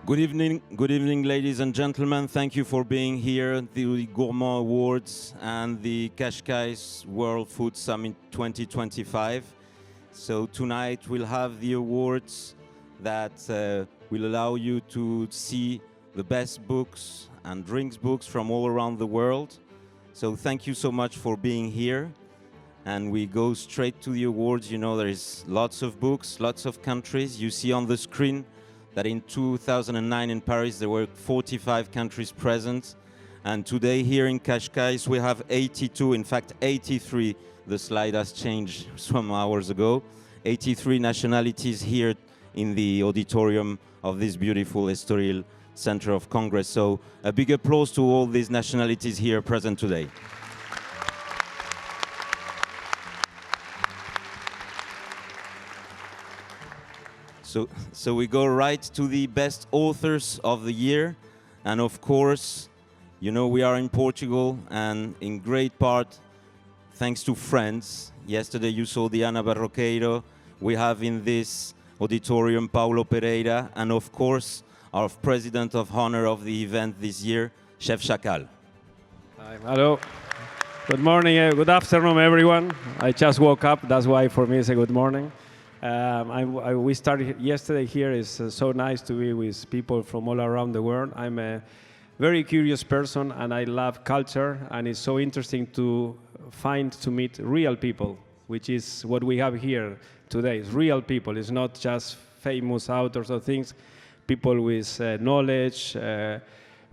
Good evening, ladies and gentlemen. Thank you for being here at the Gourmand Awards and the Cascai World Food Summit 2025. So tonight we'll have the awards that will allow you to see the best books and drinks books from all around the world. So thank you so much for being here. And we go straight to the awards. You know, there is lots of books, lots of countries. You see on the screen that in 2009 in Paris, there were 45 countries present. And today here in Cascais, we have 82, in fact 83. The slide has changed some hours ago. 83 nationalities here in the auditorium of this beautiful Estoril Center of Congress. So a big applause to all these nationalities here present today. So we go right to the best authors of the year. And of course, you know, we are in Portugal and in great part thanks to friends. Yesterday you saw Diana Barroqueiro. We have in this auditorium Paulo Pereira and of course our president of honor of the event this year, Chef Chacal. Hi, hello. Good morning, good afternoon everyone. I just woke up, that's why for me it's a good morning. We started yesterday here. It's so nice to be with people from all around the world. I'm a very curious person and I love culture, and it's so interesting to meet real people, which is what we have here today. It's real people. It's not just famous authors or things. People with knowledge,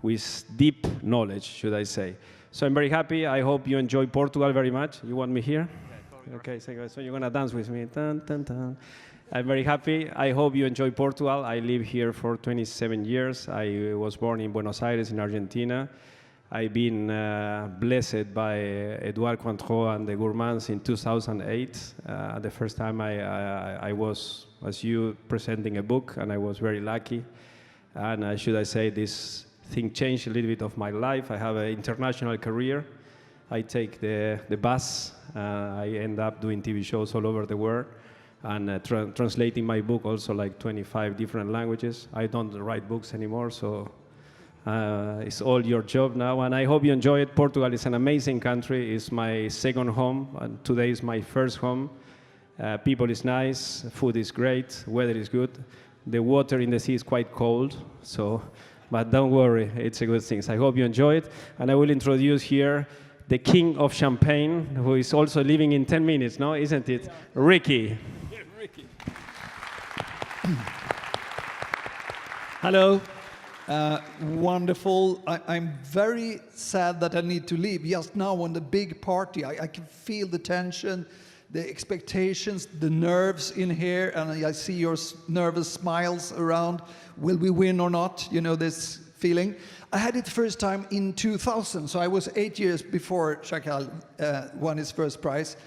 with deep knowledge, should I say. So I'm very happy. I hope you enjoy Portugal very much. You want me here? Okay, so you're going to dance with me. Dun, dun, dun. I'm very happy. I hope you enjoy Portugal. I live here for 27 years. I was born in Buenos Aires in Argentina. I've been blessed by Edouard Cointreau and the Gourmands in 2008. The first time I was, as you, presenting a book, and I was very lucky. And should I say, this thing changed a little bit of my life. I have an international career. I take the bus. I end up doing TV shows all over the world and translating my book also like 25 different languages. I don't write books anymore, so it's all your job now. And I hope you enjoy it. Portugal is an amazing country. It's my second home, and today is my first home. People is nice, food is great, weather is good. The water in the sea is quite cold, but don't worry, it's a good thing. So I hope you enjoy it. And I will introduce here the king of champagne, who is also leaving in 10 minutes, no? Isn't it? Yeah. Ricky. Yeah, Ricky. Hello. Wonderful. I'm very sad that I need to leave. Just now on the big party, I can feel the tension, the expectations, the nerves in here, and I see your nervous smiles around. Will we win or not? You know this feeling. I had it the first time in 2000, so I was 8 years before Chacal won his first prize,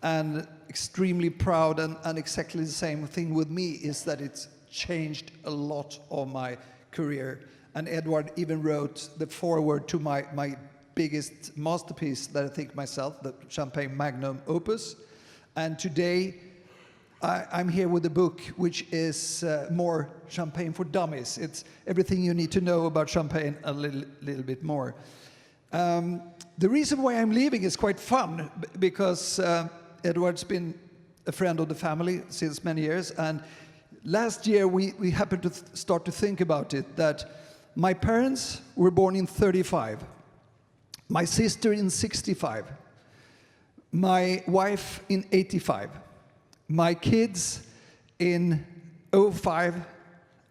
and extremely proud, and exactly the same thing with me is that it's changed a lot of my career. And Edward even wrote the foreword to my biggest masterpiece that I think myself, the Champagne Magnum Opus. And today I'm here with a book which is more champagne for dummies. It's everything you need to know about champagne a little bit more. The reason why I'm leaving is quite fun, because Edward's been a friend of the family since many years, and last year we happened to start to think about it, that my parents were born in 35, my sister in 65, my wife in 85, my kids in 05,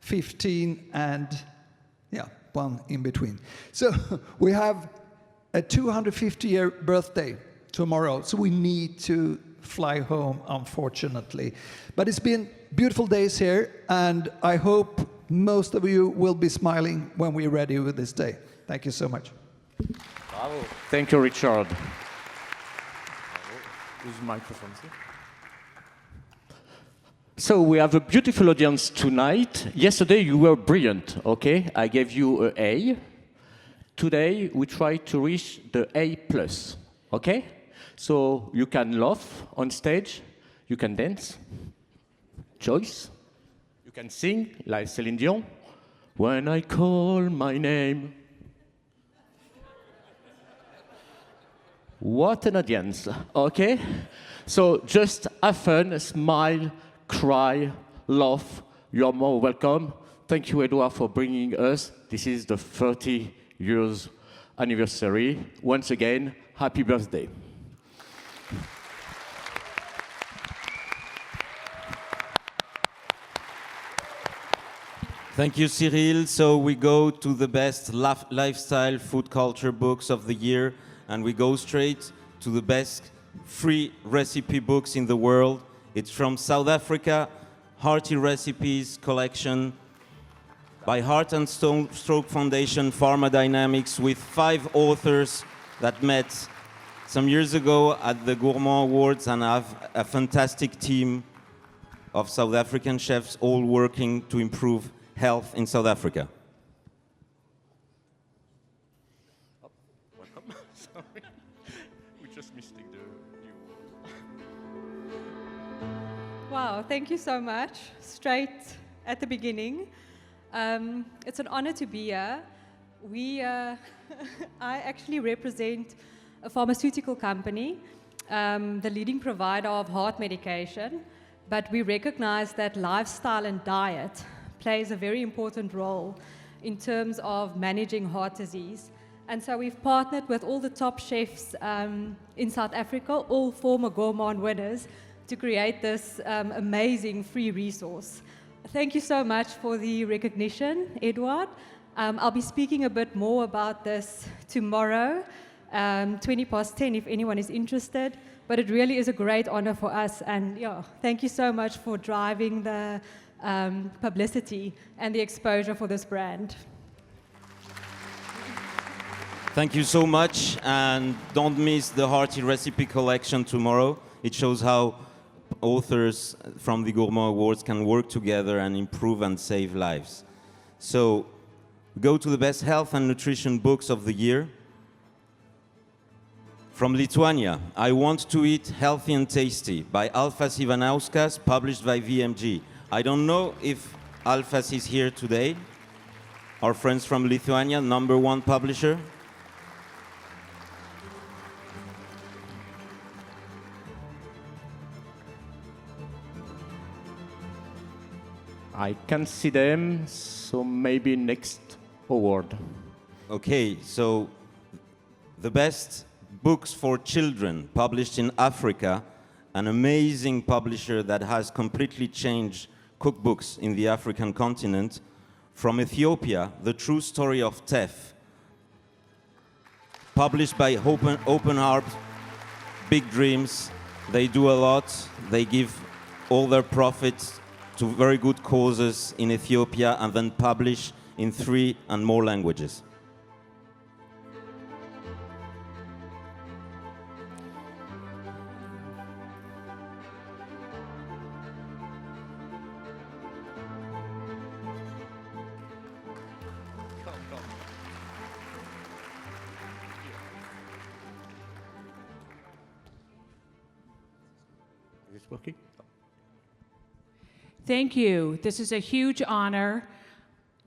15, and yeah, one in between. So we have a 250-year birthday tomorrow, so we need to fly home, unfortunately. But it's been beautiful days here, and I hope most of you will be smiling when we're ready with this day. Thank you so much. Bravo. Thank you, Richard. Use the microphone, sir. So we have a beautiful audience tonight. Yesterday you were brilliant, okay? I gave you an A. Today we try to reach the A+, okay? So you can laugh on stage, you can dance, choice, you can sing like Céline Dion, when I call my name. What an audience, okay? So just have fun, smile, cry, laugh. You're more welcome. Thank you, Edouard, for bringing us. This is the 30 years anniversary. Once again, happy birthday. Thank you, Cyril. So we go to the best lifestyle food culture books of the year, and we go straight to the best free recipe books in the world. It's from South Africa, Hearty Recipes collection by Heart and Stroke Foundation Pharmacodynamics, with 5 authors that met some years ago at the Gourmand Awards and have a fantastic team of South African chefs all working to improve health in South Africa. Welcome. Sorry. We just missed the new. Wow, thank you so much. Straight at the beginning. It's an honor to be here. I actually represent a pharmaceutical company, the leading provider of heart medication, but we recognize that lifestyle and diet plays a very important role in terms of managing heart disease. And so we've partnered with all the top chefs in South Africa, all former Gourmand winners, to create this amazing free resource. Thank you so much for the recognition, Edouard. I'll be speaking a bit more about this tomorrow, 10:20, if anyone is interested. But it really is a great honor for us. And yeah, thank you so much for driving the publicity and the exposure for this brand. Thank you so much, and don't miss the Hearty Recipe collection tomorrow. It shows how authors from the Gourmand Awards can work together and improve and save lives. So, go to the best health and nutrition books of the year. From Lithuania, I Want to Eat Healthy and Tasty by Alfas Ivanauskas, published by VMG. I don't know if Alfas is here today. Our friends from Lithuania, #1 publisher. I can't see them, so maybe next award. Okay, so the best books for children published in Africa, an amazing publisher that has completely changed cookbooks in the African continent. From Ethiopia, The True Story of Teff, published by Open Heart, Big Dreams. They do a lot. They give all their profits to very good causes in Ethiopia and then publish in 3 and more languages. Is this working? Thank you. This is a huge honor.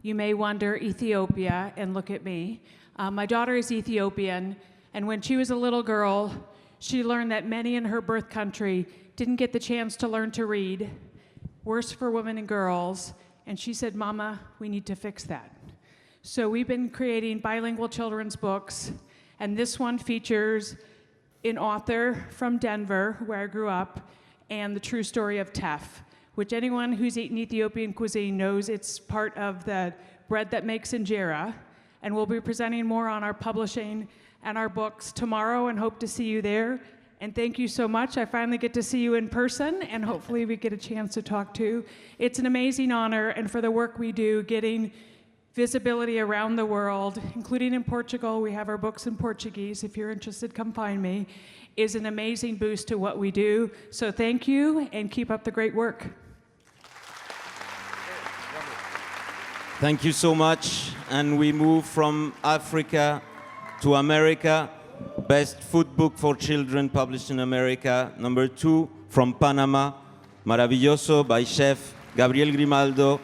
You may wonder, Ethiopia, and look at me. My daughter is Ethiopian, and when she was a little girl, she learned that many in her birth country didn't get the chance to learn to read. Worse for women and girls. And she said, "Mama, we need to fix that." So we've been creating bilingual children's books, and this one features an author from Denver, where I grew up, and the true story of teff, which anyone who's eaten Ethiopian cuisine knows it's part of the bread that makes injera. And we'll be presenting more on our publishing and our books tomorrow, and hope to see you there. And thank you so much. I finally get to see you in person, and hopefully we get a chance to talk too. It's an amazing honor, and for the work we do, getting visibility around the world, including in Portugal. We have our books in Portuguese. If you're interested, come find me. Is an amazing boost to what we do. So thank you, and keep up the great work. Thank you so much. And we move from Africa to America. Best food book for children published in America. #2 from Panama, Maravilloso by chef Gabriel Grimaldo.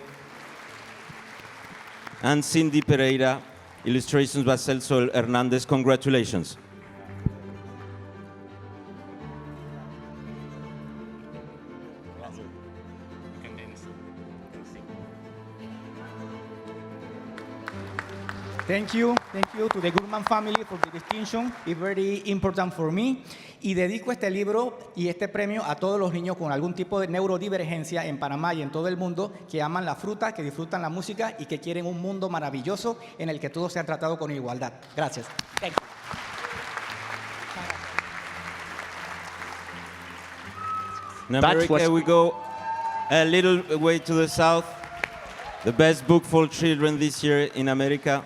And Cindy Pereira, illustrations by Celso Hernandez. Congratulations. Thank you to the Gourmand family for the distinction. It's very important for me. Y dedico este libro y este premio a todos los niños con algún tipo de neurodivergencia en Panamá y en todo el mundo que aman la fruta, que disfrutan la música y que quieren un mundo maravilloso en el que todos sean tratados con igualdad. Gracias. Thank you. In America, we go a little way to the south. The best book for children this year in America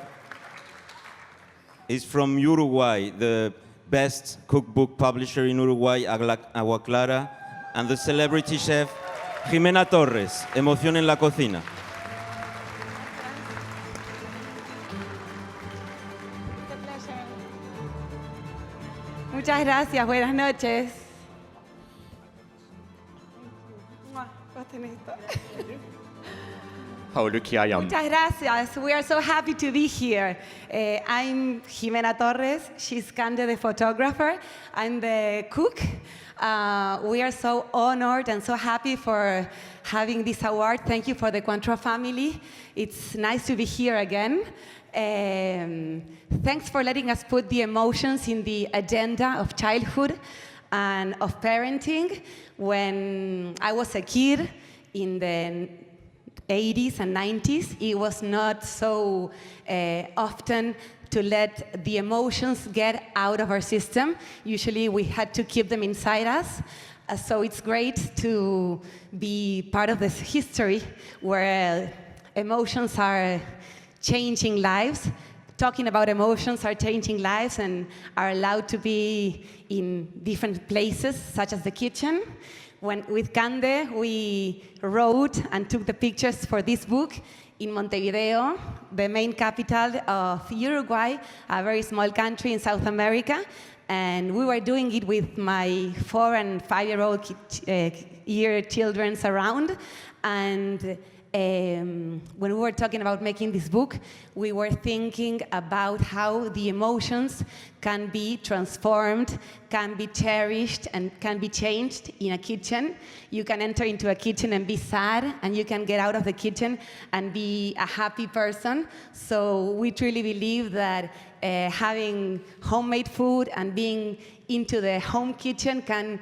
is from Uruguay, the best cookbook publisher in Uruguay, Agua Clara, and the celebrity chef Jimena Torres, Emoción en la Cocina. Muchas gracias, buenas noches. How lucky I am. Muchas gracias. We are so happy to be here. I'm Jimena Torres. She's Cande, the photographer. I'm the cook. We are so honored and so happy for having this award. Thank you for the Cointreau family. It's nice to be here again. Thanks for letting us put the emotions in the agenda of childhood and of parenting. When I was a kid in the 80s and 90s, it was not so often to let the emotions get out of our system. Usually we had to keep them inside us. So it's great to be part of this history where emotions are changing lives. Talking about emotions are changing lives and are allowed to be in different places, such as the kitchen. With Cande, we wrote and took the pictures for this book in Montevideo, the main capital of Uruguay, a very small country in South America. And we were doing it with my 4- and 5-year children around. And when we were talking about making this book, we were thinking about how the emotions can be transformed, can be cherished, and can be changed in a kitchen. You can enter into a kitchen and be sad, and you can get out of the kitchen and be a happy person. So we truly believe that having homemade food and being into the home kitchen can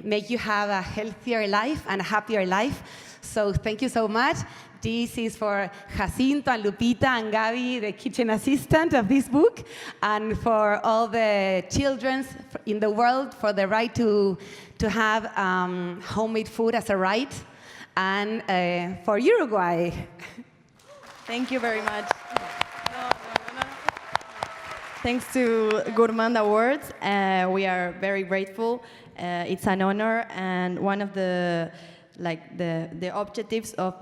make you have a healthier life and a happier life. So thank you so much. This is for Jacinto and Lupita and Gabi, the kitchen assistant of this book, and for all the children in the world for the right to have homemade food as a right, and for Uruguay. Thank you very much. Thanks to Gourmand Awards, we are very grateful. It's an honor, and one of the objectives of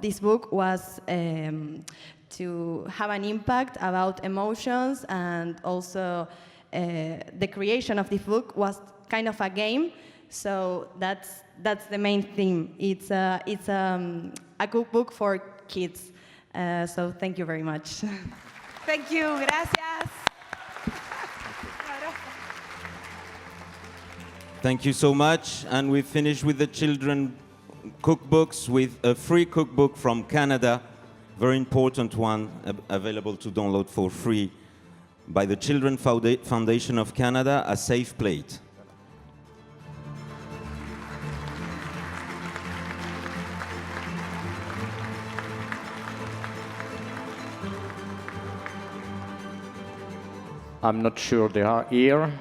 this book was to have an impact about emotions, and also the creation of this book was kind of a game. So that's the main theme. It's a cookbook for kids. So thank you very much. Thank you. Gracias. Thank you so much. And we finish with the children cookbooks with a free cookbook from Canada, very important one, available to download for free by the Children Foundation of Canada, A Safe Plate. I'm not sure they are here.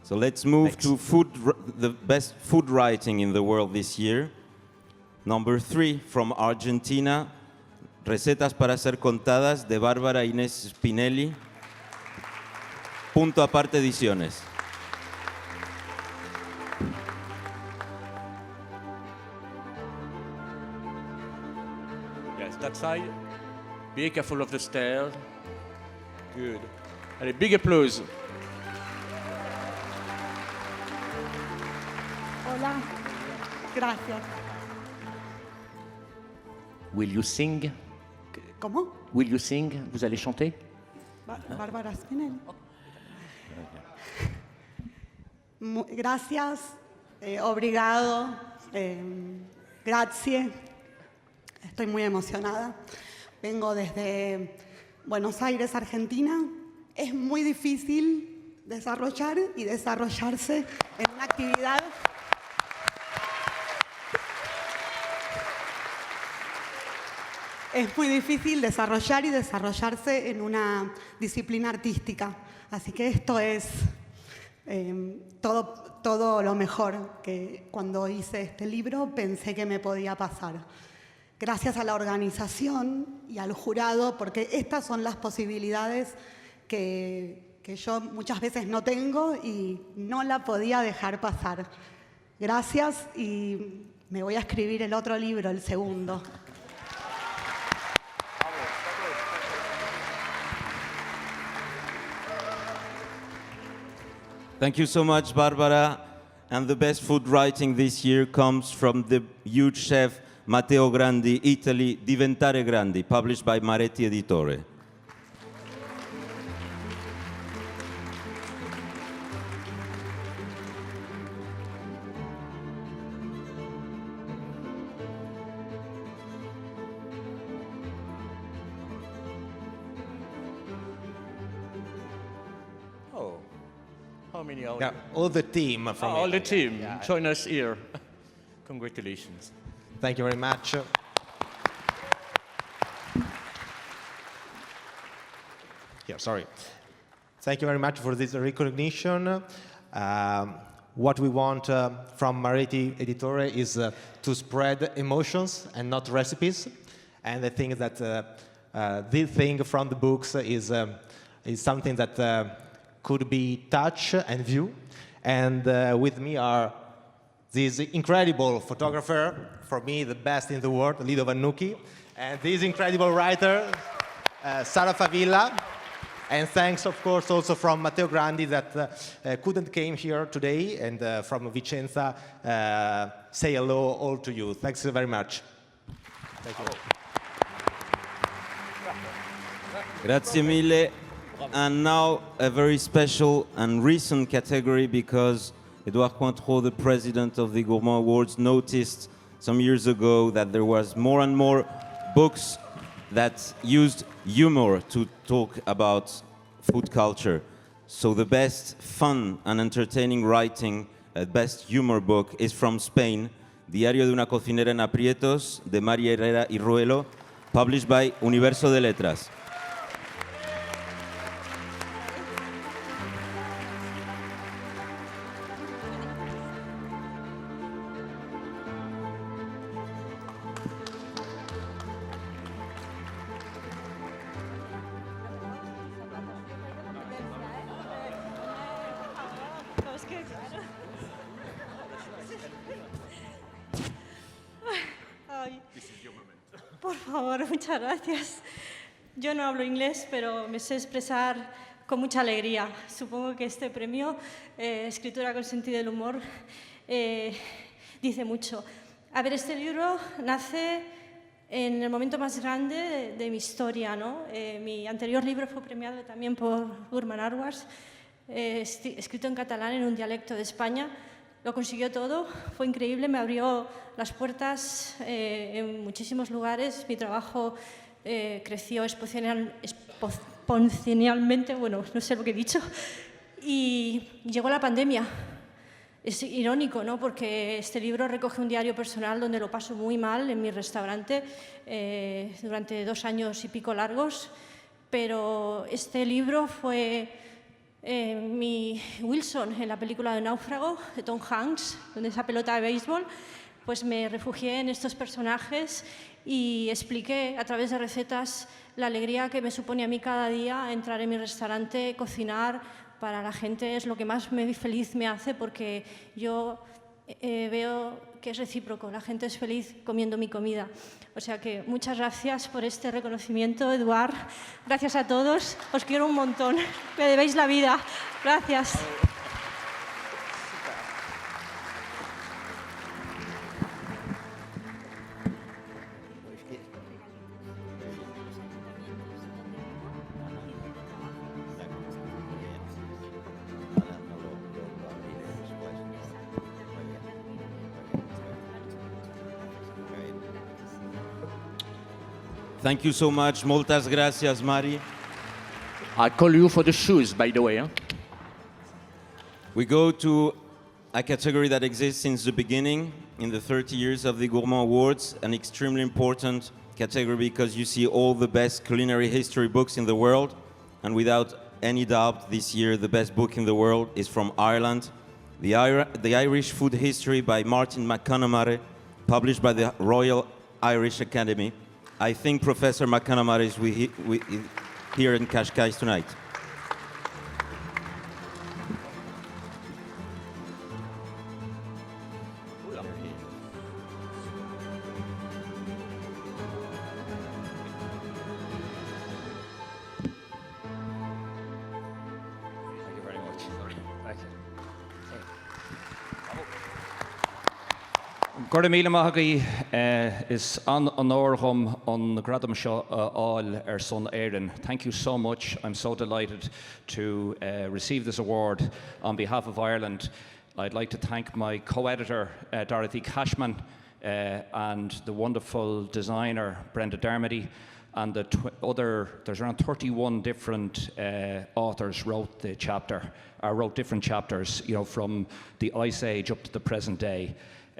So let's move to the best food writing in the world this year. Number 3 from Argentina, Recetas para ser contadas, de Bárbara Inés Spinelli. Punto aparte ediciones. Yes, that side. Be careful of the stairs. Good. Allez, big applause. Hola. Gracias. Will you sing? ¿Cómo? Will you sing? Vous allez chanter? Bárbara Spinelli. Gracias, obrigado, grazie. Estoy muy emocionada. Vengo desde Buenos Aires, Argentina. Es muy difícil desarrollar y desarrollarse en una actividad. Es muy difícil desarrollar y desarrollarse en una disciplina artística. Así que esto es todo lo mejor que cuando hice este libro pensé que me podía pasar. Gracias a la organización y al jurado, porque estas son las posibilidades que yo muchas veces no tengo y no la podía dejar pasar. Gracias y me voy a escribir el otro libro, el segundo. Thank you so much, Barbara. And the best food writing this year comes from the huge chef Matteo Grandi, Italy, Diventare Grandi, published by Maretti Editore. How many are Yeah, all the team from all the Italy. team. Yeah. Join us here. Congratulations. Thank you very much. Yeah, sorry. Thank you very much for this recognition. What we want from Maretti Editore is to spread emotions and not recipes. And I think that this thing from the books is something that could be touch and view. And with me are this incredible photographer, for me the best in the world, Lido Vannucchi, and this incredible writer, Sara Favilla. And thanks, of course, also from Matteo Grandi that couldn't came here today, and from Vicenza, say hello all to you. Thanks very much. Thank you. Grazie mille. And now a very special and recent category, because Edouard Cointreau, the president of the Gourmand Awards, noticed some years ago that there was more and more books that used humor to talk about food culture. So the best fun and entertaining writing, best humor book is from Spain, Diario de una cocinera en aprietos, de María Herrera y Ruelo, published by Universo de Letras. Por favor, muchas gracias. Yo no hablo inglés, pero me sé expresar con mucha alegría. Supongo que este premio, Escritura con sentido del humor, dice mucho. A ver, este libro nace en el momento más grande de mi historia, ¿no? Mi anterior libro fue premiado también por Gourmand Awards, escrito en catalán en un dialecto de España. Lo consiguió todo, fue increíble, me abrió las puertas en muchísimos lugares. Mi trabajo creció exponencialmente, bueno, no sé lo que he dicho, y llegó la pandemia. Es irónico, ¿no? Porque este libro recoge un diario personal donde lo paso muy mal en mi restaurante durante 2 años y pico largos, pero este libro fue mi Wilson en la película de Náufrago de Tom Hanks, donde esa pelota de béisbol, pues me refugié en estos personajes y expliqué a través de recetas la alegría que me supone a mí cada día entrar en mi restaurante, cocinar para la gente. Es lo que más feliz me hace, porque yo veo que es recíproco, la gente es feliz comiendo mi comida. O sea que muchas gracias por este reconocimiento, Eduard. Gracias a todos, os quiero un montón, me debéis la vida. Gracias. Thank you so much. Moltas gracias, Mari. I call you for the shoes, by the way. Huh? We go to a category that exists since the beginning, in the 30 years of the Gourmand Awards, an extremely important category because you see all the best culinary history books in the world. And without any doubt, this year, the best book in the world is from Ireland, the Irish Food History by Martin McConamara, published by the Royal Irish Academy. I think Professor McConamara is here in Cascai tonight. Gora míle maithagaí is an ortham on gradam seo all son Éireann. Thank you so much. I'm so delighted to receive this award on behalf of Ireland. I'd like to thank my co-editor, Dorothy Cashman, and the wonderful designer, Brenda Dermody, and there's around 31 different authors wrote different chapters, from the Ice Age up to the present day.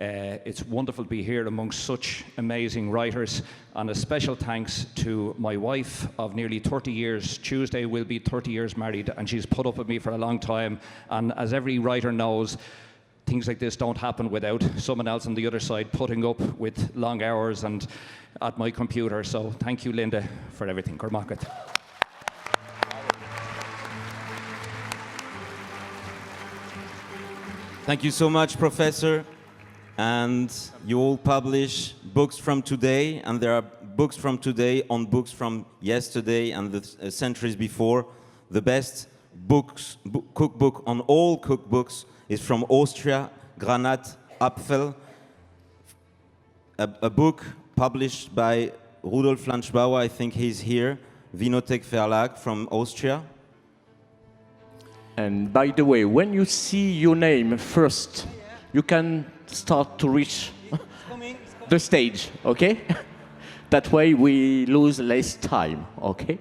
It's wonderful to be here amongst such amazing writers, and a special thanks to my wife of nearly 30 years. Tuesday we'll be 30 years married, and she's put up with me for a long time. And as every writer knows, things like this don't happen without someone else on the other side putting up with long hours and at my computer. So thank you, Linda, for everything. Gourmand. Thank you so much, Professor. And you all publish books from today, and there are books from today on books from yesterday and the centuries before. The best cookbook on all cookbooks is from Austria, Granat Apfel, a book published by Rudolf Lanschbauer, I think he's here, Winothek Verlag from Austria. And by the way, when you see your name first, you can start to reach the stage, okay? That way we lose less time, okay?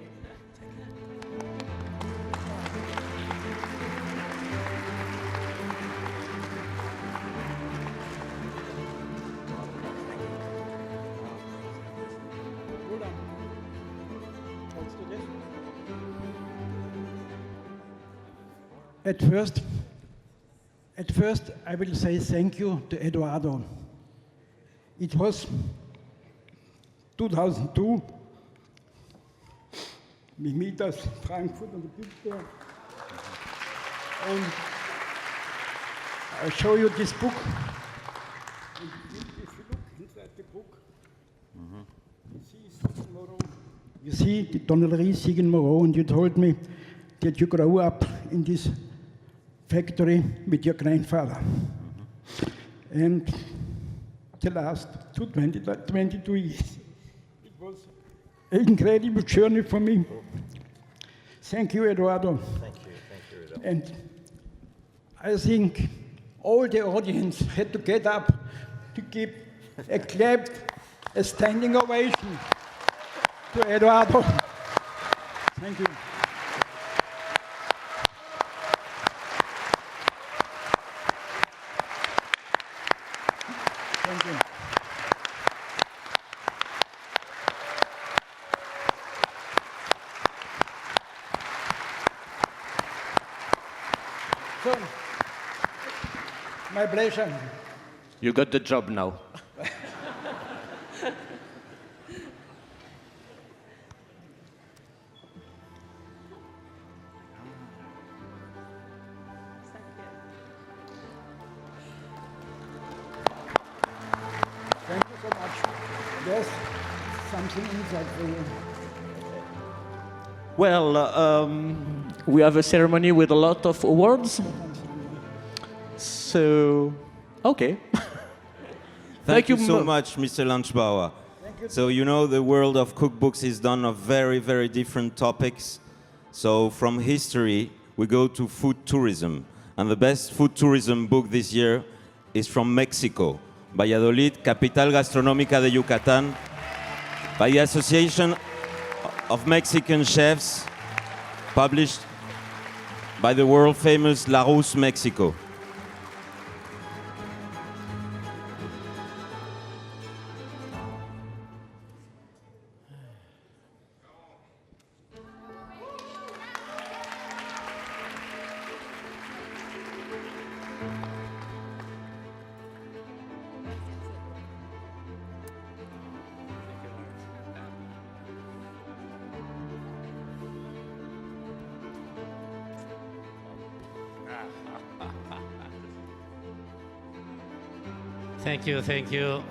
At first, I will say thank you to Eduardo. It was 2002. We meet us Frankfurt on the big there. And I show you this book. And if you look inside the book, you see the Tonnellerie Siegen Moreau, and you told me that you grew up in this factory with your grandfather. And the last 22 years, it was an incredible journey for me. Thank you, Eduardo. Thank you, Eduardo. And I think all the audience had to get up to give a clap, a standing ovation to Eduardo. Thank you. Thank you. So, my pleasure. You got the job now. Thank you so much. There's something inside for you. Well, we have a ceremony with a lot of awards. So, okay. Thank you so much, Mr. Lanschbauer. So you know the world of cookbooks is done of very, very different topics. So from history, we go to food tourism. And the best food tourism book this year is from Mexico, Valladolid, capital gastronómica de Yucatán, by the Association of Mexican Chefs, published by the world-famous Larousse, Mexico. Thank you, thank you.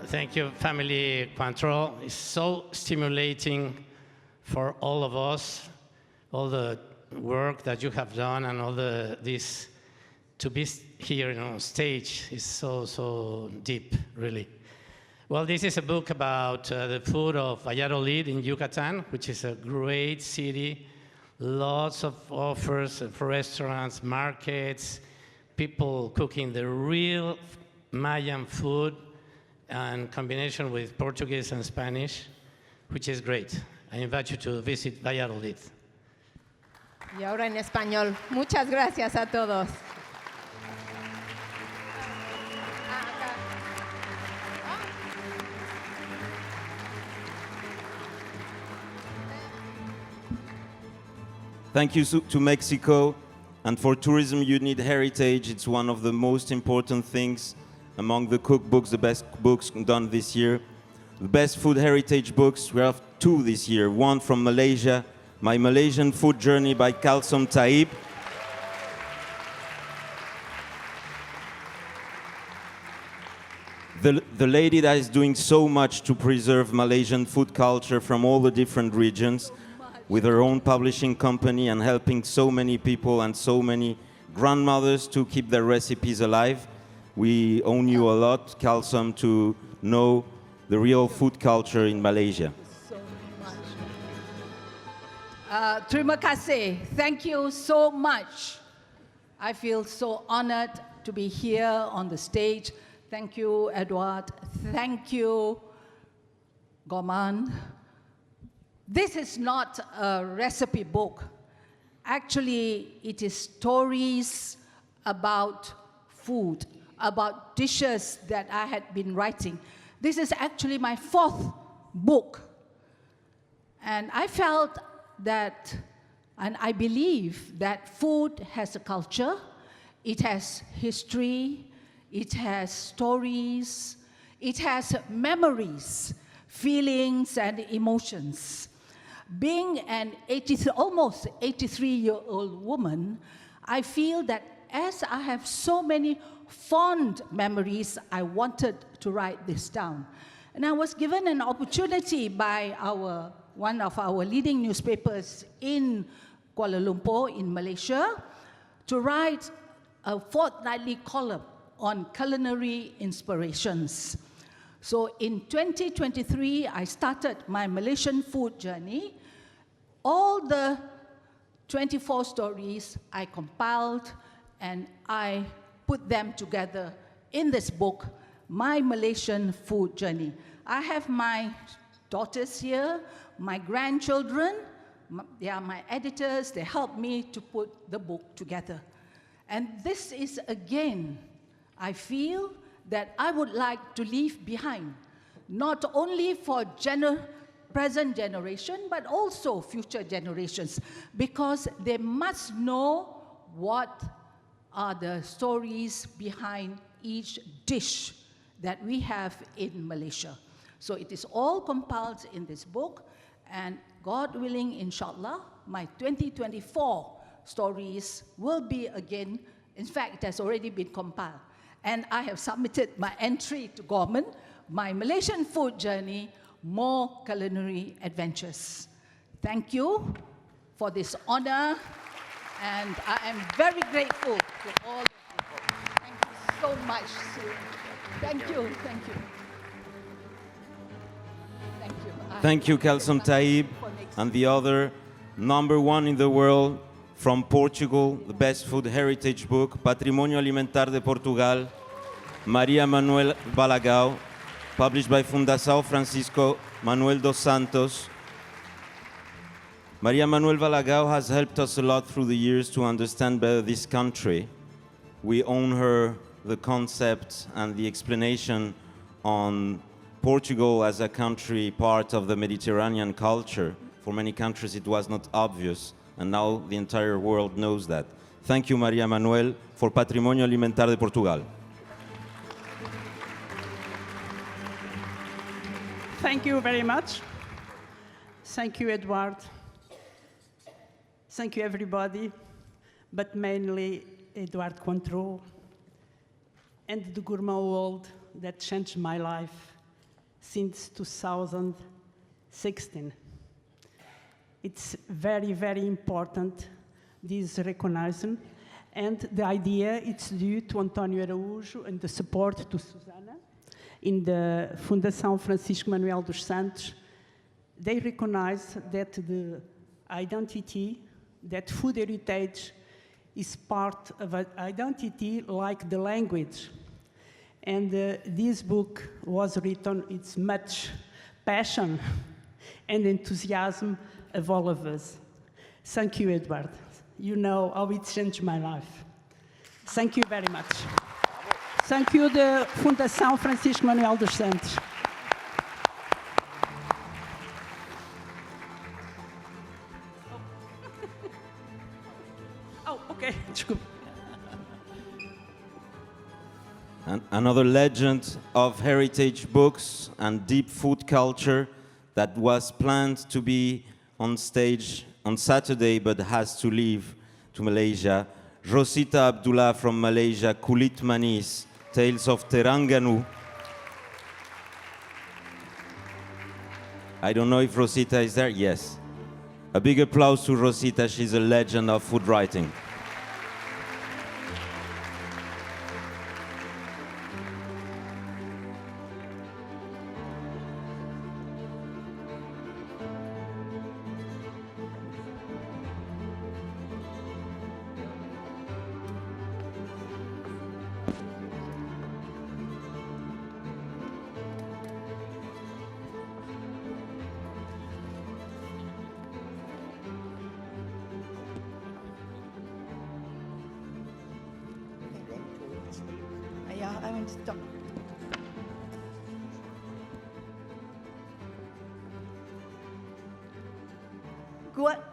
Thank you, Family Control. It's so stimulating for all of us, all the work that you have done and all this, to be here on stage is so deep, really. Well, this is a book about the food of Valladolid in Yucatan, which is a great city. Lots of offers for restaurants, markets, people cooking the real Mayan food and combination with Portuguese and Spanish, which is great. I invite you to visit Valladolid. Y ahora en español. Muchas gracias a todos. Thank you to Mexico. And for tourism, you need heritage. It's one of the most important things among the cookbooks, the best books done this year. The best food heritage books, we have two this year. One from Malaysia, My Malaysian Food Journey by Kalsom Taib. The lady that is doing so much to preserve Malaysian food culture from all the different regions, with her own publishing company and helping so many people and so many grandmothers to keep their recipes alive. We owe you a lot, Kalsom, to know the real food culture in Malaysia. Terima kasih. Thank you so much. I feel so honored to be here on the stage. Thank you, Edward. Thank you, Gourmand. This is not a recipe book. Actually, it is stories about food, about dishes that I had been writing. This is actually my fourth book. And I felt that, and I believe that food has a culture, it has history, it has stories, it has memories, feelings, and emotions. Being an almost 83-year-old woman, I feel that as I have so many fond memories, I wanted to write this down. And I was given an opportunity by one of our leading newspapers in Kuala Lumpur, in Malaysia, to write a fortnightly column on culinary inspirations. So in 2023, I started my Malaysian food journey. All the 24 stories I compiled and I put them together in this book, My Malaysian Food Journey. I have my daughters here, my grandchildren, they are my editors, they help me to put the book together. And this is, again, I feel that I would like to leave behind, not only for present generation, but also future generations, because they must know what are the stories behind each dish that we have in Malaysia. So it is all compiled in this book, and God willing, inshallah, my 2024 stories will be again, in fact, it has already been compiled. And I have submitted my entry to Gourmand, My Malaysian Food Journey, More Culinary Adventures. Thank you for this honor, and I am very grateful to all the people. Thank you so much, Sue. Thank you, thank you. Thank you. Thank you, Kalsom Taib, and the other #1 in the world from Portugal, the best food heritage book, Patrimonio Alimentar de Portugal, Maria Manuel Balagao. published by Fundação Francisco Manuel dos Santos. Maria Manuel Valagao has helped us a lot through the years to understand better this country. We owe her the concept and the explanation on Portugal as a country part of the Mediterranean culture. For many countries it was not obvious, and now the entire world knows that. Thank you, Maria Manuel, for Patrimonio Alimentar de Portugal. Thank you very much. Thank you, Edward. Thank you, everybody, but mainly Edward Cointreau and the Gourmand World that changed my life since 2016. It's very, very important, this recognition, and the idea is due to António Araújo and the support to Susana in the Fundação Francisco Manuel dos Santos. They recognize that the identity, that food heritage is part of an identity like the language. And this book was written, it's much passion and enthusiasm of all of us. Thank you, Edward. You know how it changed my life. Thank you very much. Thank you, the Fundação Francisco Manuel dos Santos. Oh, okay. Desculpa. Another legend of heritage books and deep food culture that was planned to be on stage on Saturday but has to leave to Malaysia. Rosita Abdullah from Malaysia, Kulit Manis, Tales of Terengganu. I don't know if Rosita is there. Yes. A big applause to Rosita. She's a legend of food writing. Yeah, I want to talk.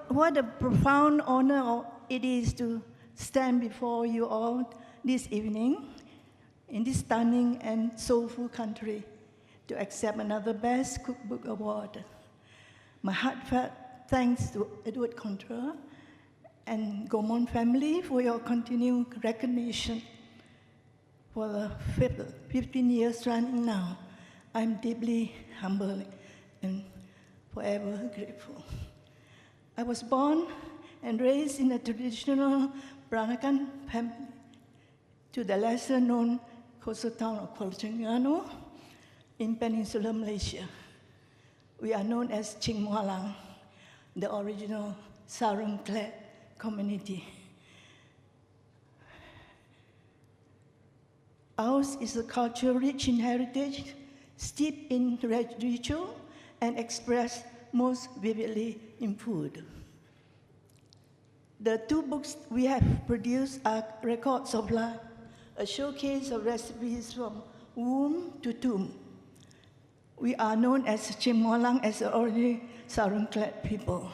What a profound honor it is to stand before you all this evening in this stunning and soulful country to accept another Best Cookbook Award. My heartfelt thanks to Edward Cointreau and Gourmand family for your continued recognition. For the 15 years running now, I'm deeply humbled and forever grateful. I was born and raised in a traditional Peranakan family to the lesser-known coastal town of Kuala Terengganu in Peninsular Malaysia. We are known as Ching Mualang, the original sarung-clad community. Ours is a culture rich in heritage, steeped in ritual, and expressed most vividly in food. The two books we have produced are Records of Life, a showcase of recipes from womb to tomb. We are known as Ching Mualang as the original sarung-clad people.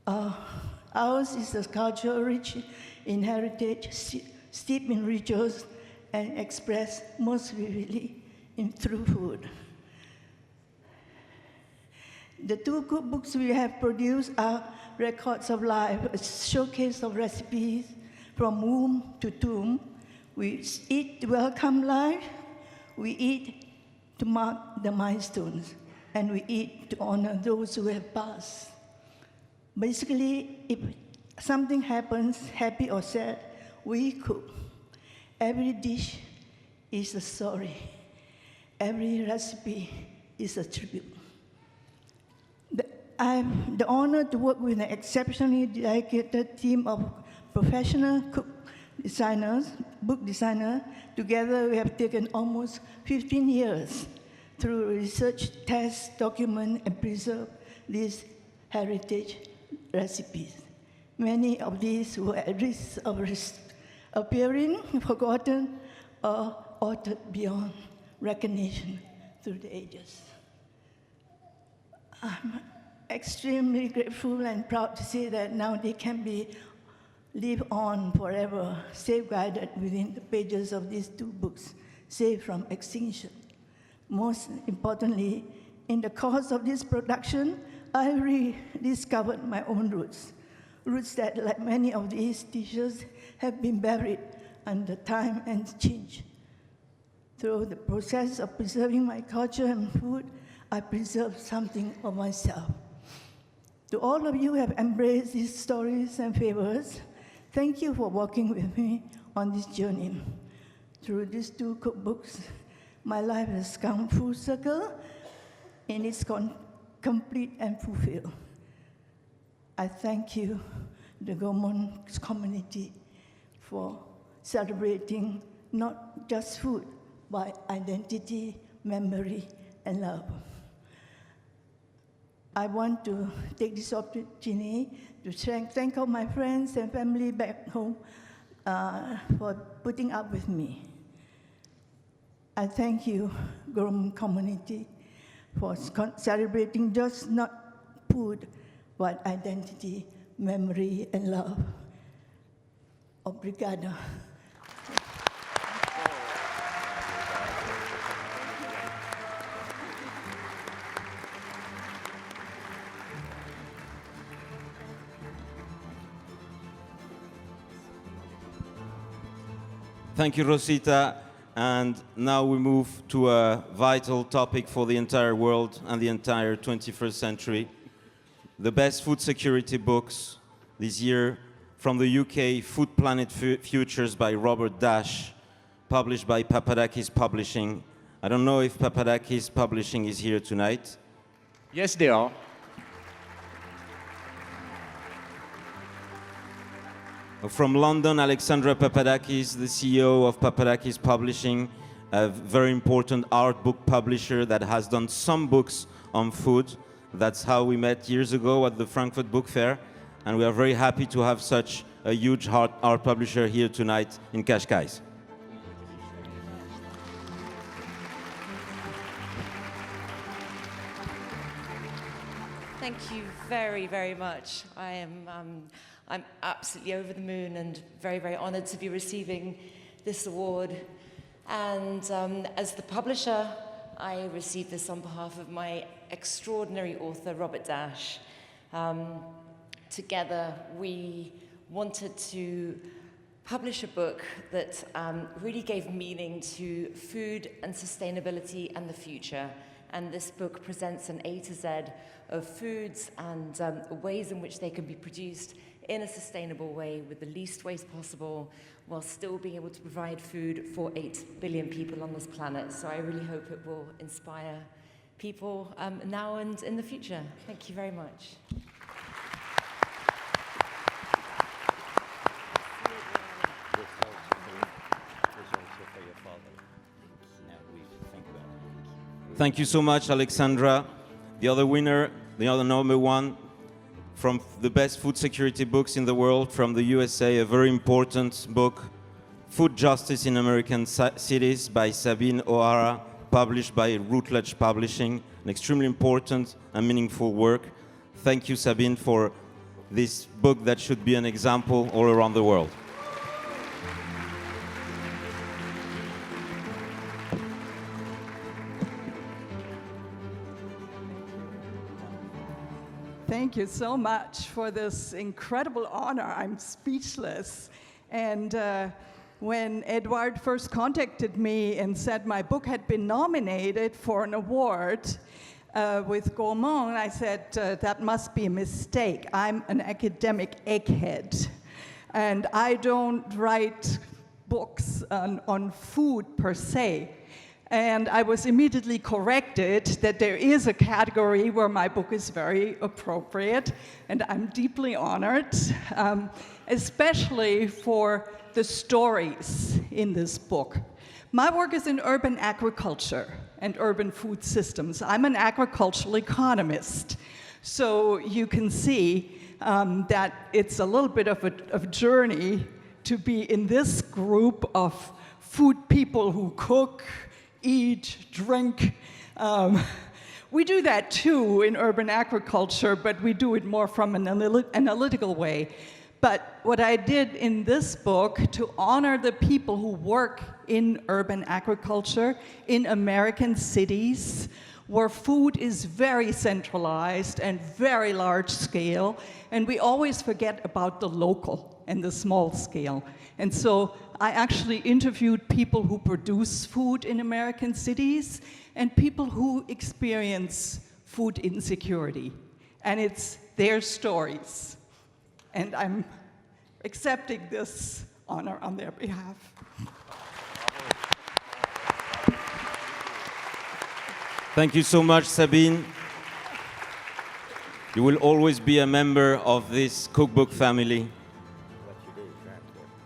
Ours is a culture rich in heritage, steeped in rituals, and expressed most vividly through food. The two cookbooks we have produced are Records of Life, a showcase of recipes from womb to tomb. We eat to welcome life, we eat to mark the milestones, and we eat to honor those who have passed. Basically, if something happens, happy or sad, we cook. Every dish is a story. Every recipe is a tribute. I have the honor to work with an exceptionally dedicated team of professional cooks designers, book designer. Together, we have taken almost 15 years through research, test, document, and preserve these heritage recipes. Many of these were at risk of appearing forgotten or altered beyond recognition through the ages. I'm extremely grateful and proud to say that now they can be live on forever, safeguarded within the pages of these two books, saved from extinction. Most importantly, in the course of this production, I rediscovered my own roots that, like many of these dishes, have been buried under time and change. Through the process of preserving my culture and food, I preserved something of myself. To all of you who have embraced these stories and favors, thank you for walking with me on this journey. Through these two cookbooks, my life has come full circle and it's complete and fulfilled. I thank you, the Gourmand community, for celebrating not just food, but identity, memory, and love. I want to take this opportunity to thank all my friends and family back home for putting up with me. I thank you, Gourmand community, for celebrating just not food, but identity, memory, and love. Obrigada. Thank you, Rosita. And now we move to a vital topic for the entire world and the entire 21st century. The best food security books this year from the UK, Food Planet Futures by Robert Dash, published by Papadakis Publishing. I don't know if Papadakis Publishing is here tonight. Yes, they are. From London, Alexandra Papadakis, the CEO of Papadakis Publishing, a very important art book publisher that has done some books on food. That's how we met years ago at the Frankfurt Book Fair. And we are very happy to have such a huge art publisher here tonight in Cascai. Thank you very, very much. I'm absolutely over the moon and very, very honored to be receiving this award. And as the publisher, I received this on behalf of my extraordinary author, Robert Dash. Together, we wanted to publish a book that really gave meaning to food and sustainability and the future. And this book presents an A to Z of foods and ways in which they can be produced in a sustainable way with the least waste possible, while still being able to provide food for 8 billion people on this planet. So I really hope it will inspire people now and in the future. Thank you very much. Thank you so much, Alexandra. The other winner, the other number one, from the best food security books in the world, from the USA, a very important book, Food Justice in American Cities by Sabine O'Hara, published by Routledge Publishing, an extremely important and meaningful work. Thank you, Sabine, for this book that should be an example all around the world. Thank you so much for this incredible honor. I'm speechless. And when Edward first contacted me and said my book had been nominated for an award with Gourmand, I said, that must be a mistake. I'm an academic egghead. And I don't write books on food per se. And I was immediately corrected that there is a category where my book is very appropriate, and I'm deeply honored, especially for the stories in this book. My work is in urban agriculture and urban food systems. I'm an agricultural economist, so you can see that it's a little bit of a journey to be in this group of food people who cook, eat, drink. We do that too in urban agriculture, but we do it more from an analytical way. But what I did in this book to honor the people who work in urban agriculture in American cities, where food is very centralized and very large scale, and we always forget about the local and the small scale. And so I actually interviewed people who produce food in American cities and people who experience food insecurity. And it's their stories. And I'm accepting this honor on their behalf. Thank you so much, Sabine. You will always be a member of this cookbook family.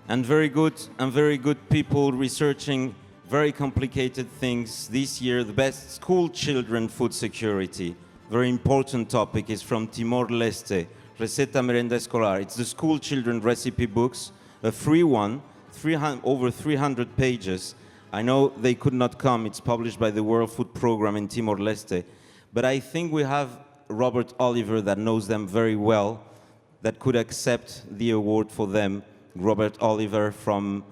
And very good people researching very complicated things. This year, the best school children food security. Very important topic is from Timor-Leste, Receta Merenda Escolar. It's the school children recipe books, a free one, over 300 pages. I know they could not come. It's published by the World Food Program in Timor-Leste. But I think we have Robert Oliver that knows them very well, that could accept the award for them. Robert Oliver from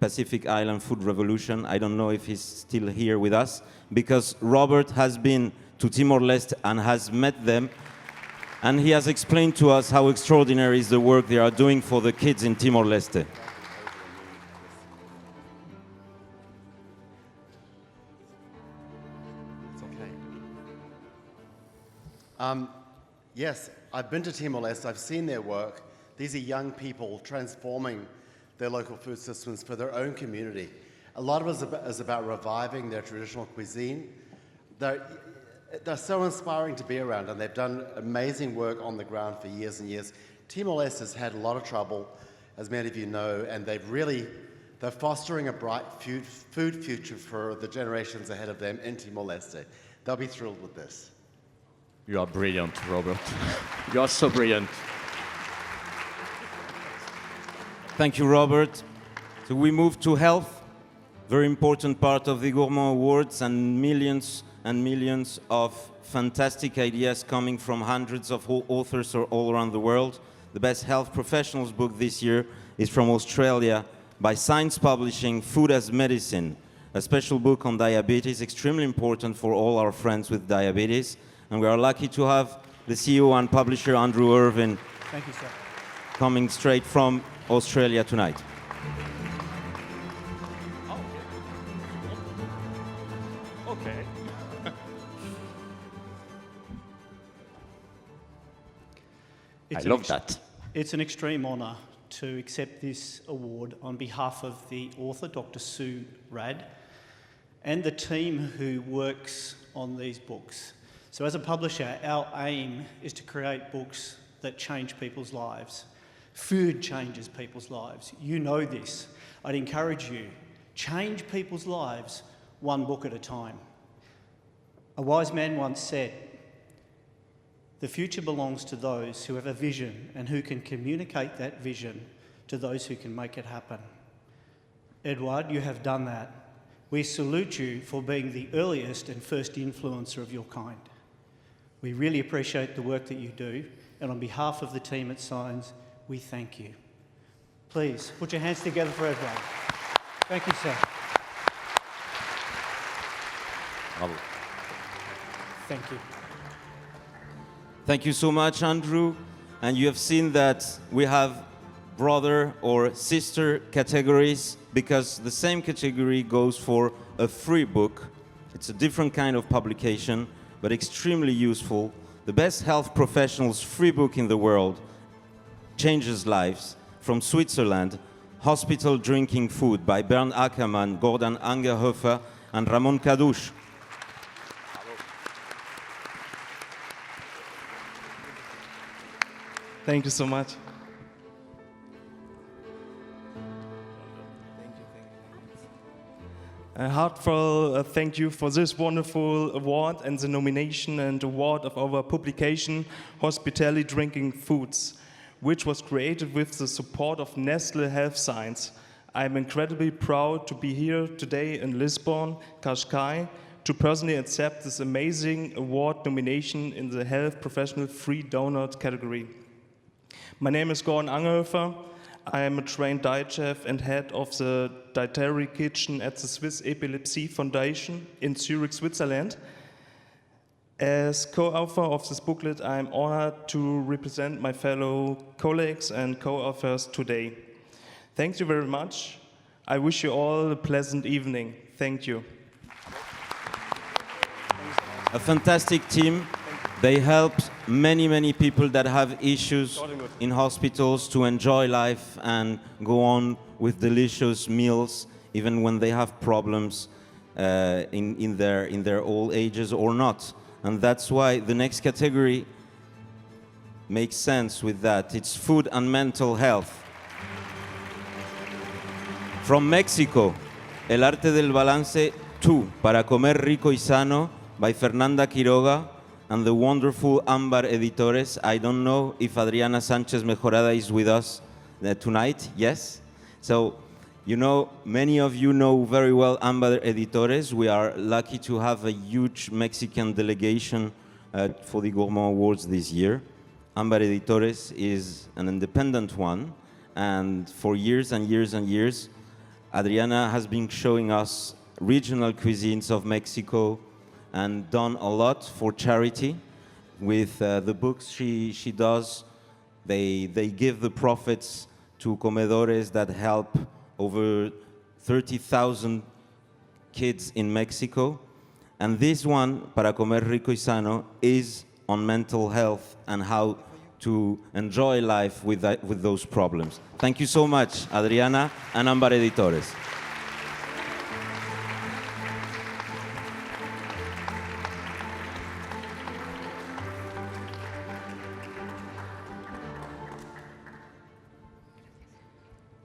Pacific Island Food Revolution. I don't know if he's still here with us, because Robert has been to Timor-Leste and has met them, and he has explained to us how extraordinary is the work they are doing for the kids in Timor-Leste. It's okay. Yes, I've been to Timor-Leste. I've seen their work. These are young people transforming their local food systems for their own community. A lot of it is about reviving their traditional cuisine. They're so inspiring to be around, and they've done amazing work on the ground for years and years. Timor-Leste has had a lot of trouble, as many of you know, and they're fostering a bright food future for the generations ahead of them in Timor-Leste. They'll be thrilled with this. You are brilliant, Robert. You are so brilliant. Thank you, Robert. So we move to health, very important part of the Gourmand Awards, and millions of fantastic ideas coming from hundreds of authors all around the world. The best health professionals book this year is from Australia by Science Publishing, Food as Medicine, a special book on diabetes, extremely important for all our friends with diabetes. And we are lucky to have the CEO and publisher, Andrew Irvin, Thank you, sir. coming straight from Australia tonight. Okay. I love that. It's an extreme honour to accept this award on behalf of the author, Dr. Sue Rad, and the team who works on these books. So as a publisher, our aim is to create books that change people's lives. Food changes people's lives. You know this. I'd encourage you, change people's lives one book at a time. A wise man once said, "The future belongs to those who have a vision and who can communicate that vision to those who can make it happen." Edward, you have done that. We salute you for being the earliest and first influencer of your kind. We really appreciate the work that you do, and on behalf of the team at Signs, we thank you. Please, put your hands together for Edward. Thank you, sir. Bravo. Thank you. Thank you so much, Andrew. And you have seen that we have brother or sister categories, because the same category goes for a free book. It's a different kind of publication, but extremely useful. The best health professionals free book in the world, changes lives, from Switzerland, Hospital Drinking Food by Bernd Ackermann, Gordon Angerhofer, and Ramon Caduche. Thank you so much. A heartfelt thank you for this wonderful award and the nomination and award of our publication, Hospitality Drinking Foods, which was created with the support of Nestle Health Science. I'm incredibly proud to be here today in Lisbon, Cascai, to personally accept this amazing award nomination in the Health Professional Free Donut category. My name is Gourmand Awards. I am a trained diet chef and head of the dietary kitchen at the Swiss Epilepsy Foundation in Zurich, Switzerland. As co-author of this booklet, I am honored to represent my fellow colleagues and co-authors today. Thank you very much. I wish you all a pleasant evening. Thank you. A fantastic team. They helped many people that have issues in hospitals to enjoy life and go on with delicious meals, even when they have problems in their old ages or not. And that's why the next category makes sense with that. It's food and mental health. From Mexico, El arte del balance, Tú, para comer rico y sano, by Fernanda Quiroga and the wonderful Ámbar Editores. I don't know if Adriana Sánchez Mejorada is with us tonight. Yes? So, you know, many of you know very well Ámbar Editores. We are lucky to have a huge Mexican delegation for the Gourmand Awards this year. Ámbar Editores is an independent one, and for years and years and years, Adriana has been showing us regional cuisines of Mexico and done a lot for charity with the books she does. They give the profits to comedores that help over 30,000 kids in Mexico. And this one, Para Comer Rico y Sano, is on mental health and how to enjoy life with those problems. Thank you so much, Adriana and Ámbar Editores.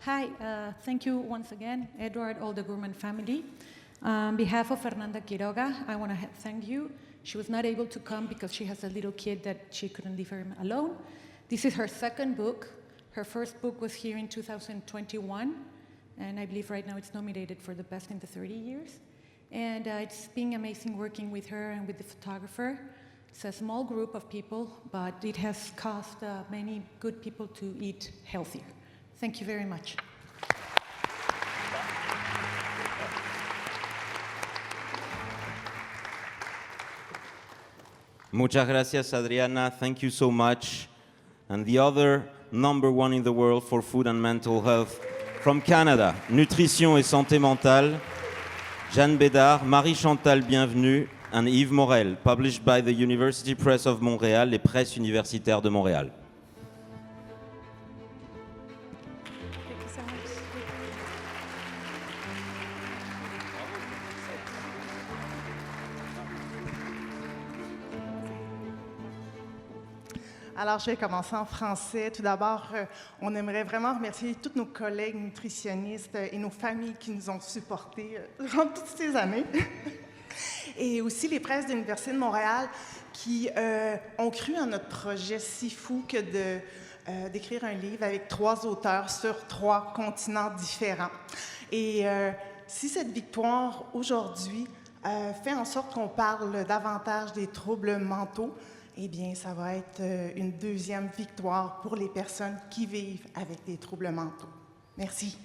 Hi, thank you once again, Edward, all the Gourmand family. On behalf of Fernanda Quiroga, I want to thank you. She was not able to come because she has a little kid that she couldn't leave her alone. This is her second book. Her first book was here in 2021, and I believe right now it's nominated for the best in the 30 years. And it's been amazing working with her and with the photographer. It's a small group of people, but it has caused many good people to eat healthier. Thank you very much. Muchas gracias, Adriana. Thank you so much. And the other #1 in the world for food and mental health from Canada, Nutrition et Santé Mentale, Jeanne Bédard, Marie-Chantal Bienvenue, and Yves Morel, published by the University Press of Montréal, les presses universitaires de Montréal. Alors, je vais commencer en français. Tout d'abord, on aimerait vraiment remercier tous nos collègues nutritionnistes et nos familles qui nous ont supportés durant toutes ces années. Et aussi les presses de l'Université de Montréal qui ont cru en notre projet si fou que d'écrire un livre avec 3 auteurs sur 3 continents différents. Et si cette victoire aujourd'hui fait en sorte qu'on parle davantage des troubles mentaux, eh bien, ça va être une deuxième victoire pour les personnes qui vivent avec des troubles mentaux. Merci.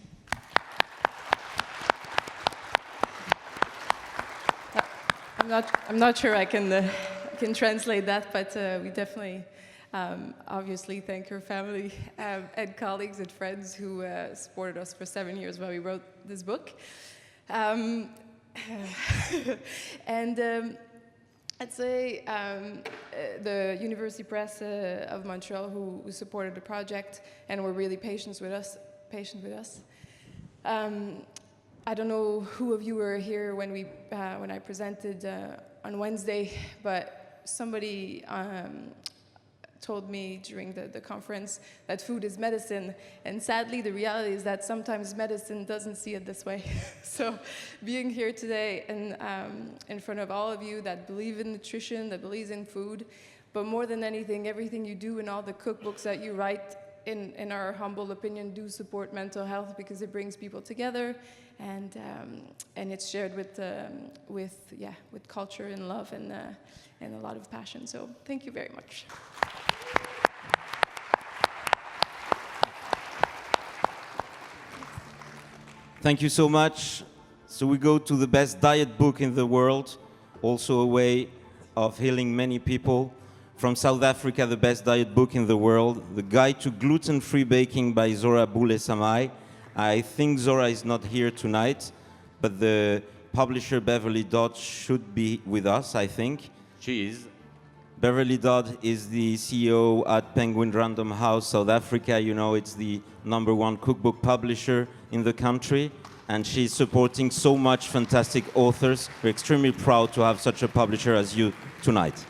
I'm not sure I can translate that, but we definitely, obviously, thank your family and colleagues and friends who supported us for 7 years while we wrote this book. I'd say the University Press of Montreal, who supported the project and were really patient with us. I don't know who of you were here when I presented on Wednesday, but somebody told me during the conference that food is medicine, and sadly the reality is that sometimes medicine doesn't see it this way. So being here today and in front of all of you that believe in nutrition, that believes in food, but more than anything, everything you do and all the cookbooks that you write, in our humble opinion, do support mental health because it brings people together, and it's shared with culture and love and a lot of passion. So thank you very much. Thank you so much. So we go to the best diet book in the world, also a way of healing many people. From South Africa, the best diet book in the world, The Guide to Gluten-Free Baking by Zora Boule-Samai. I think Zora is not here tonight, but the publisher Beverly Dodd should be with us, I think. She is. Beverly Dodd is the CEO at Penguin Random House, South Africa. You know, it's the #1 cookbook publisher in the country, and she's supporting so much fantastic authors. We're extremely proud to have such a publisher as you tonight.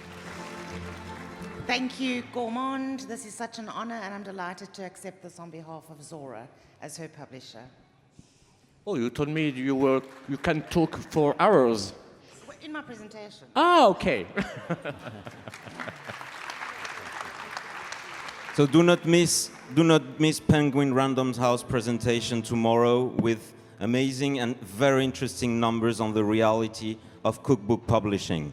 Thank you, Gourmand. This is such an honor, and I'm delighted to accept this on behalf of Zora as her publisher. Oh, you told me you can talk for hours. In my presentation. Ah, okay. So do not miss Penguin Random House presentation tomorrow with amazing and very interesting numbers on the reality of cookbook publishing.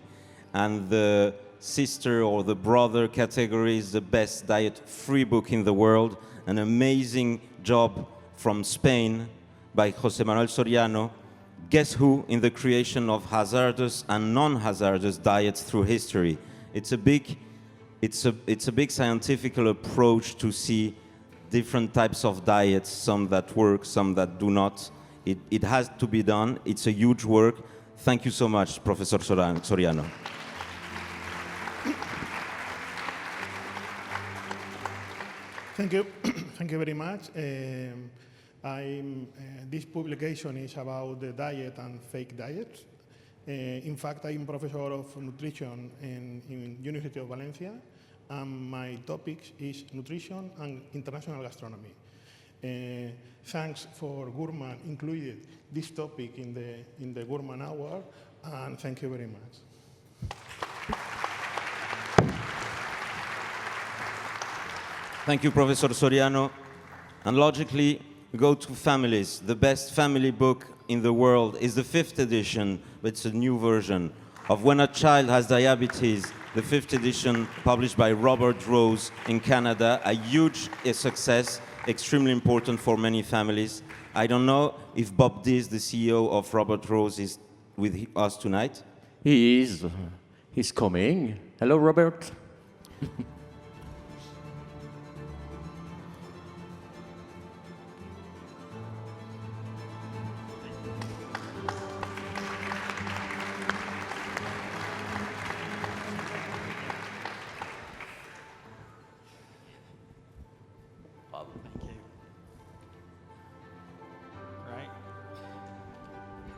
And the sister or the brother category is the best diet-free book in the world. An amazing job from Spain by José Manuel Soriano. Guess who in the creation of hazardous and non-hazardous diets through history. It's a big scientific approach to see different types of diets, some that work, some that do not. It has to be done. It's a huge work. Thank you so much, Professor Soriano. Thank you. Thank you very much. This publication is about the diet and fake diets. In fact, I'm professor of nutrition in University of Valencia, and my topic is nutrition and international gastronomy. Thanks for Gourmand included this topic in the Gourmand Award, and thank you very much. Thank you, Professor Soriano. And logically, we go to families. The best family book in the world is the 5th edition, but it's a new version of When a Child Has Diabetes, the 5th edition published by Robert Rose in Canada, a huge success, extremely important for many families. I don't know if Bob Dees, the CEO of Robert Rose, is with us tonight. He is. He's coming. Hello, Robert.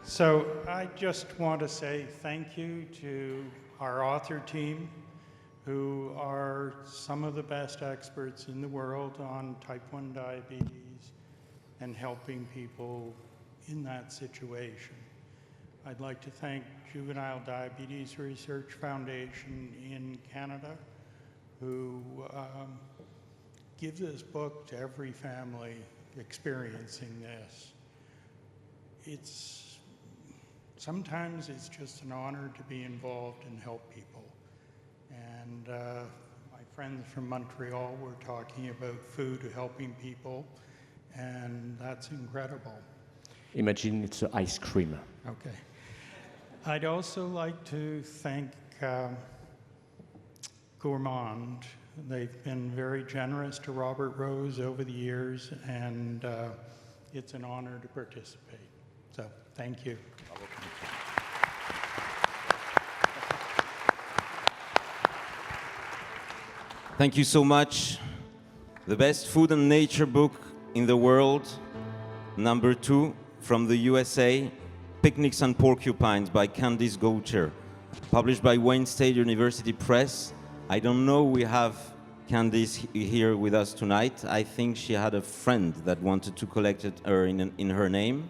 So I just want to say thank you to our author team, who are some of the best experts in the world on type 1 diabetes and helping people in that situation. I'd like to thank Juvenile Diabetes Research Foundation in Canada, who give this book to every family experiencing this. Sometimes it's just an honor to be involved and help people. And my friends from Montreal were talking about food helping people, and that's incredible. Imagine it's ice cream. Okay. I'd also like to thank Gourmand. They've been very generous to Robert Rose over the years, and it's an honor to participate. So, thank you. Thank you so much. The best food and nature book in the world, #2 from the USA, Picnics and Porcupines by Candice Goucher, published by Wayne State University Press. I don't know we have Candice here with us tonight. I think she had a friend that wanted to collect it in her name.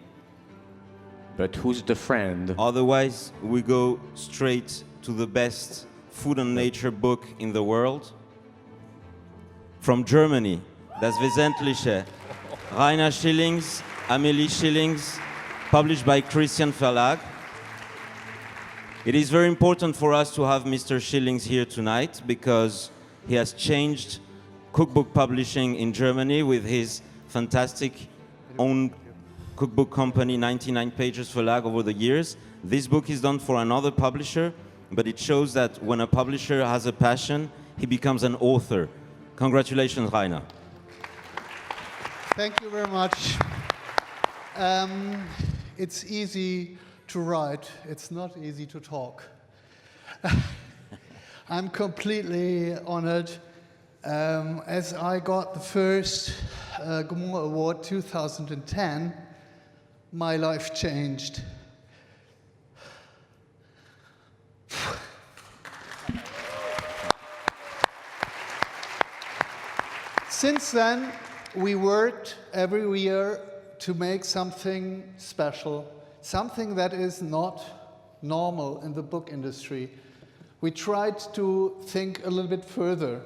But who's the friend? Otherwise, we go straight to the best food and nature book in the world. From Germany, Das Wesentliche, Rainer Schillings, Amelie Schillings, published by Christian Verlag. It is very important for us to have Mr. Schillings here tonight because he has changed cookbook publishing in Germany with his fantastic own cookbook company, 99 Pages Verlag, over the years. This book is done for another publisher, but it shows that when a publisher has a passion, he becomes an author. Congratulations, Rainer. Thank you very much. It's easy to write. It's not easy to talk. I'm completely honored. As I got the first Gourmand Award 2010, my life changed. Since then, we worked every year to make something special, something that is not normal in the book industry. We tried to think a little bit further.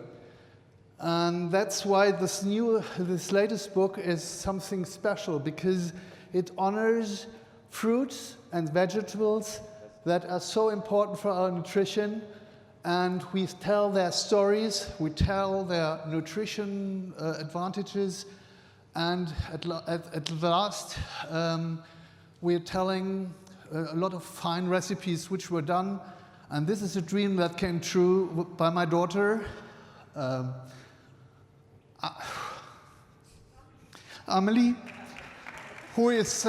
And that's why this latest book is something special, because it honors fruits and vegetables that are so important for our nutrition. And we tell their stories, we tell their nutrition advantages, and at last we're telling a lot of fine recipes which were done. And this is a dream that came true by my daughter, Amelie, who is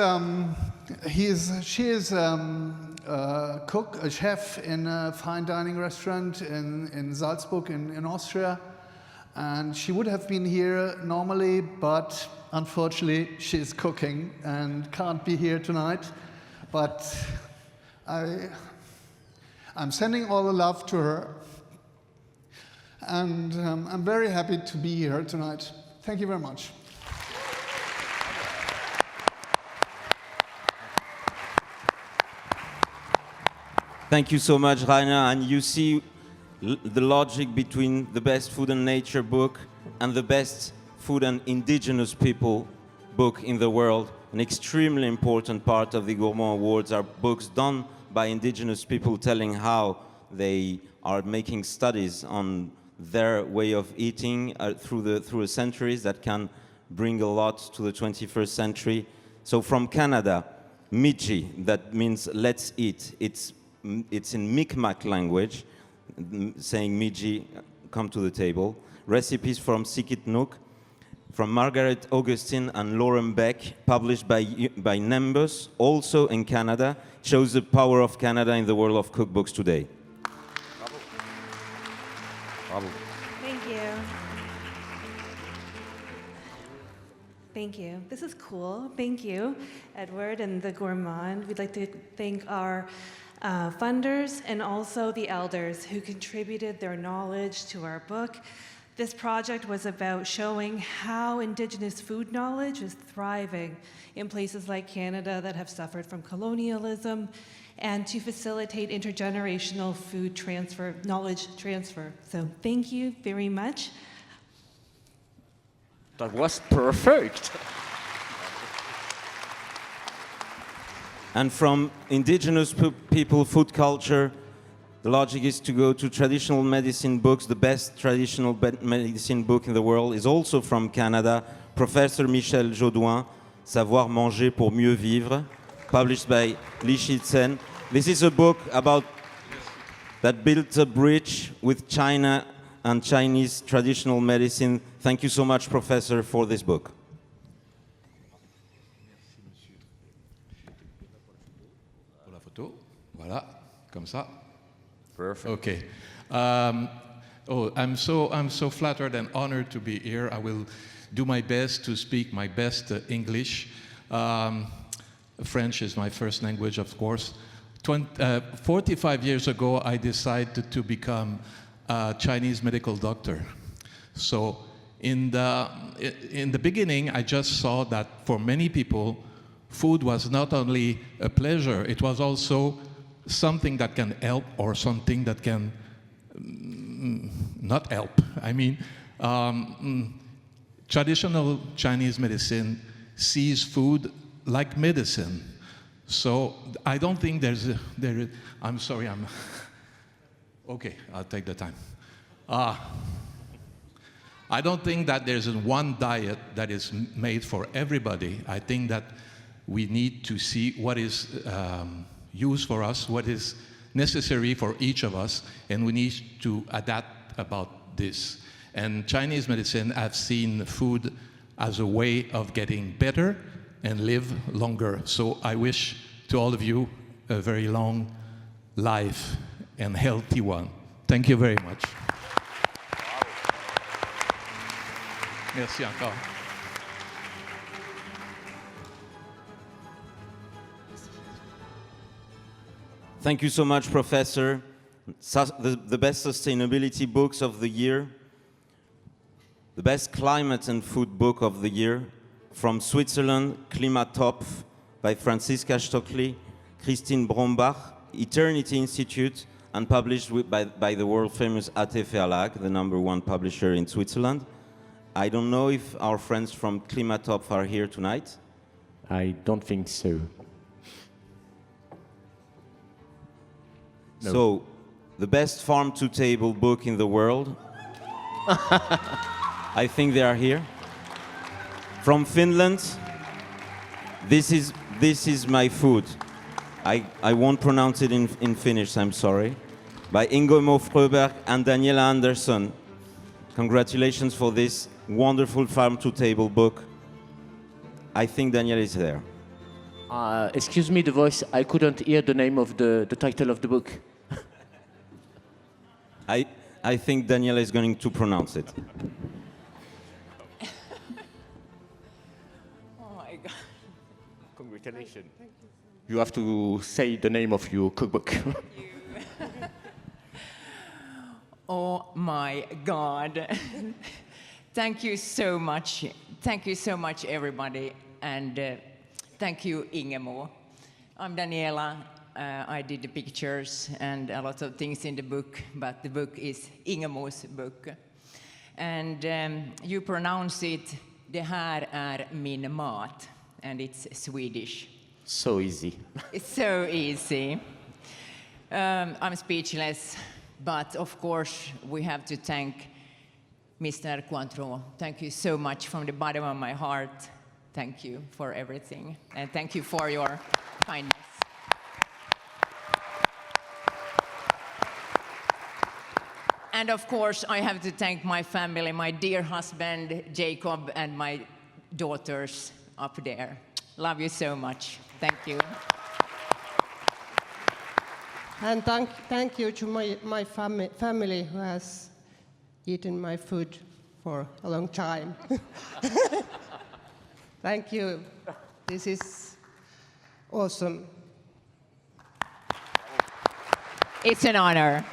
she is a cook, a chef in a fine dining restaurant in Salzburg in Austria, and she would have been here normally, but unfortunately she's cooking and can't be here tonight. But I'm sending all the love to her, and I'm very happy to be here tonight. Thank you very much. Thank you so much, Rainer. And you see the logic between the best food and nature book and the best food and indigenous people book in the world. An extremely important part of the Gourmand Awards are books done by indigenous people telling how they are making studies on their way of eating through the centuries that can bring a lot to the 21st century. So from Canada, Miji, that means let's eat. It's in Mi'kmaq language, saying Miji, come to the table. Recipes from Sikitnuk, from Margaret Augustine and Lauren Beck, published by Nimbus, also in Canada, shows the power of Canada in the world of cookbooks today. Bravo. Bravo. Thank you. Thank you. This is cool. Thank you, Edward and the Gourmand. We'd like to thank our funders and also the elders who contributed their knowledge to our book. This project was about showing how Indigenous food knowledge is thriving in places like Canada that have suffered from colonialism, and to facilitate intergenerational food transfer, knowledge transfer. So thank you very much. That was perfect. And from indigenous people food culture, the logic is to go to traditional medicine books. The best traditional medicine book in the world is also from Canada, Professor Michel Jaudoin, Savoir manger pour mieux vivre, published by Li Shizhen. This is a book that built a bridge with China and Chinese traditional medicine. Thank you so much, Professor, for this book. Voilà, comme ça. Perfect. Okay. I'm so flattered and honored to be here. I will do my best to speak my best English. French is my first language, of course. 45 years ago, I decided to become a Chinese medical doctor. So in the beginning, I just saw that for many people, food was not only a pleasure, it was also something that can help or something that can not help. I mean, traditional Chinese medicine sees food like medicine. So I don't think I'm sorry, okay, I'll take the time. I don't think that there's one diet that is made for everybody. I think that we need to see what is used for us, what is necessary for each of us, and we need to adapt about this. And Chinese medicine have seen food as a way of getting better and live longer. So I wish to all of you a very long life and healthy one. Thank you very much. Merci encore. Thank you so much, Professor. The best sustainability books of the year, the best climate and food book of the year, from Switzerland, Klimatopf by Franziska Stockley, Christine Brombach, Eternity Institute, and published by the world-famous AT Verlag, the #1 publisher in Switzerland. I don't know if our friends from Klimatopf are here tonight. I don't think so. No. So, the best farm-to-table book in the world. I think they are here. From Finland, this is my food. I won't pronounce it in Finnish, I'm sorry. By Ingo Fröberg and Daniela Andersson. Congratulations for this wonderful farm-to-table book. I think Daniela is there. Excuse me, the voice, I couldn't hear the name of the title of the book. I think Daniela is going to pronounce it. Oh my God. Congratulations. You have to say the name of your cookbook. Oh my God. Thank you so much. Thank you so much, everybody. And thank you, Ingemo. I'm Daniela. I did the pictures and a lot of things in the book, but the book is Ingemo's book. And you pronounce it, det här är min mat, and it's Swedish. So easy. It's so easy. I'm speechless, but of course we have to thank Mr. Cointreau. Thank you so much from the bottom of my heart. Thank you for everything, and thank you for your kindness. And of course, I have to thank my family, my dear husband, Jacob, and my daughters up there. Love you so much. Thank you. And thank you to my family who has eaten my food for a long time. Thank you. This is awesome. It's an honor.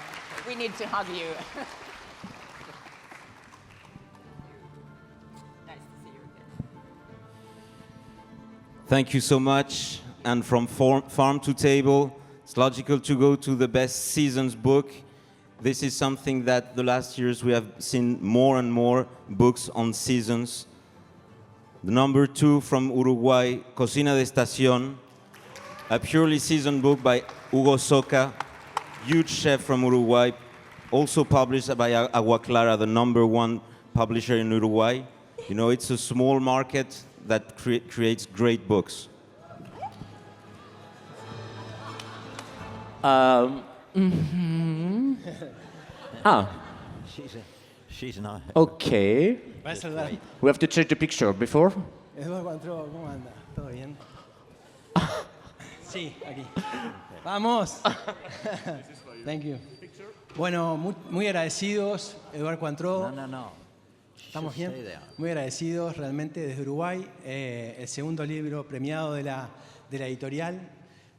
We need to hug you. Nice to see you again. Thank you so much. And from farm to table, it's logical to go to the best seasons book. This is something that the last years we have seen more and more books on seasons. The #2 from Uruguay, Cocina de Estación, a purely seasoned book by Hugo Soca, huge chef from Uruguay, also published by Agua Clara, the #1 publisher in Uruguay. You know, it's a small market that creates great books. She's not. Okay. We have to change the picture before. Eduardo Cointreau, ¿cómo anda? ¿Todo bien? Sí, aquí. ¡Vamos! Thank you. Bueno, muy agradecidos, Eduardo Cointreau. No. ¿Estamos bien? Muy agradecidos realmente desde Uruguay. El segundo libro premiado de la de la editorial,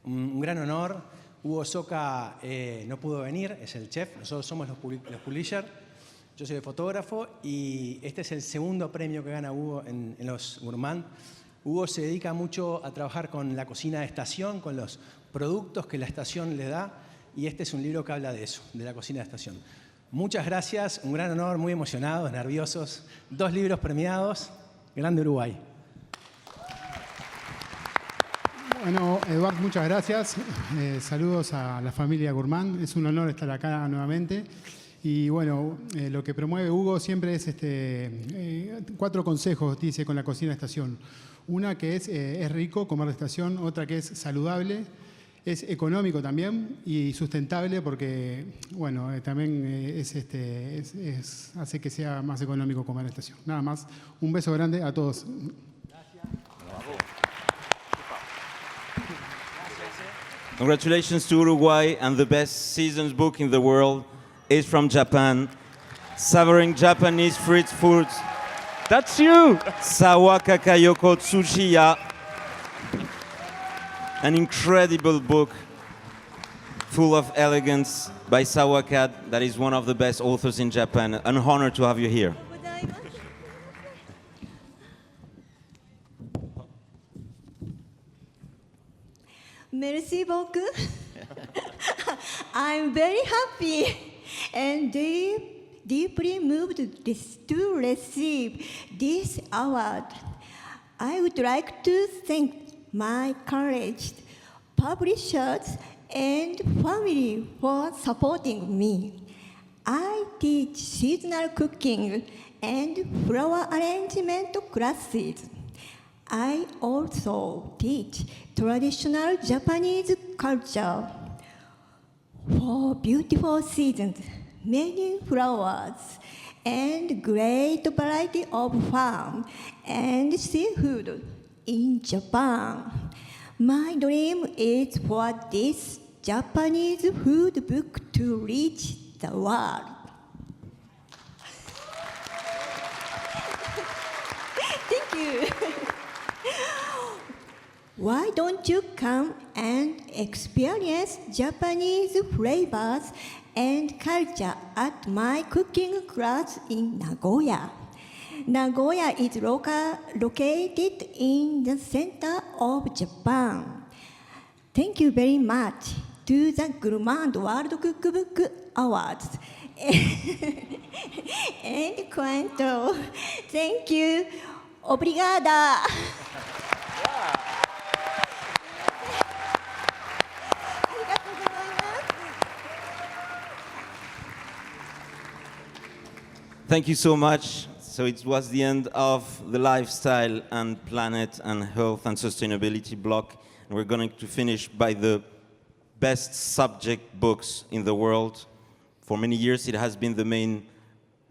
un gran honor. Hugo Soca no pudo venir, es el chef, nosotros somos los publishers, yo soy el fotógrafo y este es el segundo premio que gana Hugo en los Gourmand. Hugo se dedica mucho a trabajar con la cocina de estación, con los productos que la estación le da, y este es un libro que habla de eso, de la cocina de estación. Muchas gracias, un gran honor, muy emocionados, nerviosos. 2 libros premiados, Grande Uruguay. Bueno, Eduard, muchas gracias. Saludos a la familia Gourmand. Es un honor estar acá nuevamente. Y bueno, lo que promueve Hugo siempre es 4 consejos, dice, con la cocina de estación. Una que es rico comer de estación, otra que es saludable, es económico también y sustentable porque, bueno, también hace que sea más económico comer de estación. Nada más, un beso grande a todos. Congratulations to Uruguay, and the best season's book in the world is from Japan. Savoring Japanese fruit foods. That's you! Sawaka Kayoko Tsushiya. An incredible book full of elegance by Sawaka, that is one of the best authors in Japan. An honor to have you here. Merci beaucoup. I'm very happy and deeply moved to receive this award. I would like to thank my colleagues, publishers, and family for supporting me. I teach seasonal cooking and flower arrangement classes. I also teach traditional Japanese culture. For beautiful seasons, many flowers, and great variety of farm and seafood in Japan. My dream is for this Japanese food book to reach the world. Thank you. Why don't you come and experience Japanese flavors and culture at my cooking class in Nagoya? Nagoya is located in the center of Japan. Thank you very much to the Gourmand World Cookbook Awards. And quanto. Thank you. Obrigada. Thank you so much. So it was the end of the lifestyle and planet and health and sustainability block. And we're going to finish by the best subject books in the world. For many years, it has been the main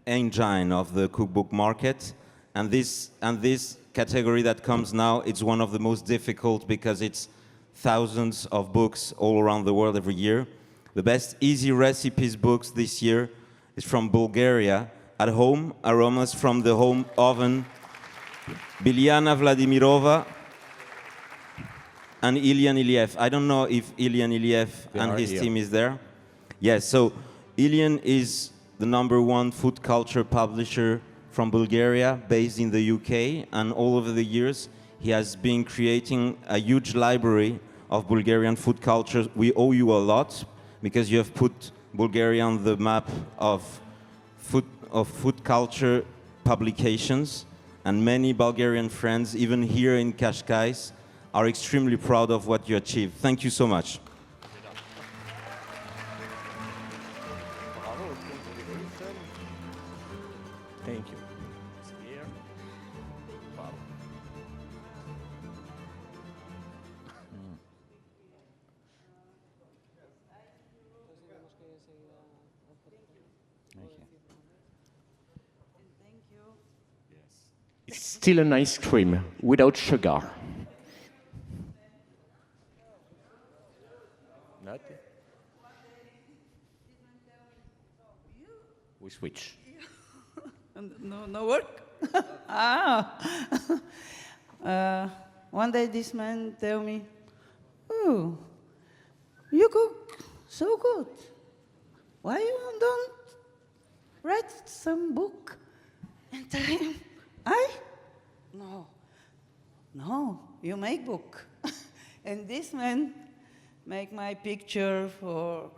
engine of the cookbook market. And this category that comes now, it's one of the most difficult because it's thousands of books all around the world every year. The best easy recipes books this year is from Bulgaria. At home, aromas from the home oven, Bilyana Vladimirova and Ilian Iliev. I don't know if Ilian Iliev and his team is there. Yes, so Ilian is the #1 food culture publisher from Bulgaria, based in the UK, and all over the years, he has been creating a huge library of Bulgarian food culture. We owe you a lot, because you have put Bulgaria on the map of food culture publications, and many Bulgarian friends, even here in Cascai, are extremely proud of what you achieved. Thank you so much. Thank you. It's still an ice cream without sugar. Not? We switch. No work? One day this man tell me, Oh, you cook so good. Why you don't write some book and tell him, No, you make book. And this man make my picture for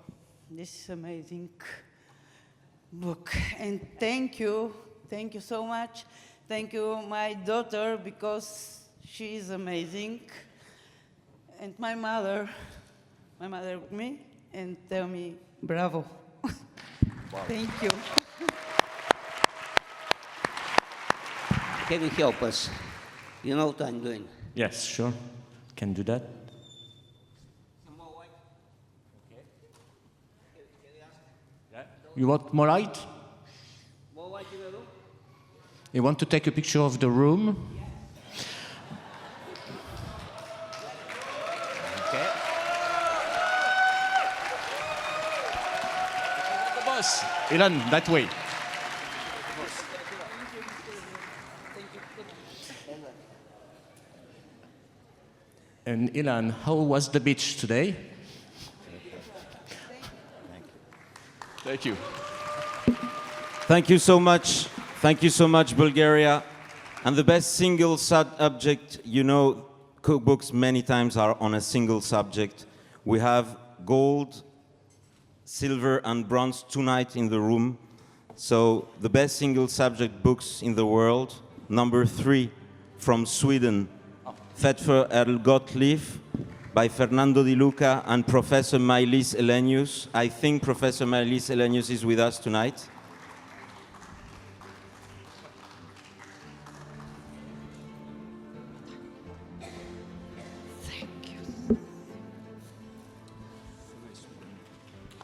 this amazing book. And thank you so much. Thank you, my daughter, because she is amazing. And my mother with me, and tell me, bravo. Wow. Thank you. Can you help us? You know what I'm doing? Yes, sure. Can do that. You want more light? You want to take a picture of the room? Okay. The boss. Ilan, that way. And Ilan, how was the beach today? Thank you. Thank you so much. Thank you so much, Bulgaria. And the best single subject, you know, cookbooks many times are on a single subject. We have gold, silver, and bronze tonight in the room. So the best single subject books in the world, number 3 from Sweden, Fetfer El Gottlieb by Fernando Di Luca and Professor Maj-Lis Elenius. I think Professor Maj-Lis Elenius is with us tonight.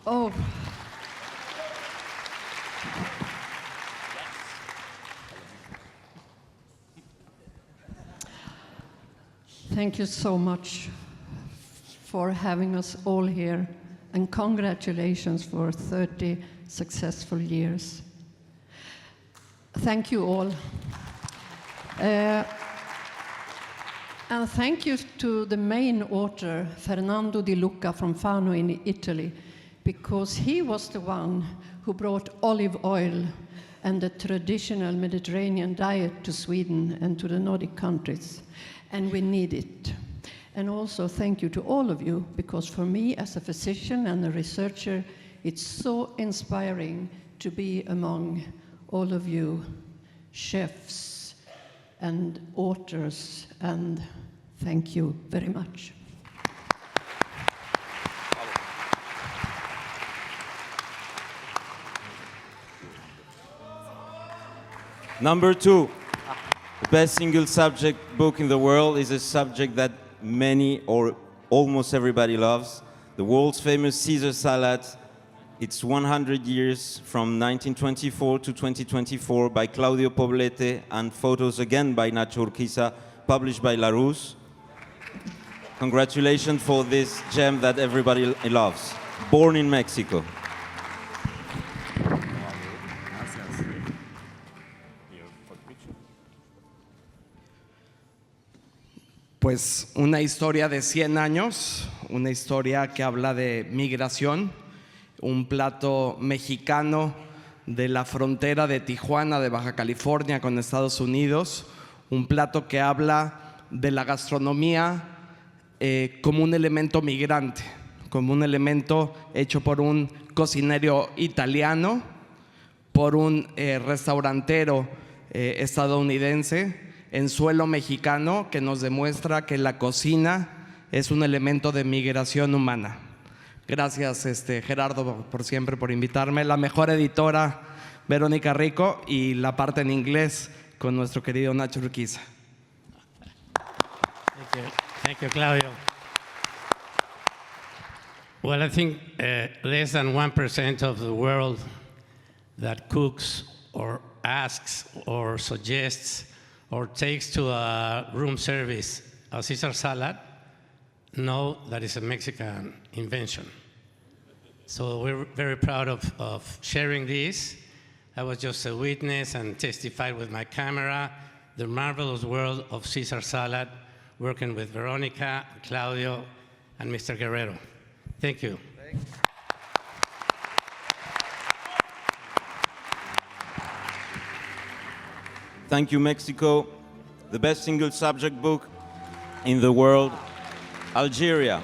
Oh. Thank you so much for having us all here, and congratulations for 30 successful years. Thank you all. And thank you to the main author, Fernando Di Luca from Fano in Italy, because he was the one who brought olive oil and the traditional Mediterranean diet to Sweden and to the Nordic countries, and we need it. And also thank you to all of you, because for me as a physician and a researcher, it's so inspiring to be among all of you chefs and authors, and thank you very much. Number 2, the best single subject book in the world is a subject that many or almost everybody loves. The world's famous Caesar salad. It's 100 years from 1924 to 2024 by Claudio Poblete, and photos again by Nacho Urquiza, published by Larousse. Congratulations for this gem that everybody loves. Born in Mexico. Pues una historia de 100 años, una historia que habla de migración, un plato mexicano de la frontera de Tijuana, de Baja California con Estados Unidos, un plato que habla de la gastronomía como un elemento migrante, como un elemento hecho por un cocinero italiano, por un restaurantero estadounidense, en suelo mexicano, que nos demuestra que la cocina es un elemento de migración humana. Gracias, Gerardo, por siempre por invitarme. La mejor editora, Verónica Rico, y la parte en inglés con nuestro querido Nacho Urquiza. Thank you, Claudio. Well, I think less than 1% of the world that cooks or asks or suggests or takes to a room service a Caesar salad know that it's a Mexican invention. So we're very proud of sharing this. I was just a witness and testified with my camera the marvelous world of Caesar salad, working with Veronica, Claudio, and Mr. Guerrero. Thank you. Thank you, Mexico. The best single subject book in the world, Algeria.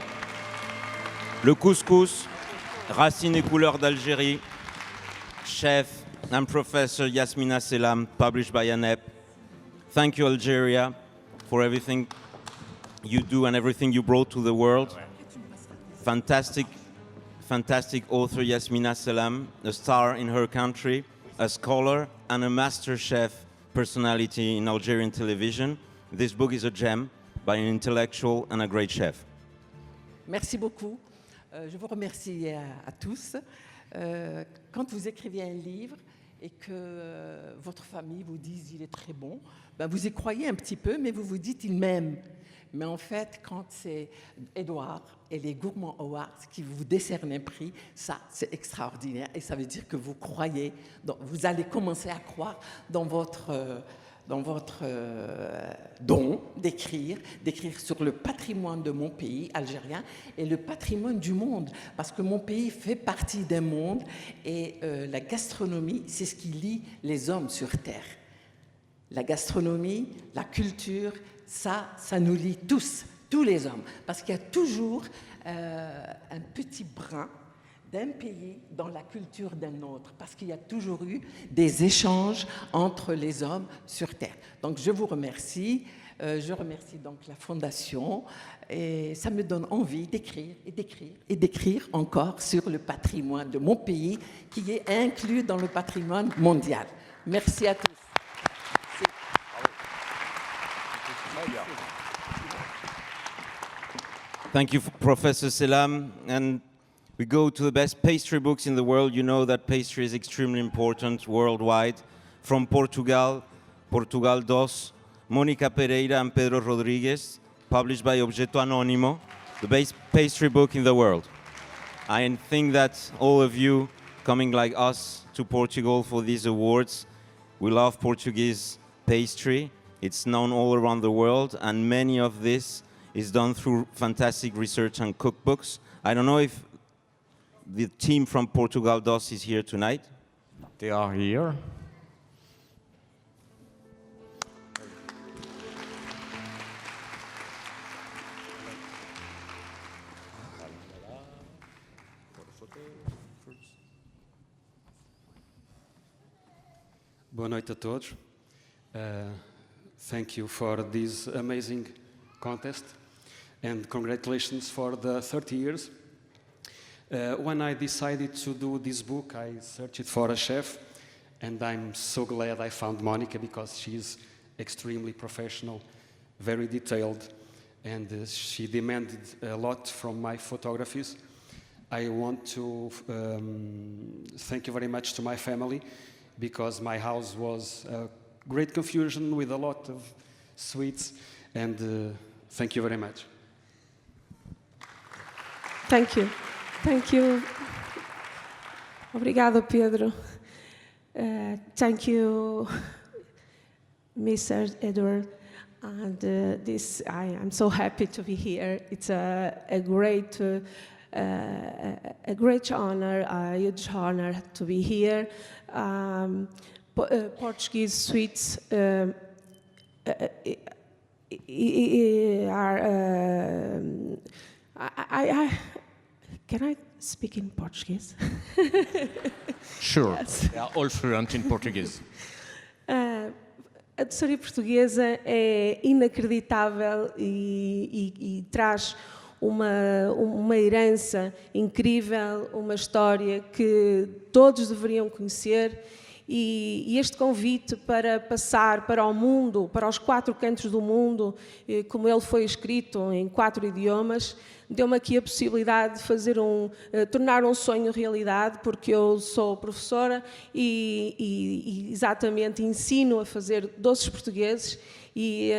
Le couscous, racines et couleurs d'Algérie, chef and professor Yasmina Selam, published by ANEP. Thank you, Algeria, for everything you do and everything you brought to the world. Fantastic, fantastic author Yasmina Selam, a star in her country, a scholar and a master chef personality in Algerian television. This book is a gem by an intellectual and a great chef. Merci beaucoup. Je vous remercie à tous. Quand vous écrivez un livre et que votre famille vous dise il est très bon, ben vous y croyez un petit peu, mais vous vous dites il m'aime. Mais en fait, quand c'est Edouard et les Gourmand Awards qui vous décernent un prix, ça, c'est extraordinaire. Et ça veut dire que vous croyez, vous allez commencer à croire dans votre don d'écrire sur le patrimoine de mon pays algérien et le patrimoine du monde. Parce que mon pays fait partie d'un monde et la gastronomie, c'est ce qui lie les hommes sur Terre. La gastronomie, la culture, ça nous lie tous les hommes. Parce qu'il y a toujours un petit brin d'un pays dans la culture d'un autre. Parce qu'il y a toujours eu des échanges entre les hommes sur Terre. Donc je vous remercie. Je remercie donc la Fondation. Et ça me donne envie d'écrire et d'écrire et d'écrire encore sur le patrimoine de mon pays qui est inclus dans le patrimoine mondial. Merci à tous. Thank you, Professor Selam. And we go to the best pastry books in the world. You know that pastry is extremely important worldwide. From Portugal, Portugal Dos, Mónica Pereira and Pedro Rodriguez, published by Objeto Anónimo, the best pastry book in the world. I think that all of you coming like us to Portugal for these awards, we love Portuguese pastry. It's known all around the world, and many of this is done through fantastic research and cookbooks. I don't know if the team from Portugal Dos is here tonight. They are here. Boa noite a todos. Thank you for this amazing contest and congratulations for the 30 years. When I decided to do this book, I searched for a chef, and I'm so glad I found Monica because she's extremely professional, very detailed, and she demanded a lot from my photographies. I want to thank you very much to my family because my house was a great confusion with a lot of sweets, and thank you very much. Thank you. Thank you. Obrigado, Pedro. Thank you, Mr. Edward. And I'm so happy to be here. It's a great honor, a huge honor to be here. Portuguese sweets are. Can I speak in Portuguese? Sure. Yes. They are all fluent in Portuguese. A doçaria portuguesa é inacreditável e traz uma herança incrível, uma história que todos deveriam conhecer. E este convite para passar para o mundo, para os 4 cantos do mundo, como ele foi escrito em 4 idiomas, deu-me aqui a possibilidade de tornar um sonho realidade, porque eu sou professora e exatamente ensino a fazer doces portugueses. E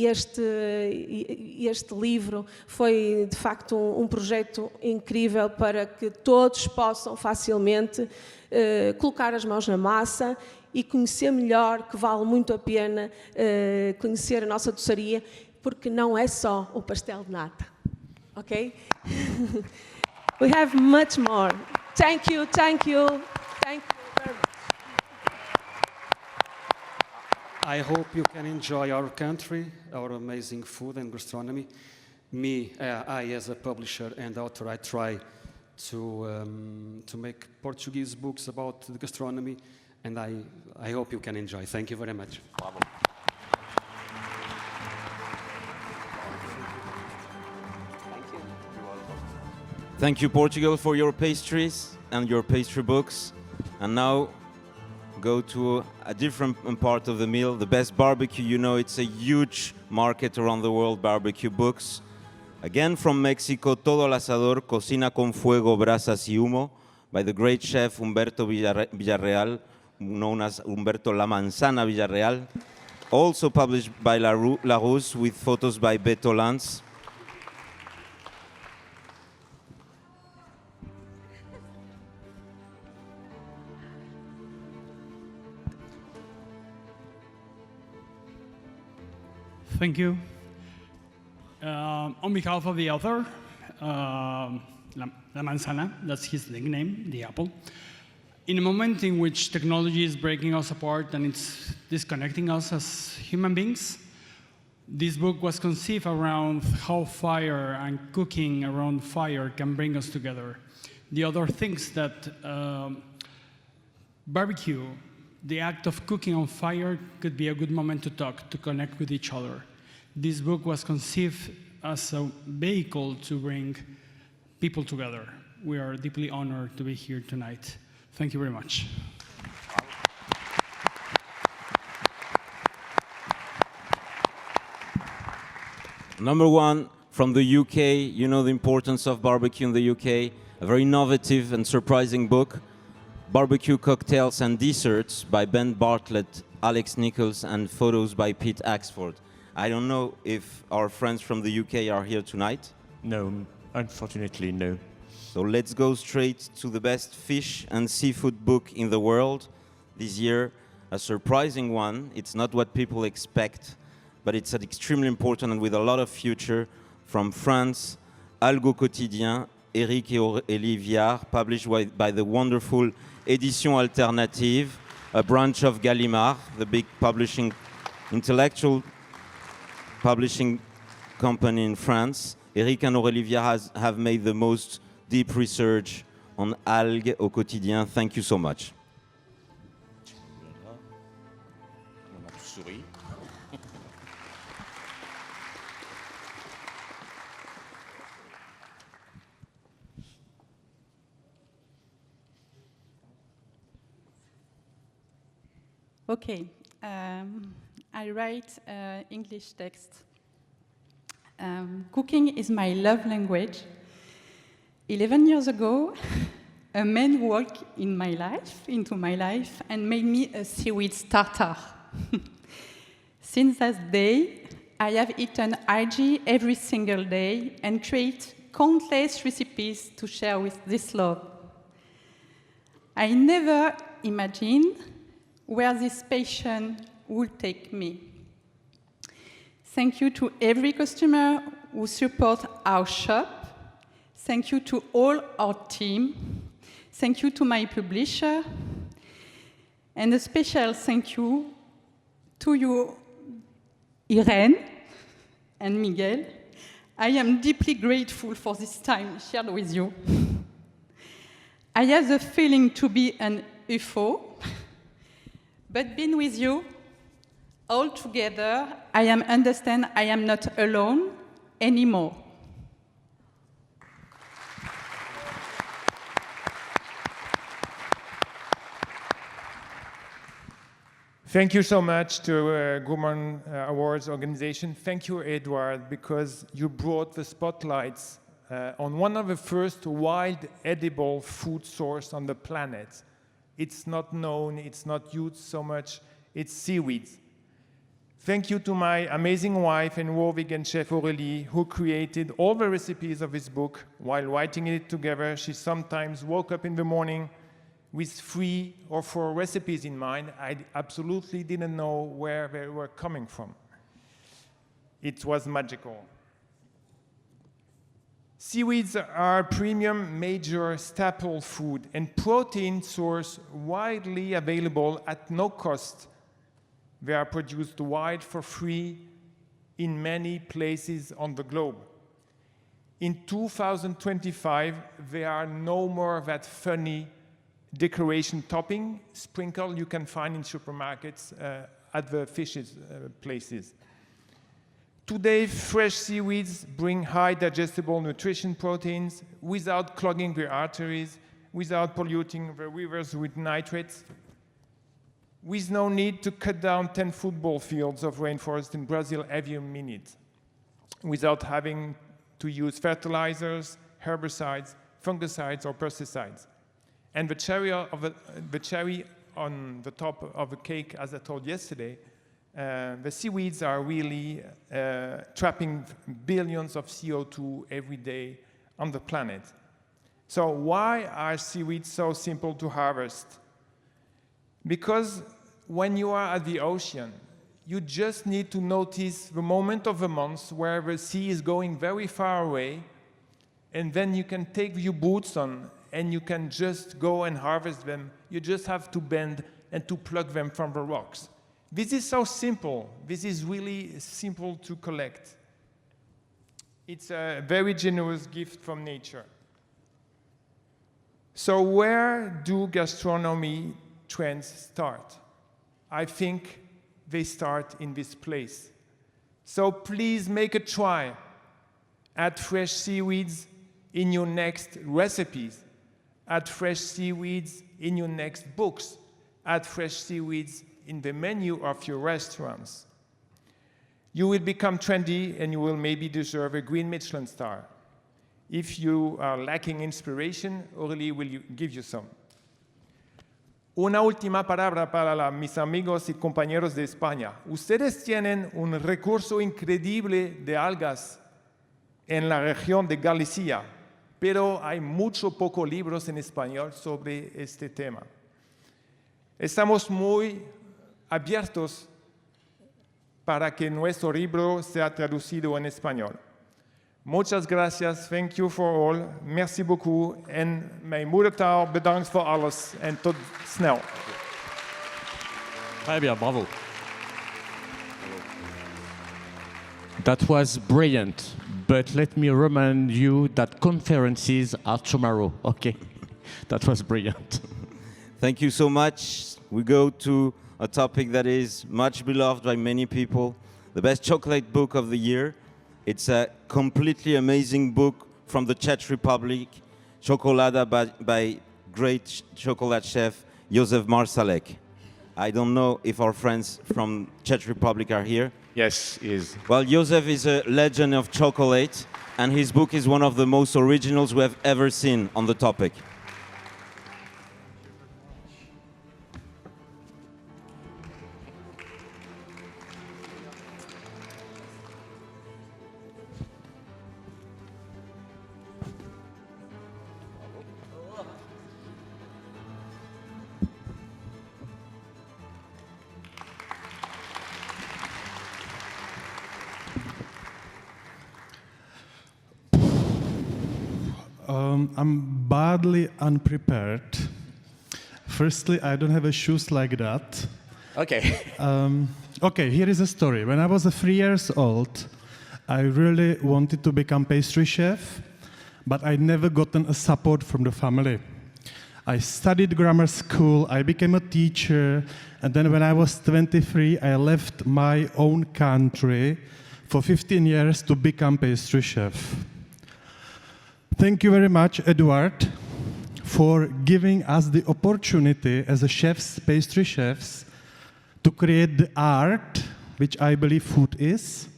este livro foi, de facto, um projeto incrível para que todos possam facilmente colocar as mãos na massa e conhecer melhor, que vale muito a pena conhecer a nossa doçaria, porque não é só o pastel de nata. okay? We have much more. Thank you, thank you, thank you very much. I hope you can enjoy our country, our amazing food and gastronomy. I as a publisher and author, I try to make Portuguese books about the gastronomy, and I hope you can enjoy. Thank you very much. Bravo. Thank you, Portugal, for your pastries and your pastry books. And now, go to a different part of the meal, the best barbecue. You know, it's a huge market around the world, barbecue books. Again, from Mexico, Todo al Asador, Cocina con Fuego, Brasas y Humo, by the great chef Humberto Villarreal, known as Humberto La Manzana Villarreal. Also published by Larousse with photos by Beto Lanz. Thank you. On behalf of the author, La Manzana, that's his nickname, the apple. In a moment in which technology is breaking us apart and it's disconnecting us as human beings, this book was conceived around how fire and cooking around fire can bring us together. The author thinks that barbecue, the act of cooking on fire, could be a good moment to talk, to connect with each other. This book was conceived as a vehicle to bring people together. We are deeply honored to be here tonight. Thank you very much. Number one, from the UK, you know the importance of barbecue in the UK, a very innovative and surprising book, Barbecue Cocktails and Desserts by Ben Bartlett, Alex Nichols, and photos by Pete Axford. I don't know if our friends from the UK are here tonight. No, unfortunately, no. So let's go straight to the best fish and seafood book in the world. This year, a surprising one. It's not what people expect, but it's an extremely important and with a lot of future. From France, Algo Quotidien, Eric et Aurélie Viard, published by the wonderful Édition Alternative, a branch of Gallimard, the big intellectual publishing company in France. Eric and Aurélie Viard have made the most deep research on algues au quotidien. Thank you so much. Okay, I write English text. Cooking is my love language. 11 years ago, a man walked into my life, and made me a seaweed starter. Since that day, I have eaten algae every single day and create countless recipes to share with this love. I never imagined where this passion would take me. Thank you to every customer who supports our shop. Thank you to all our team. Thank you to my publisher. And a special thank you to you, Irene and Miguel. I am deeply grateful for this time shared with you. I have the feeling to be an UFO, but being with you all together, I understand I am not alone anymore. Thank you so much to Gourmand Awards organization. Thank you, Edward, because you brought the spotlights on one of the first wild edible food source on the planet. It's not known, it's not used so much, it's seaweeds. Thank you to my amazing wife and raw vegan chef Aurélie, who created all the recipes of this book. While writing it together, she sometimes woke up in the morning with 3 or 4 recipes in mind. I absolutely didn't know where they were coming from. It was magical. Seaweeds are premium major staple food and protein source widely available at no cost. They are produced wild for free in many places on the globe. In 2025, there are no more that funny decoration topping sprinkle you can find in supermarkets at the fishes places. Today, fresh seaweeds bring high digestible nutrition proteins without clogging the arteries, without polluting the rivers with nitrates, with no need to cut down 10 football fields of rainforest in Brazil every minute, without having to use fertilizers, herbicides, fungicides, or pesticides. And the cherry on the top of the cake, as I told yesterday, the seaweeds are really trapping billions of CO2 every day on the planet. So why are seaweeds so simple to harvest? Because when you are at the ocean, you just need to notice the moment of the month where the sea is going very far away, and then you can take your boots on and you can just go and harvest them. You just have to bend and to pluck them from the rocks. This is so simple. This is really simple to collect. It's a very generous gift from nature. So where do gastronomy trends start? I think they start in this place. So please make a try. Add fresh seaweeds in your next recipes. Add fresh seaweeds in your next books. Add fresh seaweeds in the menu of your restaurants. You will become trendy and you will maybe deserve a green Michelin star. If you are lacking inspiration, Aurélie will give you some. Una última palabra para mis amigos y compañeros de España. Ustedes tienen un recurso increíble de algas en la región de Galicia, pero hay mucho poco libros en español sobre este tema. Estamos muy abiertos para que nuestro libro sea traducido en español. Muchas gracias, thank you for all, merci beaucoup, en mijn moedertaal bedankt voor alles en tot snel. Très bien, bravo. That was brilliant, but let me remind you that conferences are tomorrow, okay? That was brilliant. Thank you so much. We go to a topic that is much beloved by many people, the best chocolate book of the year. It's a completely amazing book from the Czech Republic, Chocolada by great chocolate chef Josef Marsalek. I don't know if our friends from Czech Republic are here. Yes, he is. Well, Josef is a legend of chocolate, and his book is one of the most originals we have ever seen on the topic. I'm badly unprepared. Firstly, I don't have a shoes like that. Okay. Okay, here is a story. When I was 3 years old, I really wanted to become pastry chef, but I never gotten a support from the family. I studied grammar school, I became a teacher, and then when I was 23, I left my own country for 15 years to become pastry chef. Thank you very much, Edward, for giving us the opportunity as a chefs, pastry chefs, to create the art, which I believe food is,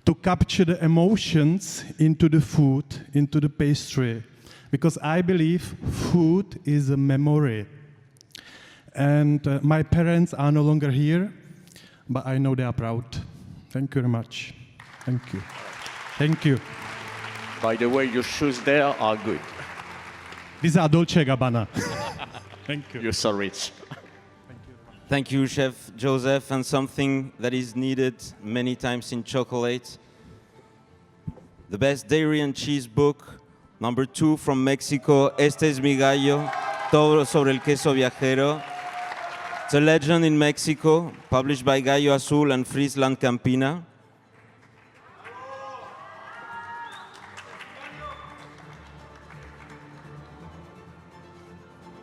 to capture the emotions into the food, into the pastry, because I believe food is a memory. And my parents are no longer here, but I know they are proud. Thank you very much. Thank you. Thank you. By the way, your shoes there are good. These are Dolce & Gabbana. Thank you. You're so rich. Thank you, Chef Joseph. And something that is needed many times in chocolate, The best dairy and cheese book. Number 2 from Mexico, Este es mi gallo, Todo sobre el queso viajero. It's a legend in Mexico, published by Gallo Azul and Friesland Campina.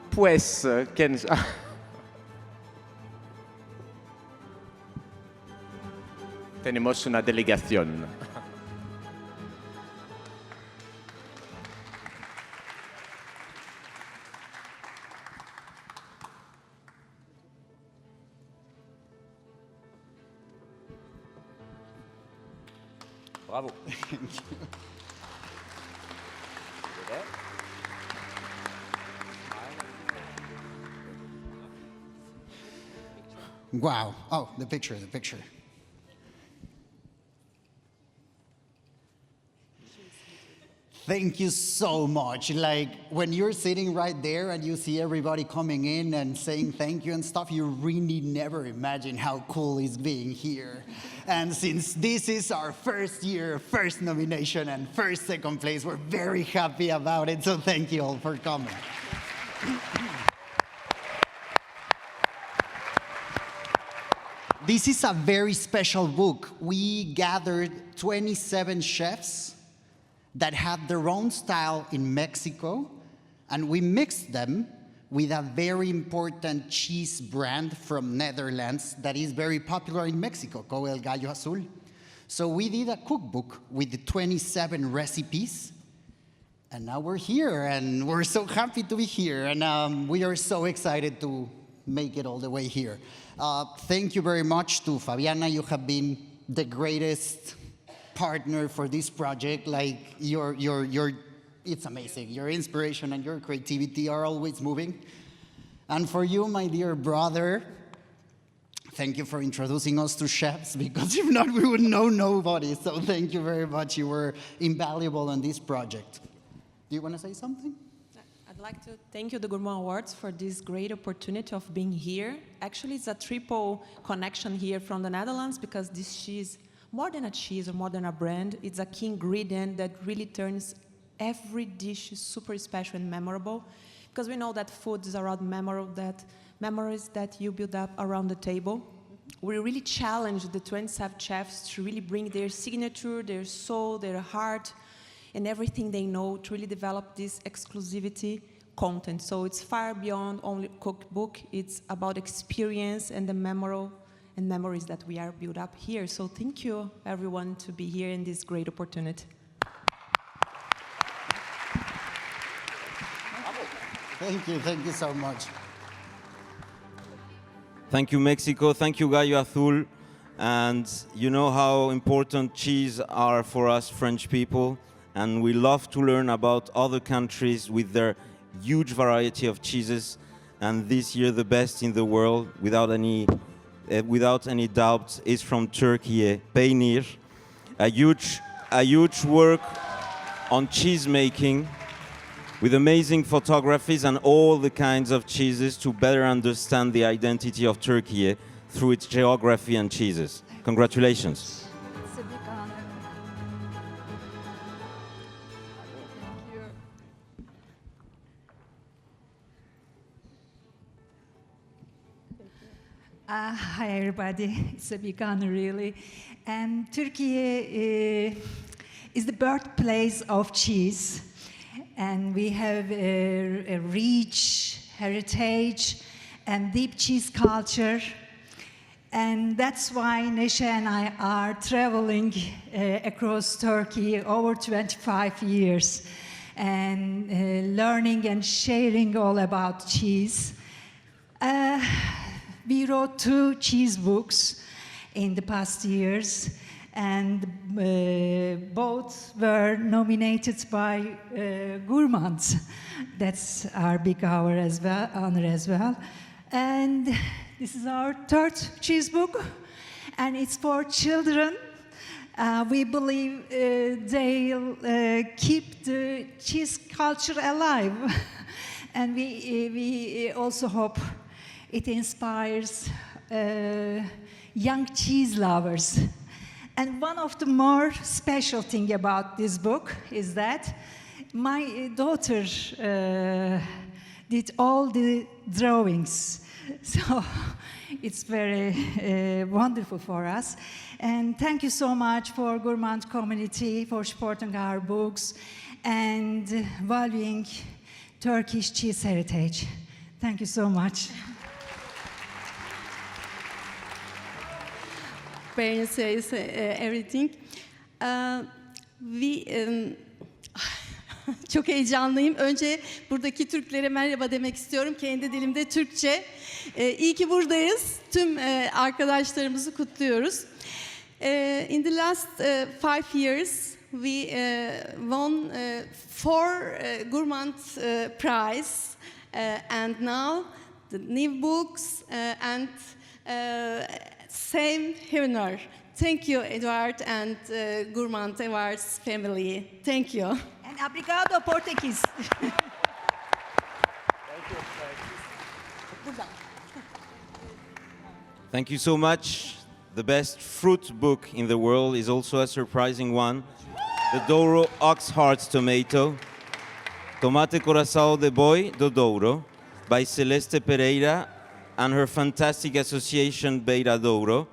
Pues, tenemos una delegación. Bravo. Wow. Oh, the picture, the picture. Thank you so much. Like, when you're sitting right there and you see everybody coming in and saying thank you and stuff, you really never imagine how cool it's being here. And since this is our first year, first nomination, and first second place, we're very happy about it. So thank you all for coming. This is a very special book. We gathered 27 chefs that had their own style in Mexico, and we mixed them with a very important cheese brand from Netherlands that is very popular in Mexico, called El Gallo Azul. So we did a cookbook with the 27 recipes, and now we're here, and we're so happy to be here, and we are so excited to make it all the way here. Thank you very much to Fabiana. You have been the greatest partner for this project. Like, it's amazing. Your inspiration and your creativity are always moving. And for you, my dear brother, thank you for introducing us to chefs, because if not, we would know nobody. So thank you very much. You were invaluable in this project. Do you want to say something? I'd like to thank you, the Gourmand Awards, for this great opportunity of being here. Actually, it's a triple connection here from the Netherlands, because this cheese, more than a cheese or more than a brand, it's a key ingredient that really turns every dish super special and memorable. Because we know that food is around memories that you build up around the table. We really challenge the 27 chefs to really bring their signature, their soul, their heart, and everything they know to really develop this exclusivity content. So it's far beyond only cookbook. It's about experience and the memories that we are built up here. So thank you, everyone, to be here in this great opportunity. Thank you so much. Thank you, Mexico. Thank you, Gallo Azul. And you know how important cheese are for us French people. And we love to learn about other countries with their huge variety of cheeses. And this year, the best in the world, without any doubt, is from Turkey, peynir. A huge work on cheese making, with amazing photographies and all the kinds of cheeses to better understand the identity of Turkey through its geography and cheeses. Congratulations. It's a big honor. Hi, everybody. It's a big honor, really. And Turkey is the birthplace of cheese. And we have a rich heritage and deep cheese culture. And that's why Neşe and I are traveling across Turkey over 25 years and learning and sharing all about cheese. We wrote 2 cheese books in the past years, and both were nominated by Gourmand. That's our big honor as well. And this is our 3rd cheese book, and it's for children. We believe they'll keep the cheese culture alive. And we also hope it inspires young cheese lovers. And one of the more special thing about this book is that my daughter did all the drawings. So it's very wonderful for us. And thank you so much for Gourmand community for supporting our books and valuing Turkish cheese heritage. Thank you so much. Bernie says everything. Çok heyecanlıyım. Önce buradaki Türklere merhaba demek istiyorum. Kendi dilimde Türkçe. İyi ki buradayız. Tüm arkadaşlarımızı kutluyoruz. In the last 5 years, we won 4 Gourmand Prize. And now the new books and same honor. Thank you, Edward and Gourmand Awards family. Thank you. And obrigado, Portuguese. Thank you so much. The best fruit book in the world is also a surprising one. The Douro Ox Heart Tomato. Tomate Coração de Boi do Douro by Celeste Pereira and her fantastic association Beira Douro.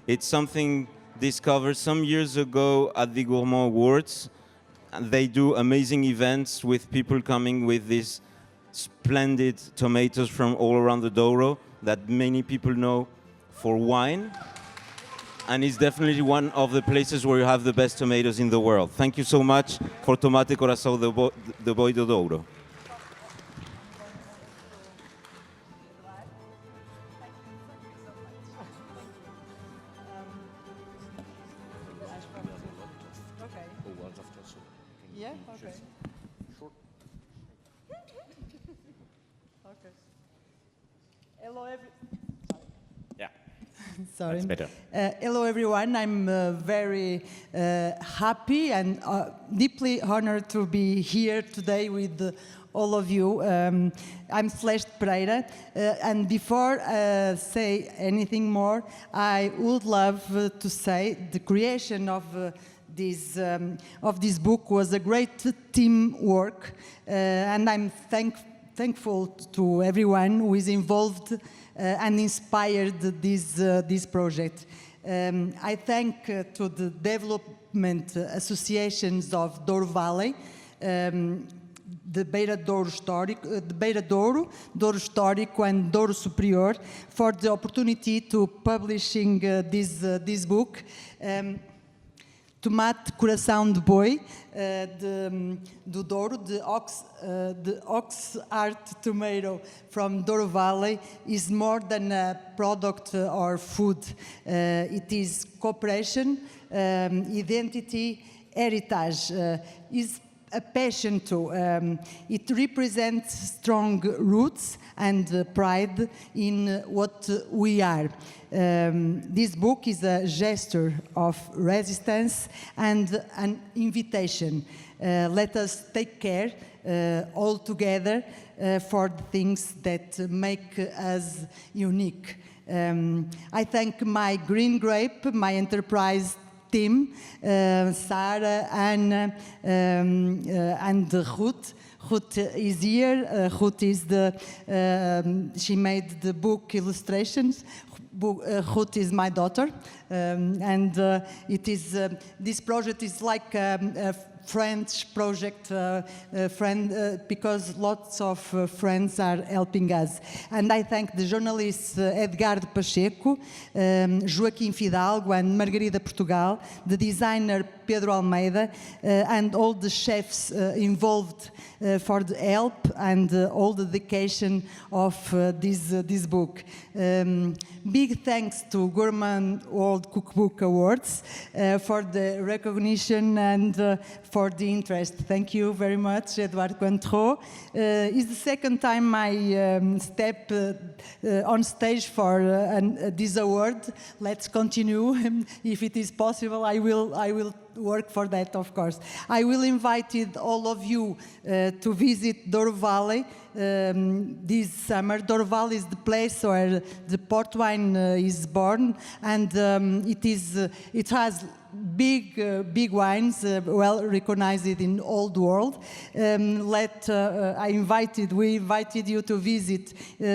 It's something discovered some years ago at the Gourmand Awards. And they do amazing events with people coming with these splendid tomatoes from all around the Douro that many people know for wine. And it's definitely one of the places where you have the best tomatoes in the world. Thank you so much for Tomate Coração de Boi do Douro. Yeah, okay. Okay. Hello, Sorry. That's better. Hello, everyone. I'm very happy and deeply honored to be here today with all of you. I'm Celeste Pereira, and before say anything more, I would love to say the creation of this book was a great teamwork, and I'm thankful to everyone who is involved and inspired this project. I thank to the development associations of Douro Valley, the Beira Douro Histórico and Douro Superior for the opportunity to publishing this book. Tomate Coração de Boi, do Douro, the ox heart tomato from Douro Valley is more than a product or food. It is cooperation, identity, heritage, is a passion too. It represents strong roots and pride in what we are. This book is a gesture of resistance and an invitation. Let us take care all together for the things that make us unique. I thank my Green Grape, my enterprise team, Sarah, Anna, and Ruth. Ruth is here. Ruth is she made the book illustrations. Ruth is my daughter, and it is this project is like a French project, because lots of friends are helping us. And I thank the journalists Edgardo Pacheco, Joaquim Fidalgo and Margarida Portugal, the designer Pedro Almeida, and all the chefs involved for the help and all the dedication of this book. Big thanks to Gourmand World Cookbook Awards for the recognition and for the interest. Thank you very much, Edouard Cointreau. It's the second time I step on stage for this award. Let's continue. If it is possible, I will work for that, of course. I will invite all of you to visit Douro Valley this summer. Douro Valley is the place where the port wine is born, and it has big wines, well recognized in all the world. We invited you to visit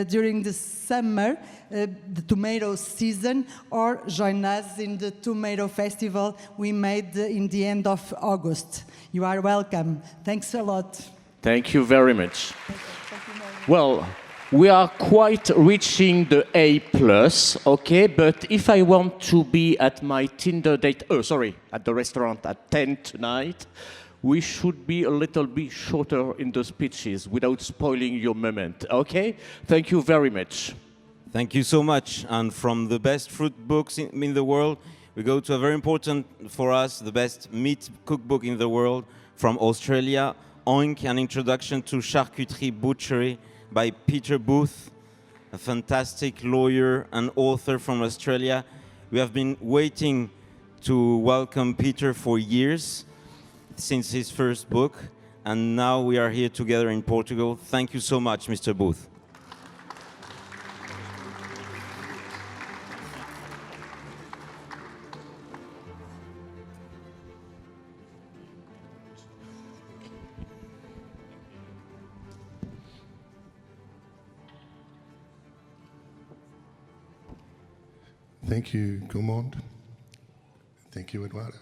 during the summer, the tomato season, or join us in the tomato festival we made in the end of August. You are welcome. Thanks a lot. Thank you very much. Well, we are quite reaching the A+, okay? But if I want to be at my Tinder date, at the restaurant at 10 tonight, we should be a little bit shorter in the speeches without spoiling your moment, okay? Thank you very much. Thank you so much. And from the best fruit books in the world, we go to a very important for us, the best meat cookbook in the world from Australia, Oink, an introduction to charcuterie butchery by Peter Booth, a fantastic lawyer and author from Australia. We have been waiting to welcome Peter for years, since his first book, and now we are here together in Portugal. Thank you so much, Mr. Booth. Thank you, Gourmand. Thank you, Eduardo.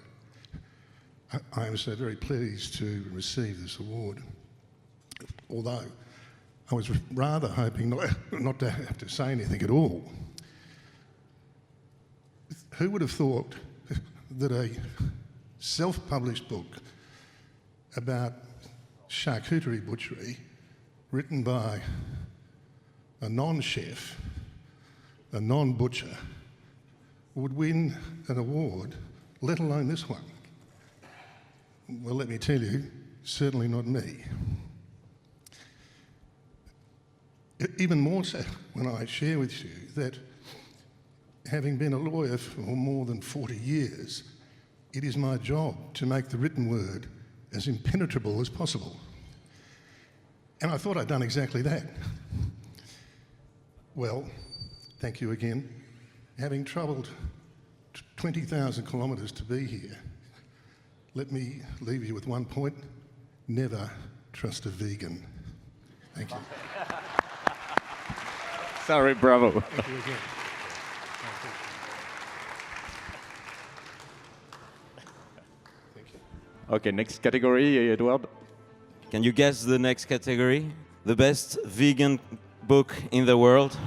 I am so very pleased to receive this award, although I was rather hoping not to have to say anything at all. Who would have thought that a self-published book about charcuterie butchery, written by a non-chef, a non-butcher, would win an award, let alone this one? Well, let me tell you, certainly not me. Even more so when I share with you that, having been a lawyer for more than 40 years, it is my job to make the written word as impenetrable as possible. And I thought I'd done exactly that. Well, thank you again. Having travelled 20,000 kilometres to be here, let me leave you with one point: never trust a vegan. Thank you. Sorry, bravo. Thank you again. Okay, next category, Edward. Can you guess the next category? The best vegan book in the world?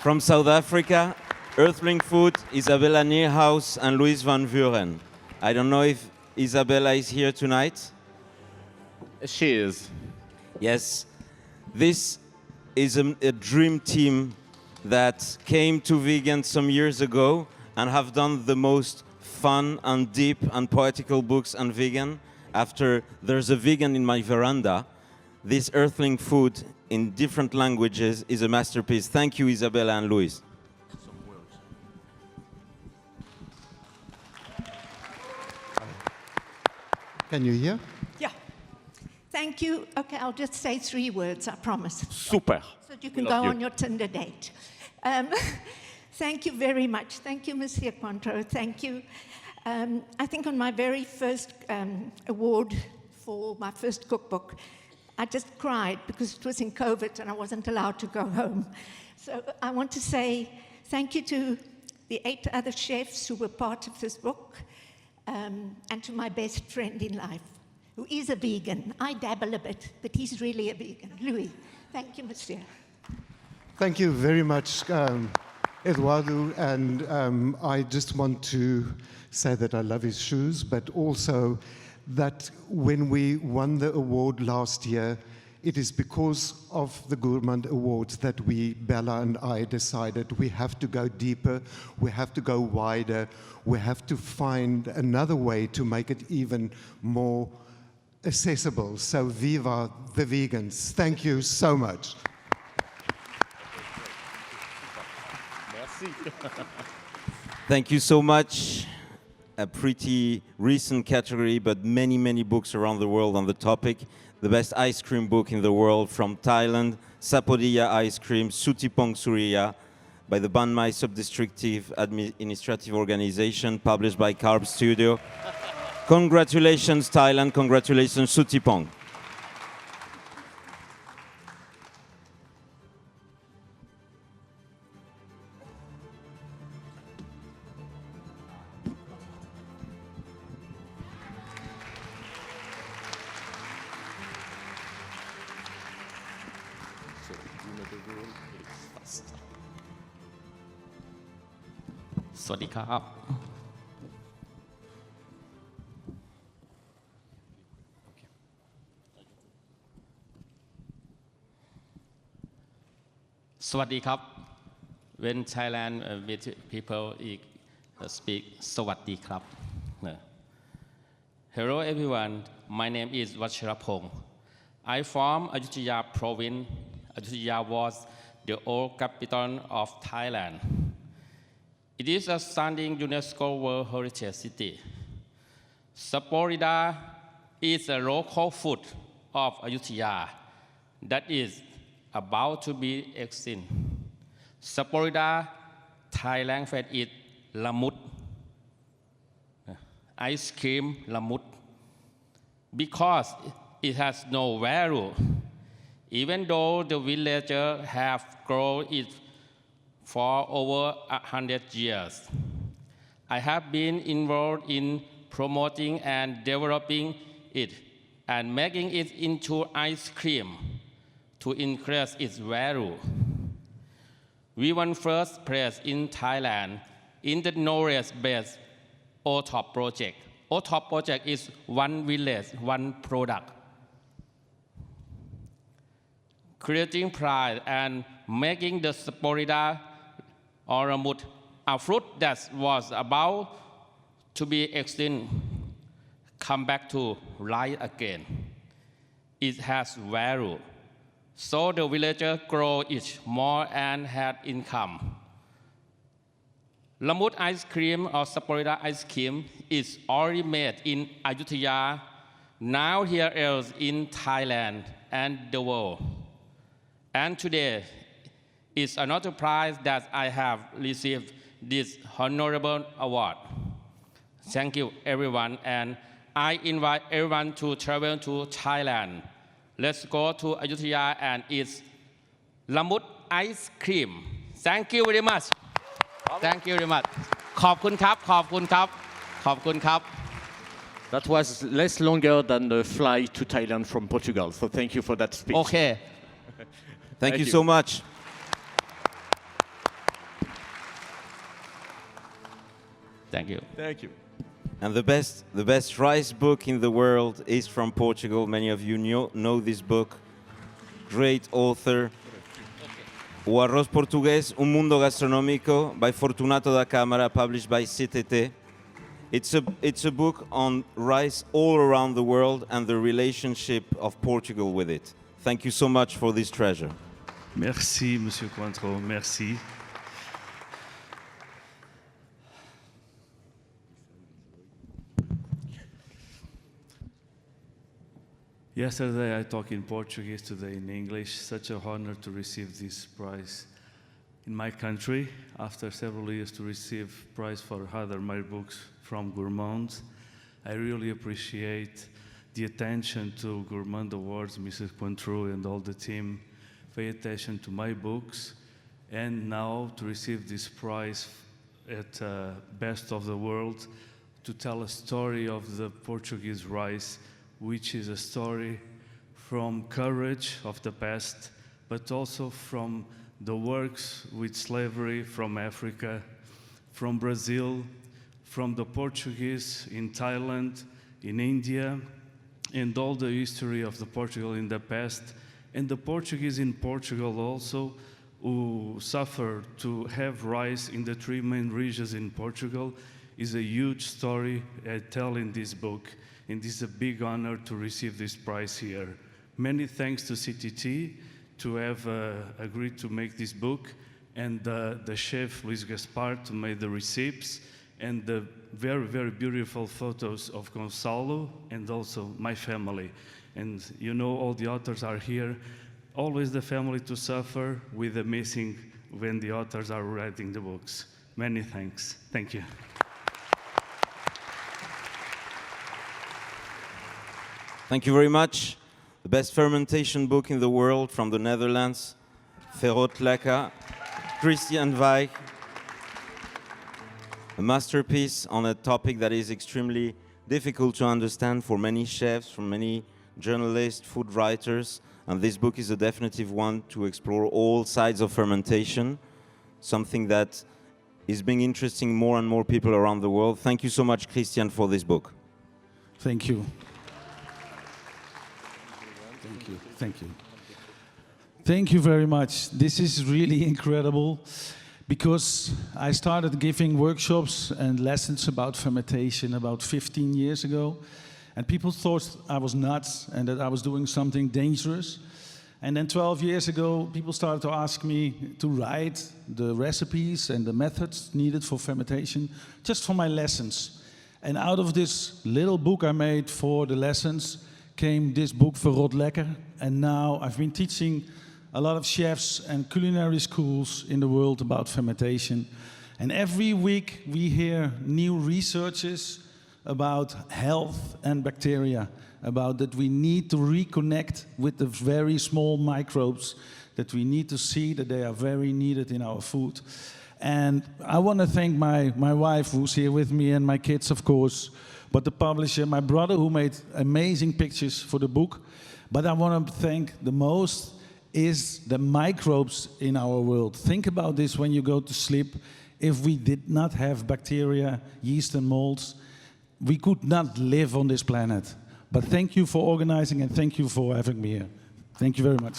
From South Africa, Earthling Food, Isabella Neerhaus and Louise van Vuren. I don't know if Isabella is here tonight. She is. Yes. This is a dream team that came to vegan some years ago and have done the most fun and deep and poetical books on vegan. After There's a Vegan in My Veranda, this Earthling Food in different languages is a masterpiece. Thank you, Isabella and Luis. Can you hear? Yeah. Thank you. Okay, I'll just say 3 words, I promise. Super. So that you can go on your Tinder date. Thank you very much. Thank you, Monsieur Cointreau. Thank you. I think on my very first award for my first cookbook, I just cried because it was in COVID and I wasn't allowed to go home. So I want to say thank you to the 8 other chefs who were part of this book, and to my best friend in life, who is a vegan. I dabble a bit, but he's really a vegan. Louis, thank you, monsieur. Thank you very much, Eduardo. And I just want to say that I love his shoes, but also that when we won the award last year, it is because of the Gourmand Awards that we, Bella and I, decided we have to go deeper, we have to go wider, we have to find another way to make it even more accessible. So viva the vegans. Thank you so much. Thank you so much. A pretty recent category, but many, many books around the world on the topic. The best ice cream book in the world from Thailand, Sapodiya Ice Cream, Sutipong Surya by the Ban Mai Subdistrictive Administrative Organization, published by Carb Studio. Congratulations, Thailand. Congratulations, Suttipong. Swadikap. Swadikap. When Thailand with people speak Swadikap. Hello everyone, my name is Vachirapong. I from Ayutthaya province. Ayutthaya was the old capital of Thailand. It is a standing UNESCO World Heritage City. Saporida is a local food of Ayutthaya that is about to be extinct. Saporida, Thai language is lamut, ice cream lamut, because it has no value, even though the villagers have grown it for over 100 years. I have been involved in promoting and developing it and making it into ice cream to increase its value. We won first place in Thailand in the knowledge-based OTOP project. OTOP project is one village, one product. Creating pride and making the Saporida or lamut, a fruit that was about to be extinct, come back to life again. It has value. So the villagers grow it more and had income. Lamut ice cream or Saporida ice cream is already made in Ayutthaya, now here else in Thailand and the world. And today is another prize that I have received this honorable award. Thank you everyone, and I invite everyone to travel to Thailand. Let's go to Ayutthaya and eat Lamut ice cream. Thank you very much. Thank you very much. ขอบคุณครับ ขอบคุณครับ ขอบคุณครับ That was less longer than the flight to Thailand from Portugal. So thank you for that speech. Okay. Thank you so much. Thank you. Thank you. And the best rice book in the world is from Portugal. Many of you know this book. Great author. O Arroz Português, Mundo Gastronómico by Fortunato da Câmara, published by CTT. It's a book on rice all around the world and the relationship of Portugal with it. Thank you so much for this treasure. Merci, Monsieur Cointreau. Merci. Yesterday I talked in Portuguese, today in English. Such an honor to receive this prize in my country. After several years to receive prize for other my books from Gourmand. I really appreciate the attention to Gourmand Awards, Mrs. Cointreau and all the team pay attention to my books. And now to receive this prize at Best of the World, to tell a story of the Portuguese rice, which is a story from courage of the past, but also from the works with slavery from Africa, from Brazil, from the Portuguese in Thailand, in India, and all the history of the Portugal in the past, and the Portuguese in Portugal also, who suffered to have rice in the three main regions in Portugal, is a huge story I tell in this book. And it's a big honor to receive this prize here. Many thanks to CTT to have agreed to make this book, and the chef Luis Gaspar to make the receipts, and the very, very beautiful photos of Gonçalo and also my family. And you know all the authors are here. Always the family to suffer with the missing when the authors are writing the books. Many thanks. Thank you. Thank you very much. The best fermentation book in the world from the Netherlands, Verrot Lekker, Christian Weich. A masterpiece on a topic that is extremely difficult to understand for many chefs, for many journalists, food writers, and this book is a definitive one to explore all sides of fermentation, something that is being interesting more and more people around the world. Thank you so much, Christian, for this book. Thank you. Thank you. Thank you. Thank you very much. This is really incredible because I started giving workshops and lessons about fermentation about 15 years ago. And people thought I was nuts and that I was doing something dangerous. And then 12 years ago, people started to ask me to write the recipes and the methods needed for fermentation, just for my lessons. And out of this little book I made for the lessons came this book, Verrot Lekker. And now I've been teaching a lot of chefs and culinary schools in the world about fermentation. And every week we hear new researches about health and bacteria, about that we need to reconnect with the very small microbes, that we need to see that they are very needed in our food. And I want to thank my wife, who's here with me, and my kids, of course, but the publisher, my brother, who made amazing pictures for the book. But I want to thank the most is the microbes in our world. Think about this when you go to sleep. If we did not have bacteria, yeast and molds, we could not live on this planet. But thank you for organizing and thank you for having me here. Thank you very much.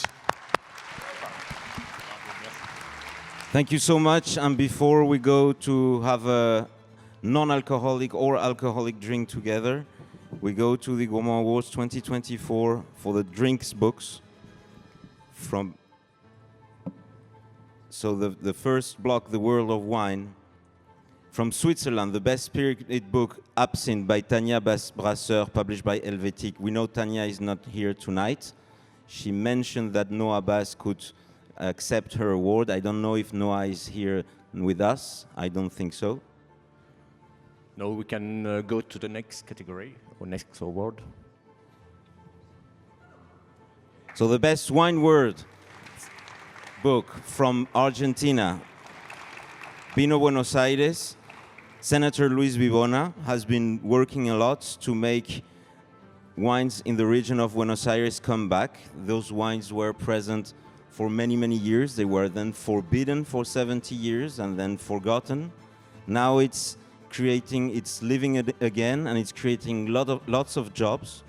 Thank you so much. And before we go to have a non-alcoholic or alcoholic drink together, we go to the Gourmand Awards 2024 for the drinks books. So the first block, The World of Wine. From Switzerland, the best spirited book, Absinthe, by Tania Brasseur, published by Helvetic. We know Tania is not here tonight. She mentioned that Noah Bass could accept her award. I don't know if Noah is here with us. I don't think so. No, we can go to the next category, or next award. So the best wine word book from Argentina, Vino Buenos Aires. Senator Luis Vivona has been working a lot to make wines in the region of Buenos Aires come back. Those wines were present for many, many years. They were then forbidden for 70 years and then forgotten. Now it's living again, and it's creating lots of jobs.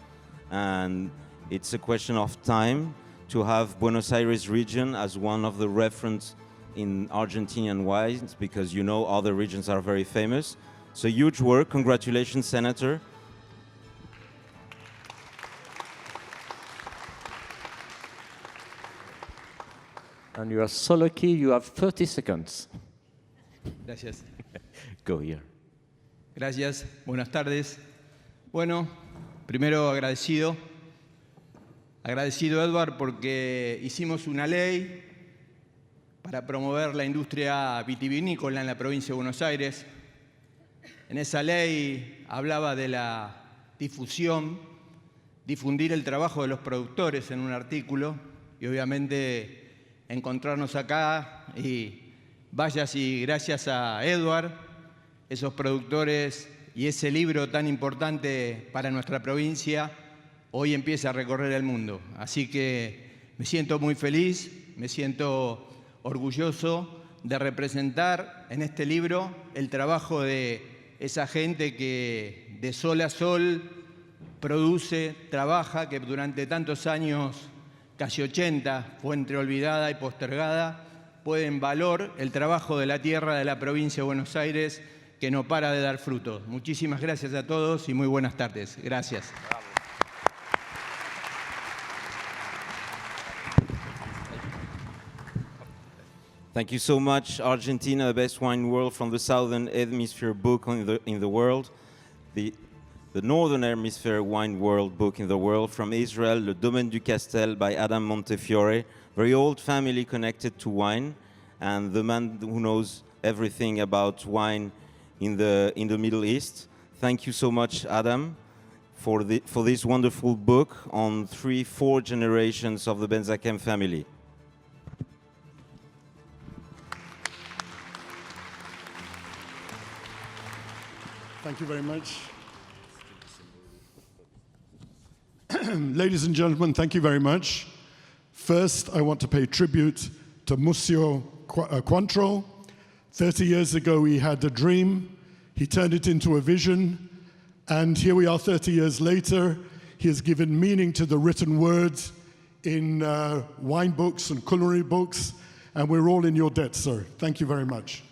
And it's a question of time to have Buenos Aires region as one of the reference in Argentinian wines, because you know other regions are very famous. So huge work. Congratulations, Senator. And you are so lucky, you have 30 seconds. Gracias. Go here. Gracias. Buenas tardes. Bueno, primero agradecido. Agradecido, Edward, porque hicimos una ley para promover la industria vitivinícola en la provincia de Buenos Aires. En esa ley hablaba de la difundir el trabajo de los productores en un artículo, y obviamente encontrarnos acá, y vayas y gracias a Edward, esos productores y ese libro tan importante para nuestra provincia, hoy empieza a recorrer el mundo. Así que me siento muy feliz, me siento orgulloso de representar en este libro el trabajo de esa gente que de sol a sol produce, trabaja, que durante tantos años, casi 80, fue entre olvidada y postergada, pone en valor el trabajo de la tierra de la provincia de Buenos Aires, que no para de dar frutos. Muchísimas gracias a todos y muy buenas tardes. Gracias. Thank you so much, Argentina, the best wine world from the Southern Hemisphere book in the world. The Northern Hemisphere wine world book in the world from Israel, Le Domaine du Castel by Adam Montefiore. Very old family connected to wine. and the man who knows everything about wine in the Middle East. Thank you so much, Adam, for this wonderful book on 3-4 generations of the Benzakem family. Thank you very much. Ladies and gentlemen, thank you very much. First, I want to pay tribute to Monsieur Cointreau. 30 years ago, he had a dream. He turned it into a vision. And here we are 30 years later. He has given meaning to the written words in wine books and culinary books. And we're all in your debt, sir. Thank you very much.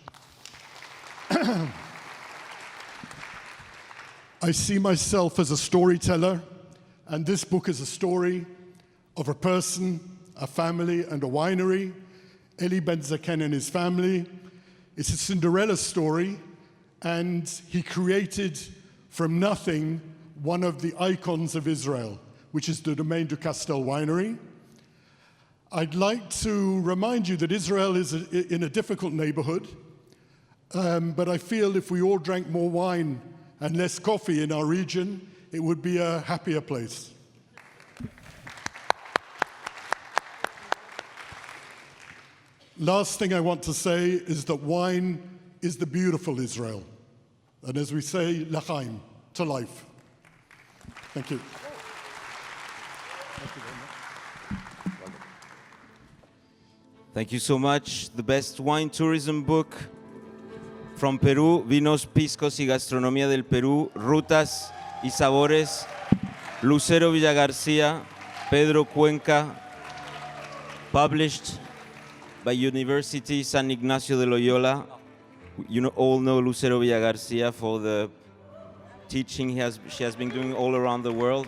I see myself as a storyteller, and this book is a story of a person, a family, and a winery, Eli Benzaken and his family. It's a Cinderella story, and he created from nothing one of the icons of Israel, which is the Domaine du Castel winery. I'd like to remind you that Israel is in a difficult neighborhood, but I feel if we all drank more wine and less coffee in our region, it would be a happier place. Last thing I want to say is that wine is the beautiful Israel. And as we say, l'chaim, to life. Thank you. Thank you so much. The best wine tourism book from Peru, Vinos, Piscos y Gastronomía del Perú, Rutas y Sabores, Lucero Villagarcía, Pedro Cuenca, published by University San Ignacio de Loyola. You all know Lucero Villagarcía for the teaching she has been doing all around the world.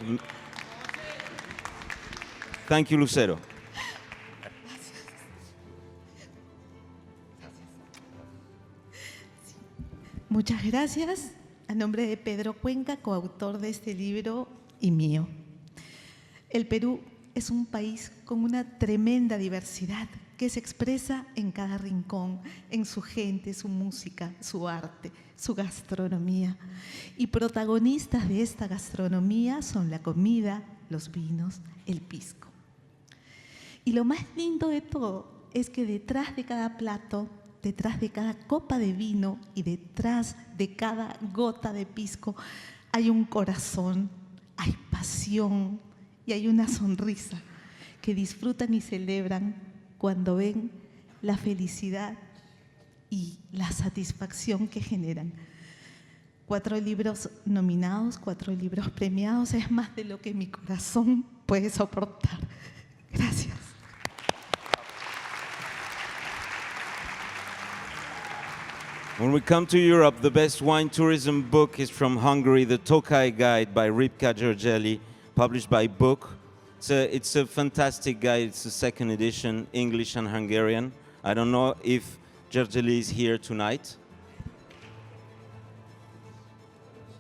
Thank you, Lucero. Muchas gracias. A nombre de Pedro Cuenca, coautor de este libro y mío. El Perú es un país con una tremenda diversidad que se expresa en cada rincón, en su gente, su música, su arte, su gastronomía. Y protagonistas de esta gastronomía son la comida, los vinos, el pisco. Y lo más lindo de todo es que detrás de cada plato, detrás de cada copa de vino y detrás de cada gota de pisco hay un corazón, hay pasión y hay una sonrisa que disfrutan y celebran cuando ven la felicidad y la satisfacción que generan. 4 libros nominados, 4 libros premiados, es más de lo que mi corazón puede soportar. Gracias. When we come to Europe, the best wine tourism book is from Hungary, the Tokaj Guide by Ripka Georgeli, published by Book. It's a fantastic guide. It's the 2nd edition, English and Hungarian. I don't know if Georgeli is here tonight.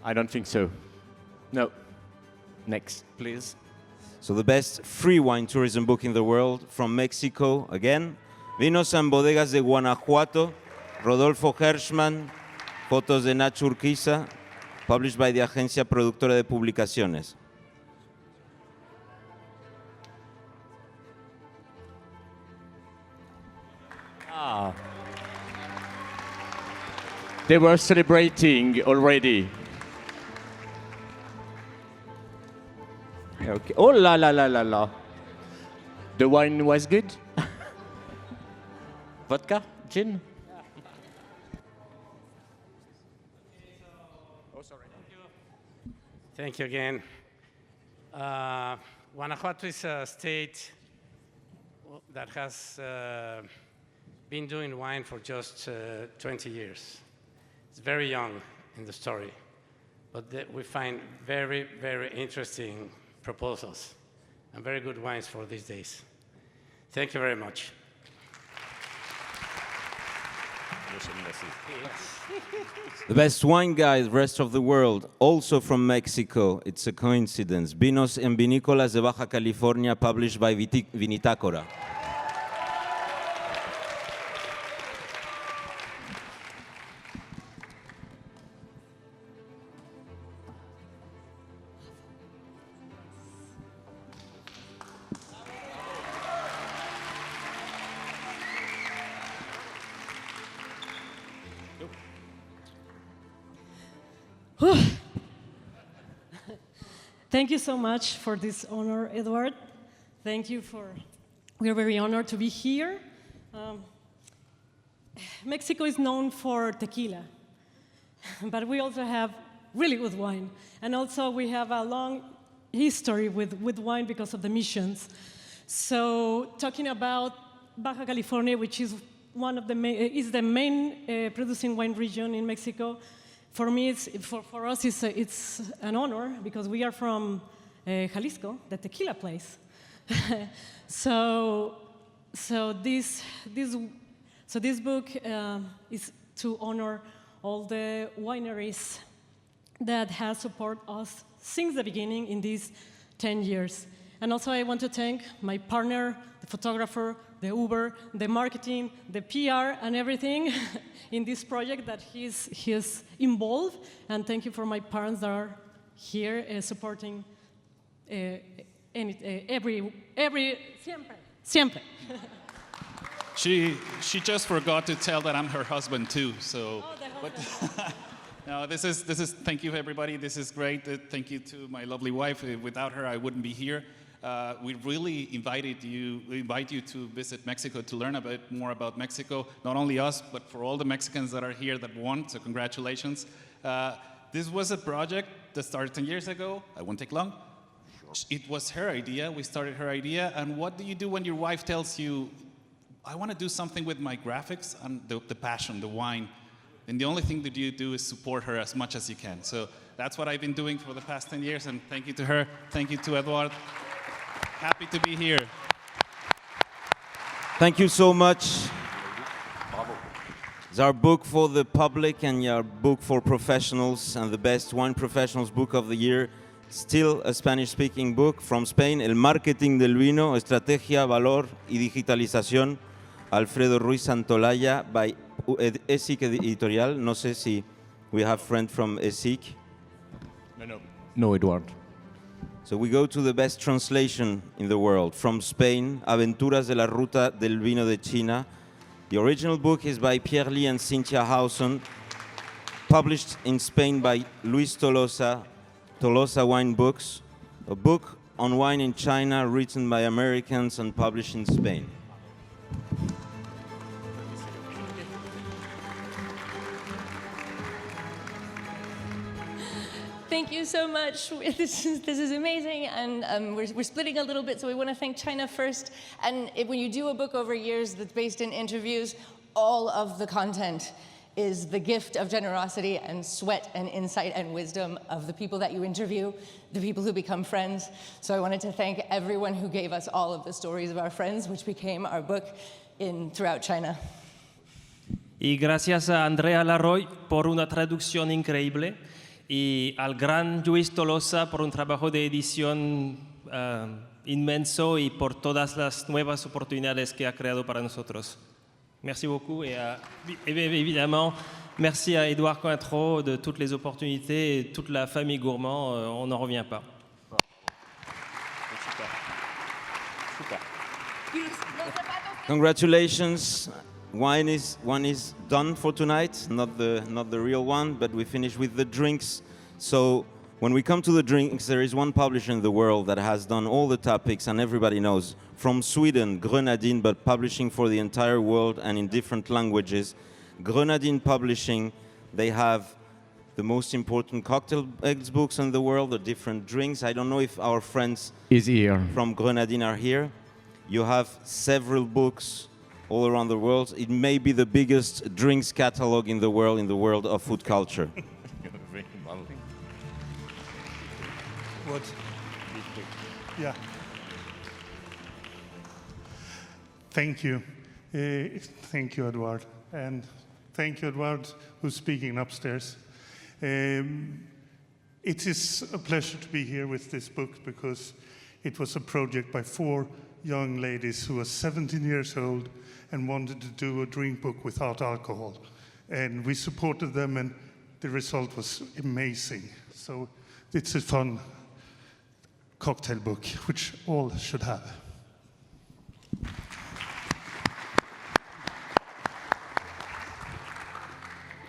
I don't think so. No. Next, please. So the best free wine tourism book in the world from Mexico, again, Vinos and Bodegas de Guanajuato, Rodolfo Hershman, Fotos de Nacho Urquiza, published by the Agencia Productora de Publicaciones. Ah. They were celebrating already. Okay. Oh la la la la la. The wine was good? Vodka? Gin? Thank you again. Guanajuato is a state that has been doing wine for just 20 years. It's very young in the story, but we find very, very interesting proposals and very good wines for these days. Thank you very much. The best wine guide, rest of the world, also from Mexico. It's a coincidence. Vinos en Vinícolas de Baja California, published by Vinitácora. Thank you so much for this honor, Edward. Thank you we are very honored to be here. Mexico is known for tequila, but we also have really good wine. And also we have a long history with wine because of the missions. So talking about Baja California, which is the main producing wine region in Mexico, for me, for us, it's an honor because we are from Jalisco, the tequila place. so this book is to honor all the wineries that have supported us since the beginning in these 10 years. And also I want to thank my partner, the photographer, the Uber, the marketing, the PR, and everything in this project that he's involved. And thank you for my parents that are here supporting siempre. She just forgot to tell that I'm her husband too. So, no, this is. Thank you everybody. This is great. Thank you to my lovely wife. Without her, I wouldn't be here. We really invite you to visit Mexico to learn more about Mexico. Not only us, but for all the Mexicans that are here that won. So congratulations. This was a project that started 10 years ago. I won't take long. It was her idea. We started her idea. And what do you do when your wife tells you, I want to do something with my graphics and the passion, the wine? And the only thing that you do is support her as much as you can. So that's what I've been doing for the past 10 years. And thank you to her. Thank you to Edward. Happy to be here. Thank you so much. It's our book for the public and our book for professionals, and the best wine professionals book of the year. Still a Spanish-speaking book from Spain, El Marketing del Vino, Estrategia, Valor y Digitalización, Alfredo Ruiz Santolaya, by ESIC Editorial. No sé si we have friend from ESIC. No, Edward. So we go to the best translation in the world. From Spain, Aventuras de la Ruta del Vino de China. The original book is by Pierre Lee and Cynthia Howson, published in Spain by Luis Tolosa, Tolosa Wine Books, a book on wine in China written by Americans and published in Spain. Thank you so much. This is amazing, and we're splitting a little bit, so we want to thank China first. And when you do a book over years that's based in interviews, all of the content is the gift of generosity and sweat and insight and wisdom of the people that you interview, the people who become friends. So I wanted to thank everyone who gave us all of the stories of our friends, which became our book throughout China. Y gracias a Andrea Larroy por una traducción increíble, y al gran Luis Tolosa por un trabajo de edición inmenso y por todas las nuevas oportunidades que ha creado para nosotros. Merci beaucoup et évidemment, merci à Edouard Cointreau de toutes les opportunités et toute la famille Gourmand, on n'en revient pas. Congratulations. One is done for tonight, not the real one, but we finish with the drinks. So when we come to the drinks, there is one publisher in the world that has done all the topics, and everybody knows. From Sweden, Grenadine, but publishing for the entire world and in different languages. Grenadine Publishing, they have the most important cocktail books in the world, the different drinks. I don't know if our friends from Grenadine are here. You have several books all around the world. It may be the biggest drinks catalog in the world of food culture. What? Yeah. Thank you. Thank you, Edward. And thank you, Edward, who's speaking upstairs. It is a pleasure to be here with this book because it was a project by 4 young ladies who were 17 years old and wanted to do a drink book without alcohol. And we supported them, and the result was amazing. So it's a fun cocktail book, which all should have.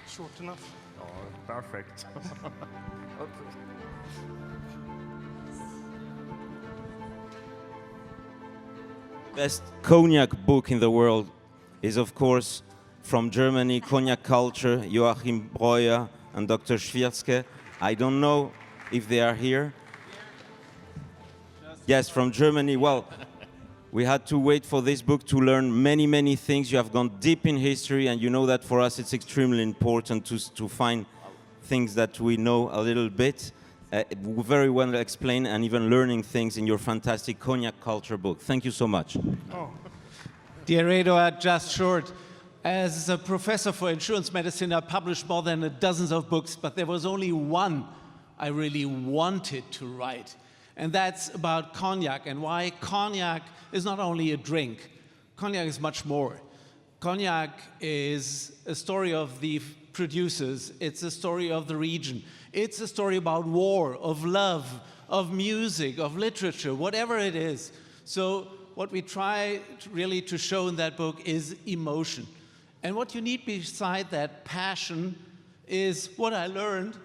Short. Not enough? Oh, perfect. Okay. Best cognac book in the world is, of course, from Germany, Cognac Culture, Joachim Breuer and Dr. Schwierzke. I don't know if they are here. Yes, from Germany. Well, we had to wait for this book to learn many, many things. You have gone deep in history, and you know that for us it's extremely important to find things that we know a little bit. Very well explained, and even learning things in your fantastic Cognac Culture book. Thank you so much. Oh. Dear Eduard, just short. As a professor for insurance medicine, I published more than dozens of books, but there was only one I really wanted to write. And that's about cognac, and why cognac is not only a drink. Cognac is much more. Cognac is a story of the producers. It's a story of the region. It's a story about war, of love, of music, of literature, whatever it is. So what we try really to show in that book is emotion. And what you need beside that passion is what I learned,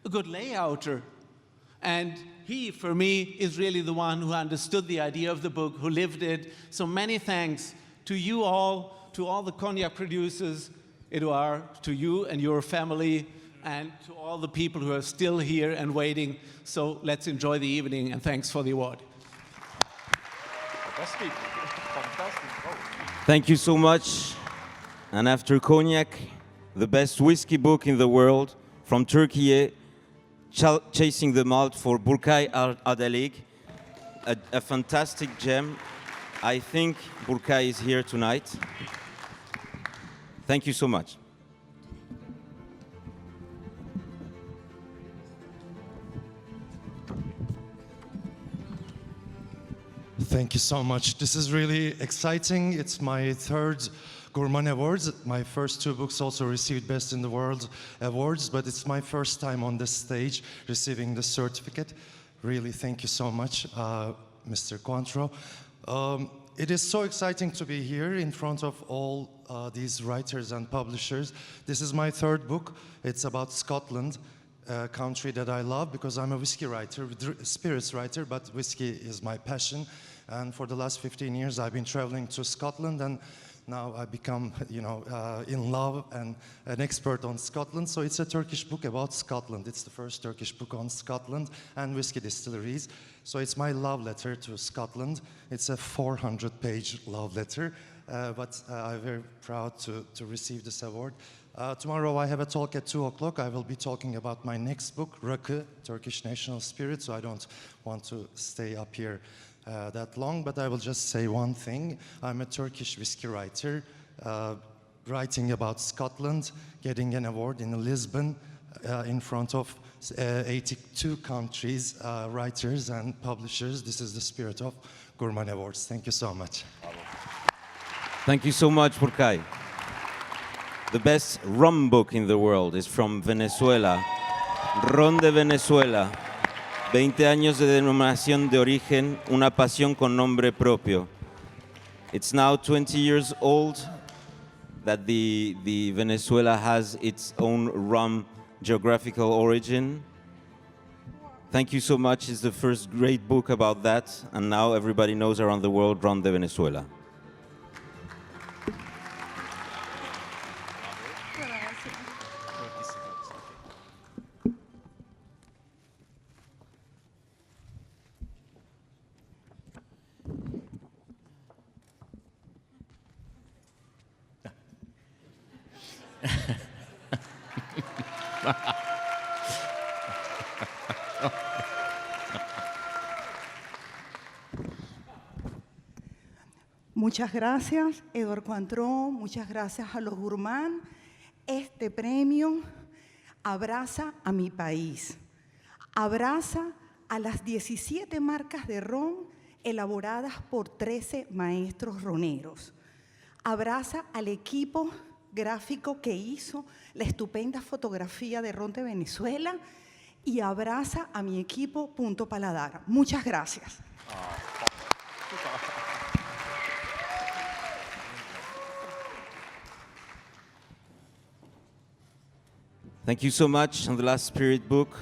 a good layouter. And he, for me, is really the one who understood the idea of the book, who lived it. So many thanks to you all, to all the cognac producers, Eduard, to you and your family, and to all the people who are still here and waiting. So let's enjoy the evening, and thanks for the award. Thank you so much. And after cognac, the best whiskey book in the world, from Turkey, Chasing the Malt for Burkay Adalig, a fantastic gem. I think Burkay is here tonight. Thank you so much. Thank you so much. This is really exciting. It's my third Gourmand Awards. My first two books also received Best in the World awards, but it's my first time on this stage receiving the certificate. Really, thank you so much, Mr. Cointreau. It is so exciting to be here in front of all these writers and publishers. This is my third book. It's about Scotland, a country that I love because I'm a whiskey writer, spirits writer, but whiskey is my passion. And for the last 15 years, I've been traveling to Scotland, and now I've become, in love and an expert on Scotland. So it's a Turkish book about Scotland. It's the first Turkish book on Scotland and whiskey distilleries. So it's my love letter to Scotland. It's a 400-page love letter, but I'm very proud to receive this award. Tomorrow I have a talk at 2 o'clock. I will be talking about my next book, Rakı, Turkish National Spirit, so I don't want to stay up here that long, but I will just say one thing. I'm a Turkish whiskey writer, writing about Scotland, getting an award in Lisbon in front of 82 countries, writers and publishers. This is the spirit of Gourmand Awards. Thank you so much. Thank you so much, Burkay. The best rum book in the world is from Venezuela, Ron de Venezuela. 20 años de denominación de origen, una pasión con nombre propio. It's now 20 years old that the Venezuela has its own rum geographical origin. Thank you so much. It's the first great book about that, and now everybody knows around the world Ron de Venezuela. Muchas gracias, Eduard Cointreau, muchas gracias a los Gourmand. Este premio abraza a mi país, abraza a las 17 marcas de ron elaboradas por 13 maestros roneros, abraza al equipo gráfico que hizo la estupenda fotografía de Ron de Venezuela y abraza a mi equipo Punto Paladar. Muchas gracias. Thank you so much. And the last spirit book,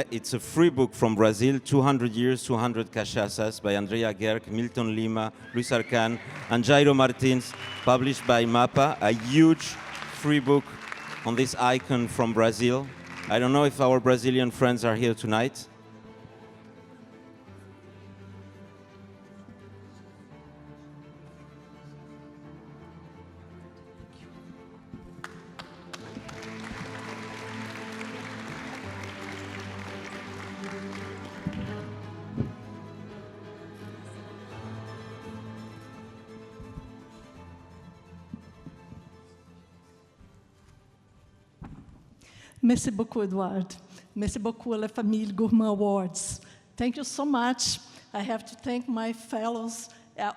it's a free book from Brazil, 200 Years, 200 Cachaças by Andrea Gerck, Milton Lima, Luis Arcan, and Jairo Martins, published by MAPA, a huge free book on this icon from Brazil. I don't know if our Brazilian friends are here tonight. Merci beaucoup, Edouard. Merci beaucoup à la famille Gourmand Awards. Thank you so much. I have to thank my fellows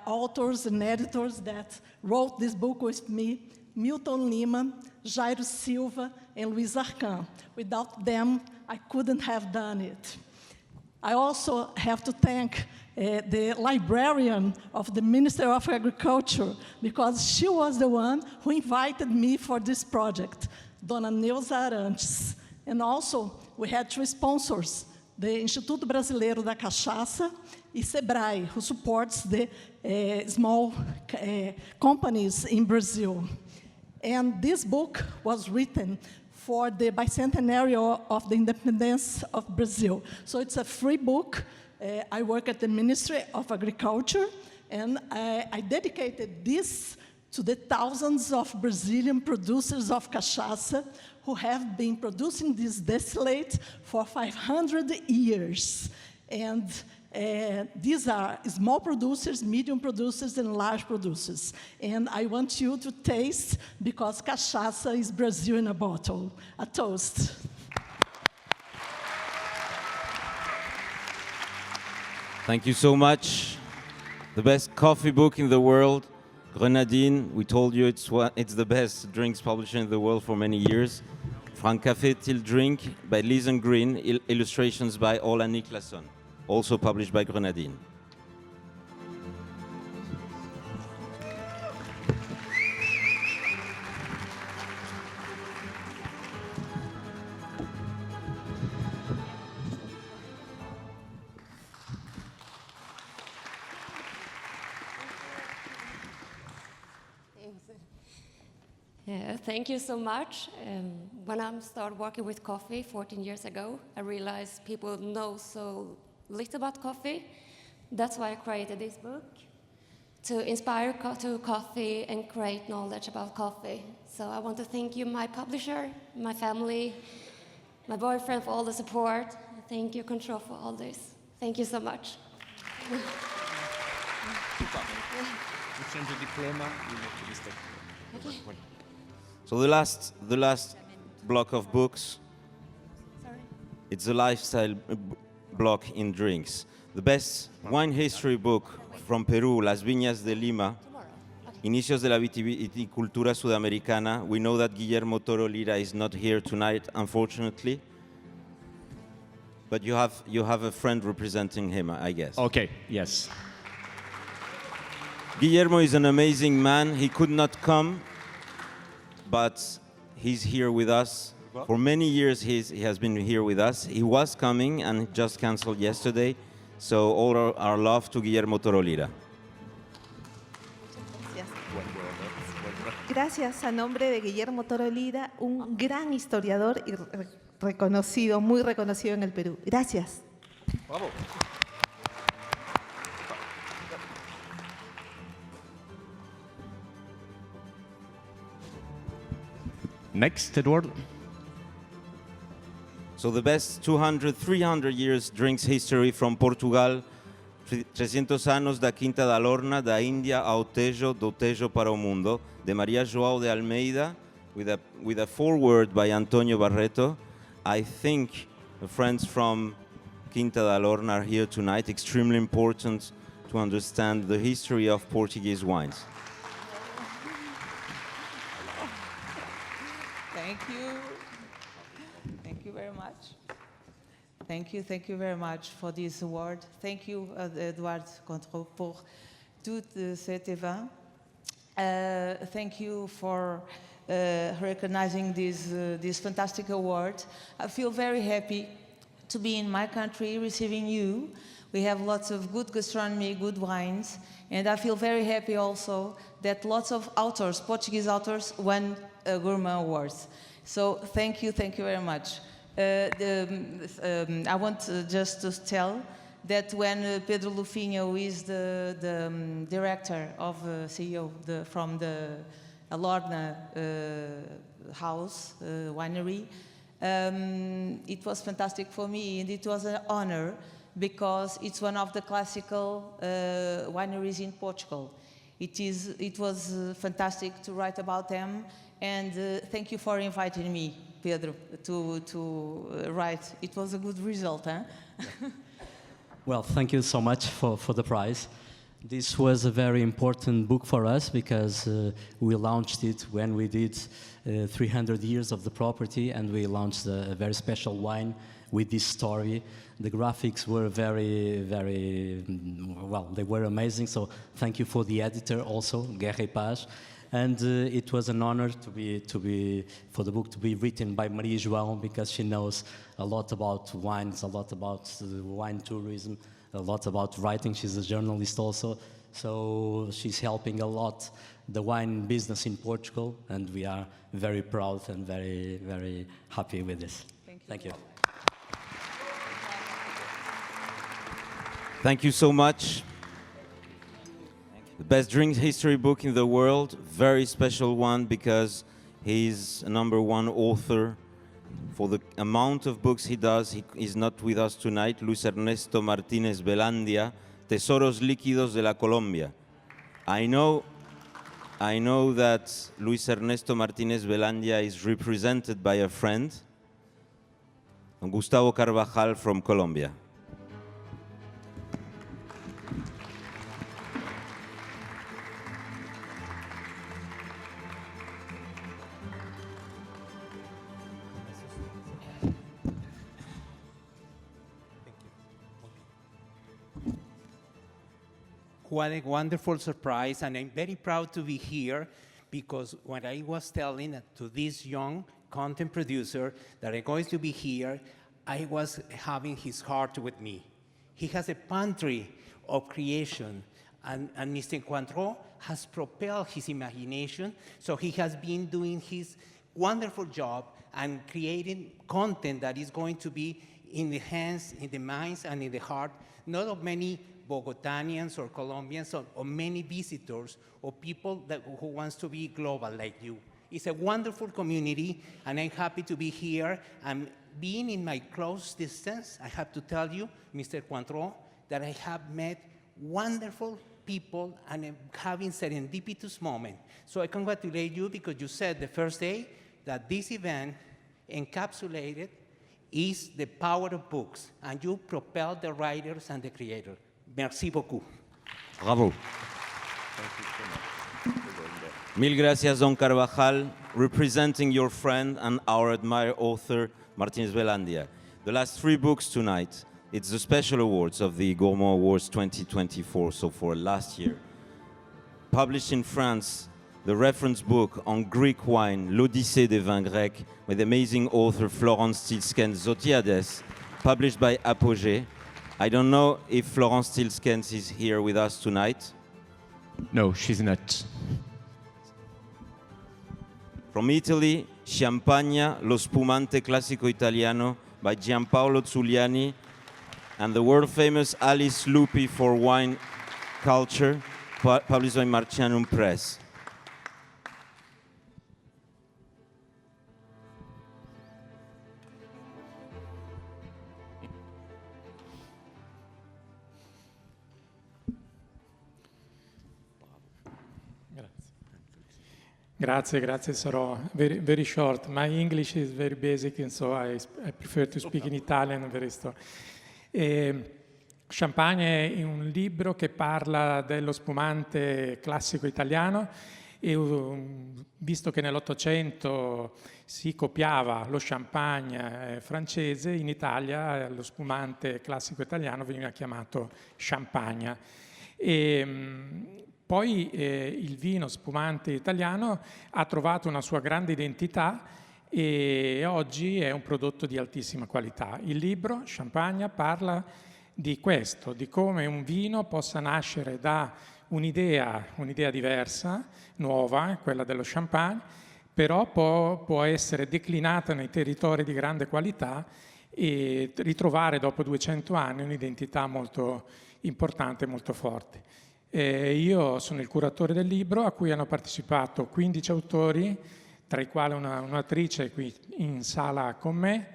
authors and editors that wrote this book with me, Milton Lima, Jairo Silva, and Luis Arcan. Without them, I couldn't have done it. I also have to thank the librarian of the Ministry of Agriculture, because she was the one who invited me for this project, Dona Neuza Arantes. And also, we had two sponsors, the Instituto Brasileiro da Cachaça e Sebrae, who supports the small companies in Brazil. And this book was written for the bicentenary of the independence of Brazil. So it's a free book. I work at the Ministry of Agriculture, and I dedicated this to the thousands of Brazilian producers of cachaça who have been producing this distillate for 500 years. And these are small producers, medium producers, and large producers. And I want you to taste, because cachaça is Brazil in a bottle. A toast. Thank you so much. The best coffee book in the world, Grenadine. We told you it's the best drinks publisher in the world for many years. From Café Till Drink by Lisen Green, illustrations by Ola Niklasson, also published by Grenadine. Yeah, thank you so much. When I started working with coffee 14 years ago, I realized people know so little about coffee. That's why I created this book, to inspire to coffee and create knowledge about coffee. So I want to thank you, my publisher, my family, my boyfriend, for all the support. Thank you, Control, for all this. Thank you so much. So the last block of books, it's a lifestyle block in drinks. The best wine history book from Peru, Las Viñas de Lima, Inicios de la Viticultura Sudamericana. We know that Guillermo Toro Lira is not here tonight, unfortunately. But you have a friend representing him, I guess. Okay, yes. Guillermo is an amazing man. He could not come, but he's here with us. For many years, he has been here with us. He was coming and just canceled yesterday. So all our love to Guillermo Toro Lira. Gracias a nombre de Guillermo Toro Lira, un gran historiador y reconocido, muy reconocido en el Perú. Gracias. Bravo. Next, Edward. So the best 200, 300 years drinks history from Portugal, 300 anos da Quinta da Lorna, da Índia ao Tejo, do Tejo para o Mundo, de Maria João de Almeida, with a foreword by Antonio Barreto. I think the friends from Quinta da Lorna are here tonight. Extremely important to understand the history of Portuguese wines. Thank you. Thank you very much. Thank you very much for this award. Thank you, Edouard Contreau, pour tout cet événement. Thank you for recognizing this fantastic award. I feel very happy to be in my country receiving you. We have lots of good gastronomy, good wines, and I feel very happy also that lots of authors, Portuguese authors, won Gourmand Awards. So thank you very much. I want just to tell that when Pedro Lufinho is the director of CEO from the Alorna house winery, it was fantastic for me, and it was an honor because it's one of the classical wineries in Portugal. It was fantastic to write about them, and thank you for inviting me, Pedro, to write. It was a good result, huh? Well, thank you so much for the prize. This was a very important book for us because we launched it when we did 300 years of the property, and we launched a very special wine with this story. The graphics were very, well, they were amazing, so thank you for the editor also, Guerra e Paz. And it was an honor for the book to be written by Maria João, because she knows a lot about wines, a lot about wine tourism, a lot about writing. She's a journalist also, so she's helping a lot the wine business in Portugal, and we are very proud and very happy with this. Thank you. Thank you so much. The best drink history book in the world, very special one because he's a #1 author. For the amount of books he does, he is not with us tonight. Luis Ernesto Martínez Velandia, Tesoros Líquidos de la Colombia. I know that Luis Ernesto Martínez Velandia is represented by a friend, Gustavo Carvajal from Colombia. What a wonderful surprise, and I'm very proud to be here because when I was telling to this young content producer that I'm going to be here, I was having his heart with me. He has a pantry of creation, and Mr. Cointreau has propelled his imagination, so he has been doing his wonderful job and creating content that is going to be in the hands, in the minds, and in the heart, not of many Bogotanians or Colombians or many visitors or people who wants to be global like you. It's a wonderful community, and I'm happy to be here. And being in my close distance, I have to tell you, Mr. Cointreau, that I have met wonderful people and I'm having serendipitous moment. So I congratulate you because you said the first day that this event encapsulated is the power of books, and you propelled the writers and the creators. Merci beaucoup. Bravo. Mil gracias, Don Carvajal, representing your friend and our admired author, Martínez Velandia. The last 3 books tonight, it's the special awards of the Gourmand Awards 2024, so for last year. Published in France, the reference book on Greek wine, L'Odyssée des vins grecs, with amazing author Florence Tilskens Zotiades, published by Apogée. I don't know if Florence Tilskens is here with us tonight. No, she's not. From Italy, Champagne, Lo Spumante Classico Italiano by Giampaolo Zuliani, and the world-famous Alice Lupi for wine culture, published by Marcianum Press. Grazie, sarò very short. My English is very basic, and so I prefer to speak in Italian. Champagne è un libro che parla dello spumante classico italiano, e visto che nell'Ottocento si copiava lo champagne francese, in Italia lo spumante classico italiano veniva chiamato champagne. Poi il vino spumante italiano ha trovato una sua grande identità e oggi è un prodotto di altissima qualità. Il libro, Champagne, parla di questo, di come un vino possa nascere da un'idea diversa, nuova, quella dello champagne, però può essere declinata nei territori di grande qualità e ritrovare dopo 200 anni un'identità molto importante e molto forte. Io sono il curatore del libro, a cui hanno partecipato 15 autori, tra i quali un'attrice qui in sala con me,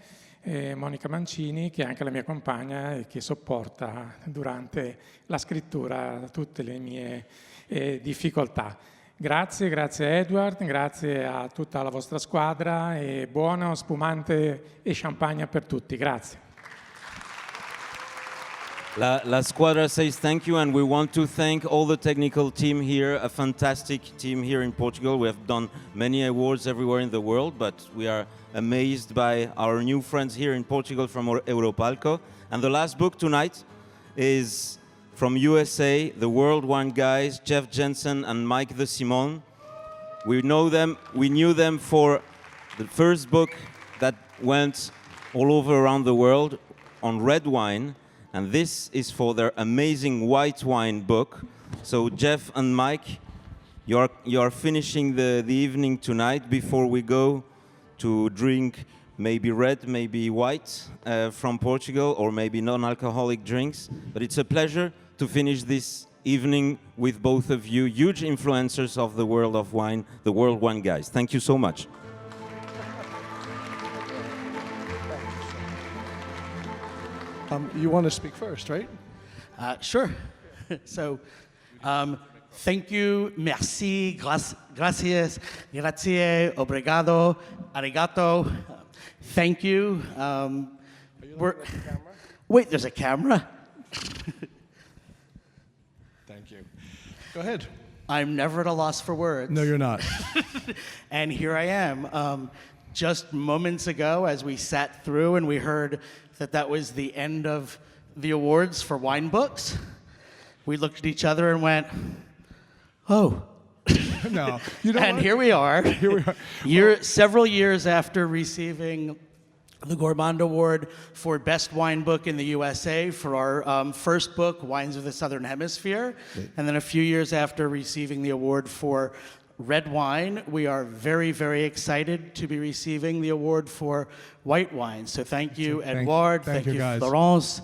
Monica Mancini, che è anche la mia compagna e che sopporta durante la scrittura tutte le mie difficoltà. Grazie Edward, grazie a tutta la vostra squadra e buono spumante e champagne per tutti. Grazie. La squadra says thank you, and we want to thank all the technical team here, a fantastic team here in Portugal. We have done many awards everywhere in the world, but we are amazed by our new friends here in Portugal from Europalco. And the last book tonight is from USA, the World Wine guys, Jeff Jensen and Mike de Simon. We knew them for the first book that went all over around the world on red wine. And this is for their amazing white wine book. So Jeff and Mike, you are finishing the evening tonight before we go to drink maybe red, maybe white from Portugal, or maybe non-alcoholic drinks. But it's a pleasure to finish this evening with both of you, huge influencers of the world of wine, the World Wine guys. Thank you so much. You want to speak first, right? Sure. So, thank you, merci, gracias, grazie, obrigado, arigato. Thank you. Wait, there's a camera? Thank you. Go ahead. I'm never at a loss for words. No, you're not. And here I am. Just moments ago, as we sat through and we heard that was the end of the awards for wine books, we looked at each other and went, oh. No, you know and what? here we are. Here we are. Several years after receiving the Gourmand Award for Best Wine Book in the USA for our first book, Wines of the Southern Hemisphere, and then a few years after receiving the award for red wine, we are very, very excited to be receiving the award for white wine. So thank you, Edouard. Thank you, guys. Florence.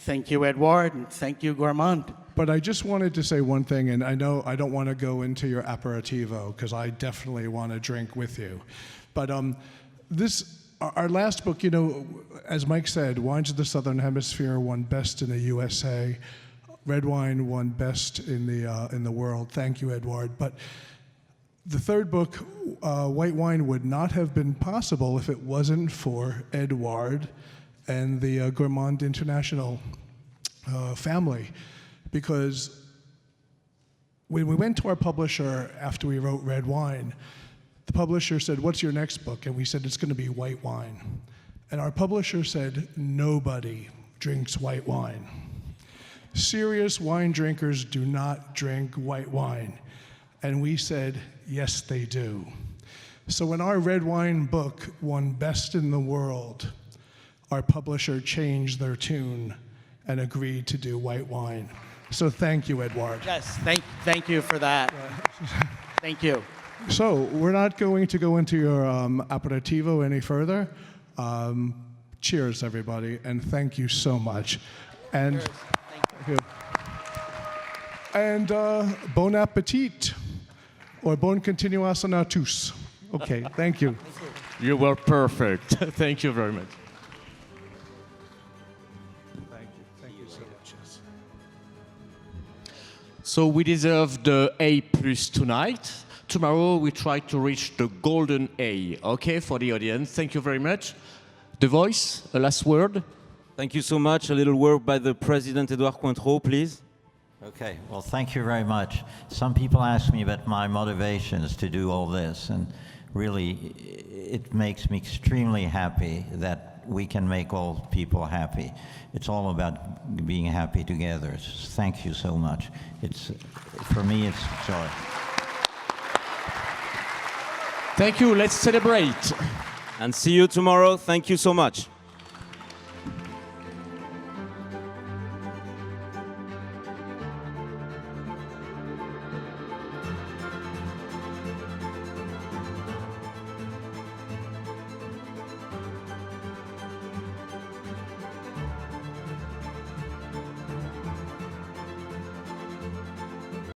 Thank you, Edouard. And thank you, Gourmand. But I just wanted to say one thing, and I know I don't want to go into your aperitivo, because I definitely want to drink with you. But our last book, you know, as Mike said, Wines of the Southern Hemisphere won Best in the USA. Red wine won Best in the world. Thank you, Edouard. But the third book, White Wine, would not have been possible if it wasn't for Edouard and the Gourmand International family. Because when we went to our publisher after we wrote Red Wine, the publisher said, "What's your next book?" And we said, "It's going to be white wine." And our publisher said, "Nobody drinks white wine. Serious wine drinkers do not drink white wine." And we said, yes, they do. So when our red wine book won Best in the World, our publisher changed their tune and agreed to do white wine. So thank you, Edouard. Yes, thank you for that. Thank you. So we're not going to go into your aperitivo any further. Cheers, everybody, and thank you so much. And thank you. And bon appetit, or bon continuation à tous. Okay, thank you. You were perfect. Thank you very much. Thank you so much. Yes. So we deserve the A+ tonight. Tomorrow we try to reach the golden A, okay, for the audience. Thank you very much. The Voice, a last word. Thank you so much. A little word by the President, Edouard Cointreau, please. Okay, well, thank you very much. Some people ask me about my motivations to do all this, and really it makes me extremely happy that we can make all people happy. It's all about being happy together. Thank you so much. For me, it's joy. Thank you. Let's celebrate. And see you tomorrow. Thank you so much.